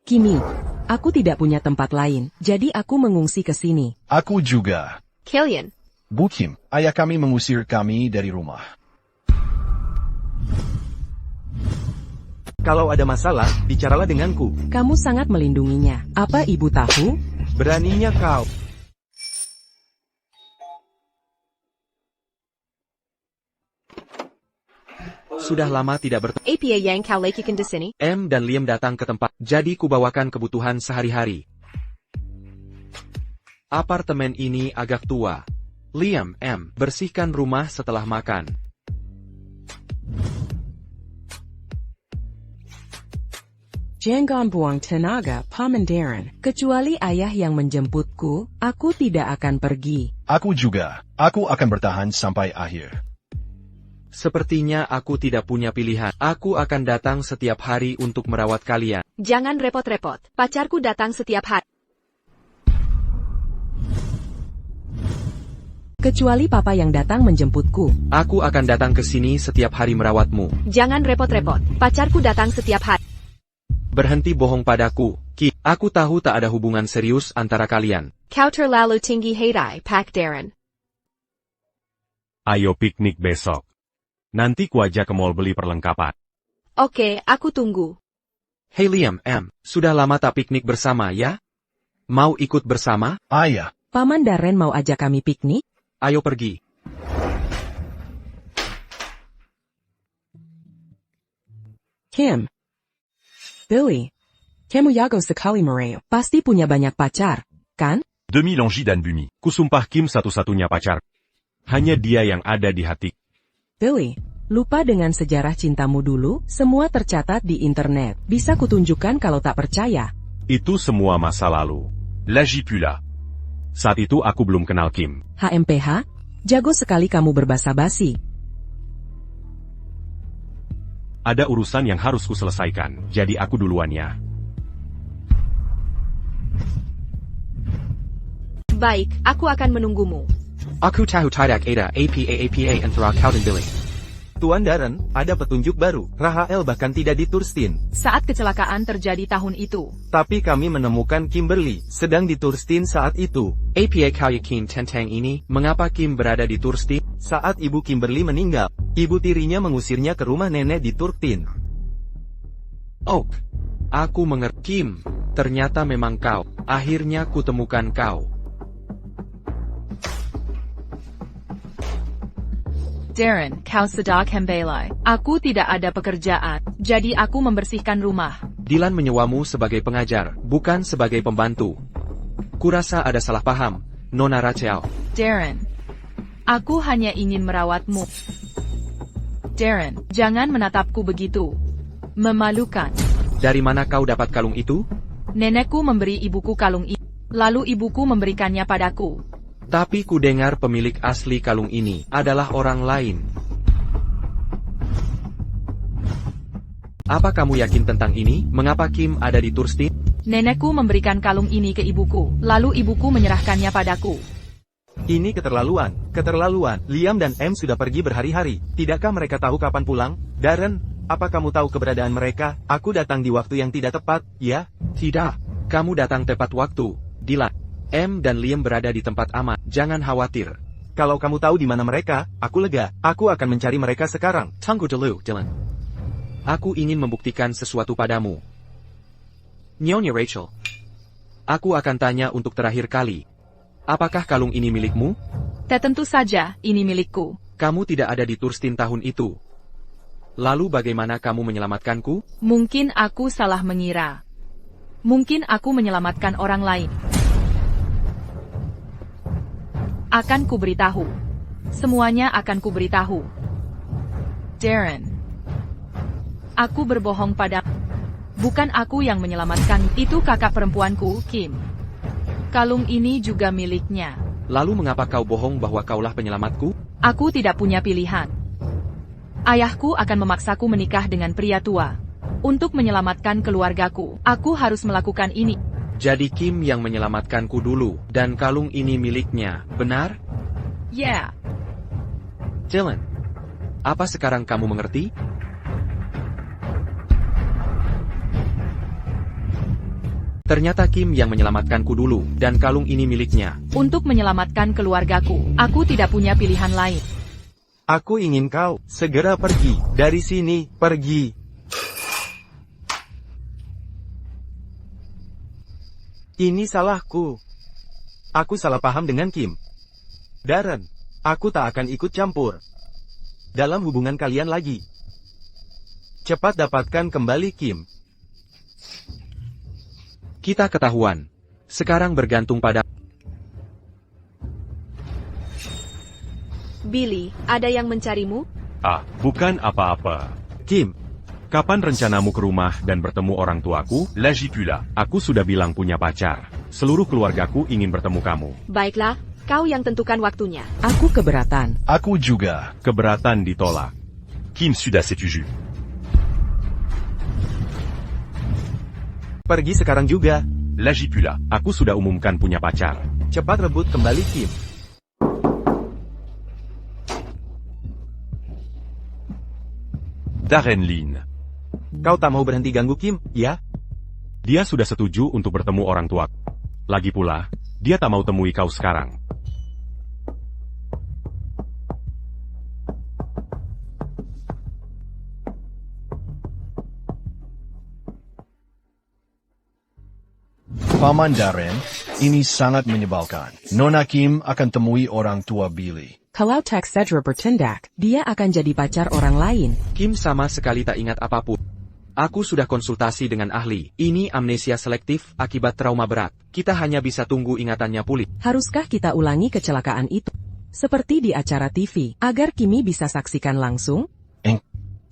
Kimi, aku tidak punya tempat lain, jadi aku mengungsi ke sini. Aku juga. Killian. Bu Kim, ayah kami mengusir kami dari rumah. Kalau ada masalah, bicaralah denganku. Kamu sangat melindunginya. Apa ibu tahu? Beraninya kau. Sudah lama tidak bertemu. APA yang kau lakukan di sini? M dan Liam datang ke tempat, jadi kubawakan kebutuhan sehari-hari. Apartemen ini agak tua. Liam, M, bersihkan rumah setelah makan. Jangan buang tenaga, Pamandaran. Kecuali ayah yang menjemputku, aku tidak akan pergi. Aku juga. Aku akan bertahan sampai akhir. Sepertinya aku tidak punya pilihan. Aku akan datang setiap hari untuk merawat kalian. Jangan repot-repot. Pacarku datang setiap hari. Kecuali papa yang datang menjemputku. Aku akan datang ke sini setiap hari merawatmu. Jangan repot-repot. Pacarku datang setiap hari. Berhenti bohong padaku, Ki. Aku tahu tak ada hubungan serius antara kalian. Kau terlalu tinggi Hadai, Pak Darren. Ayo piknik besok. Nanti ku ajak ke mall beli perlengkapan. Oke, aku tunggu. Hey Liam, M, sudah lama tak piknik bersama ya? Mau ikut bersama? Ayah. Paman Darren mau ajak kami piknik? Ayo pergi. Kim. Billy. Kamu jago sekali mereka. Pasti punya banyak pacar, kan? Demi Longji dan Bumi, kusumpah Kim satu-satunya pacar. Hanya dia yang ada di hati. Billy, lupa dengan sejarah cintamu dulu, semua tercatat di internet. Bisa kutunjukkan kalau tak percaya. Itu semua masa lalu. Lagi pula. Saat itu aku belum kenal Kim. HMPH, jago sekali kamu berbasa basi. Ada urusan yang harus kuselesaikan, jadi aku duluan ya. Baik, aku akan menunggumu. Aku tahu tidak ada APA antara kau dan Billy. Tuan Darren, ada petunjuk baru. Rahel bahkan tidak di Turstin. Saat kecelakaan terjadi tahun itu. Tapi kami menemukan Kimberly, sedang di Turstin saat itu. APA kau yakin tentang ini, mengapa Kim berada di Turstin? Saat ibu Kimberly meninggal, ibu tirinya mengusirnya ke rumah nenek di Turstin. Oh, aku mengerti Kim. Ternyata memang kau. Akhirnya kutemukan kau. Darren, kau sedang kembali. Aku tidak ada pekerjaan, jadi aku membersihkan rumah. Dylan menyewamu sebagai pengajar, bukan sebagai pembantu. Kurasa ada salah paham, Nona Rachel. Darren. Aku hanya ingin merawatmu. Darren, jangan menatapku begitu. Memalukan. Dari mana kau dapat kalung itu? Nenekku memberi ibuku kalung ini. Lalu ibuku memberikannya padaku. Tapi ku dengar pemilik asli kalung ini adalah orang lain. Apa kamu yakin tentang ini? Mengapa Kim ada di Turstin? Nenekku memberikan kalung ini ke ibuku, lalu ibuku menyerahkannya padaku. Ini keterlaluan, keterlaluan. Liam dan M sudah pergi berhari-hari. Tidakkah mereka tahu kapan pulang? Darren, apa kamu tahu keberadaan mereka? Aku datang di waktu yang tidak tepat, ya? Tidak, kamu datang tepat waktu. Dylan, M dan Liam berada di tempat aman. Jangan khawatir. Kalau kamu tahu di mana mereka, aku lega. Aku akan mencari mereka sekarang. Tunggu dulu, Dylan. Aku ingin membuktikan sesuatu padamu. Nyonya Rachel. Aku akan tanya untuk terakhir kali. Apakah kalung ini milikmu? Tentu saja, ini milikku. Kamu tidak ada di Turstin tahun itu. Lalu bagaimana kamu menyelamatkanku? Mungkin aku salah mengira. Mungkin aku menyelamatkan orang lain. Akan kuberitahu. Semuanya akan kuberitahu. Darren. Aku berbohong pada... Bukan aku yang menyelamatkan, itu kakak perempuanku, Kim. Kalung ini juga miliknya. Lalu mengapa kau bohong bahwa kaulah penyelamatku? Aku tidak punya pilihan. Ayahku akan memaksaku menikah dengan pria tua. Untuk menyelamatkan keluargaku, aku harus melakukan ini. Jadi Kim yang menyelamatkanku dulu, dan kalung ini miliknya, benar? Ya. Dylan, apa sekarang kamu mengerti? Ternyata Kim yang menyelamatkanku dulu, dan kalung ini miliknya. Untuk menyelamatkan keluargaku, aku tidak punya pilihan lain. Aku ingin kau segera pergi dari sini, pergi. Ini salahku. Aku salah paham dengan Kim. Darren, aku tak akan ikut campur dalam hubungan kalian lagi. Cepat dapatkan kembali Kim. Kita ketahuan. Sekarang bergantung pada... Billy, ada yang mencarimu? Ah, bukan apa-apa. Kim, kapan rencanamu ke rumah dan bertemu orang tuaku? Lagi pula, aku sudah bilang punya pacar. Seluruh keluargaku ingin bertemu kamu. Baiklah, kau yang tentukan waktunya. Aku keberatan. Aku juga. Keberatan ditolak. Kim sudah setuju. pergi sekarang juga. Lagi pula, aku sudah umumkan punya pacar. Cepat rebut kembali Kim. Darren Lin. Kau tak mau berhenti ganggu Kim, ya? Dia sudah setuju untuk bertemu orang tua. Lagi pula, dia tak mau temui kau sekarang. Paman Darren, ini sangat menyebalkan. Nona Kim akan temui orang tua Billy. Kalau Tex Cedra bertindak, dia akan jadi pacar orang lain. Kim sama sekali tak ingat apapun. Aku sudah konsultasi dengan ahli. Ini amnesia selektif akibat trauma berat. Kita hanya bisa tunggu ingatannya pulih. Haruskah kita ulangi kecelakaan itu? Seperti di acara TV, agar Kimi bisa saksikan langsung?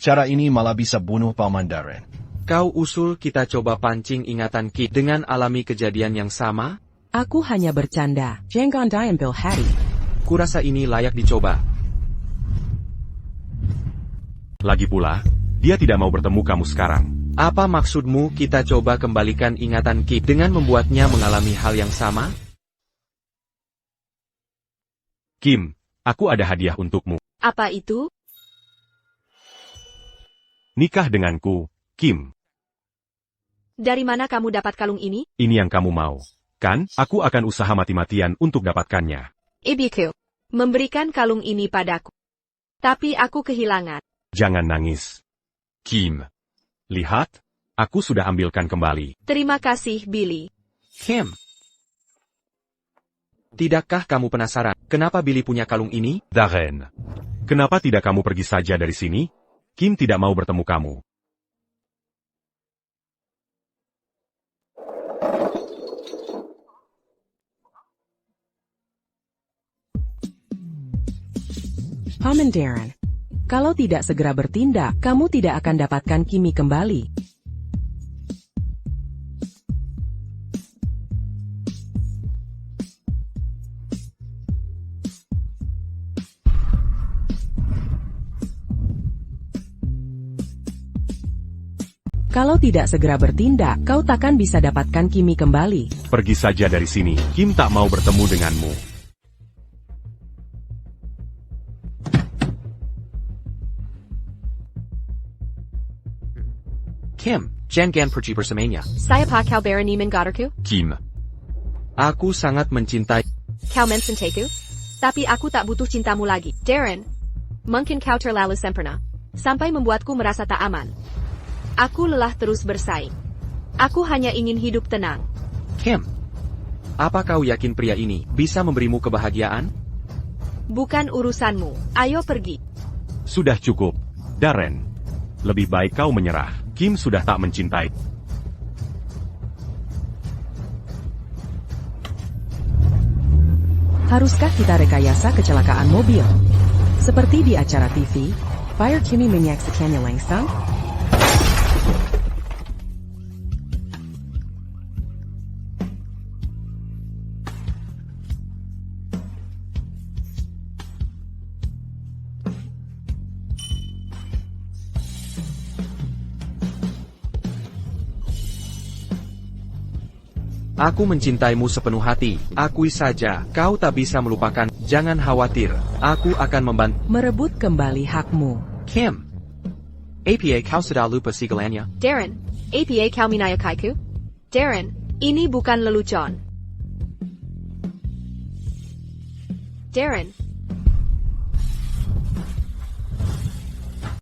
Cara ini malah bisa bunuh Paman Darren. Kau usul kita coba pancing ingatan Ki dengan alami kejadian yang sama? Aku hanya bercanda. Jangan diambil hati. Kurasa ini layak dicoba. Lagi pula, dia tidak mau bertemu kamu sekarang. Apa maksudmu kita coba kembalikan ingatan Ki dengan membuatnya mengalami hal yang sama? Kim, aku ada hadiah untukmu. Apa itu? Nikah denganku, Kim. Dari mana kamu dapat kalung ini? Ini yang kamu mau. Kan, aku akan usaha mati-matian untuk dapatkannya. Ibiku, memberikan kalung ini padaku. Tapi aku kehilangan. Jangan nangis. Kim. Lihat, aku sudah ambilkan kembali. Terima kasih, Billy. Kim. Tidakkah kamu penasaran, kenapa Billy punya kalung ini? Darren. Kenapa tidak kamu pergi saja dari sini? Kim tidak mau bertemu kamu. Paman Darren, kalau tidak segera bertindak, kamu tidak akan dapatkan Kimi kembali. Kalau tidak segera bertindak, kau takkan bisa dapatkan Kimi kembali. Pergi saja dari sini. Kim tak mau bertemu denganmu. Kim, jangan pergi bersamanya. Saya pa kau berani menggodarku? Kim. Aku sangat mencintai. Kau mencintaku? Tapi aku tak butuh cintamu lagi. Darren, mungkin kau terlalu sempurna. Sampai membuatku merasa tak aman. Aku lelah terus bersaing. Aku hanya ingin hidup tenang. Kim, apa kau yakin pria ini bisa memberimu kebahagiaan? Bukan urusanmu. Ayo pergi. Sudah cukup. Darren. Lebih baik kau menyerah. Kim sudah tak mencintai. Haruskah kita rekayasa kecelakaan mobil? Seperti di acara TV, Fire Kimi menyaksikannya langsung? Aku mencintaimu sepenuh hati. Akui saja, kau tak bisa melupakan. Jangan khawatir, aku akan membantu. Merebut kembali hakmu. Kim, apa kau sudah lupa segalanya? Darren, apa kau menyukaiku? Darren, ini bukan lelucon. Darren,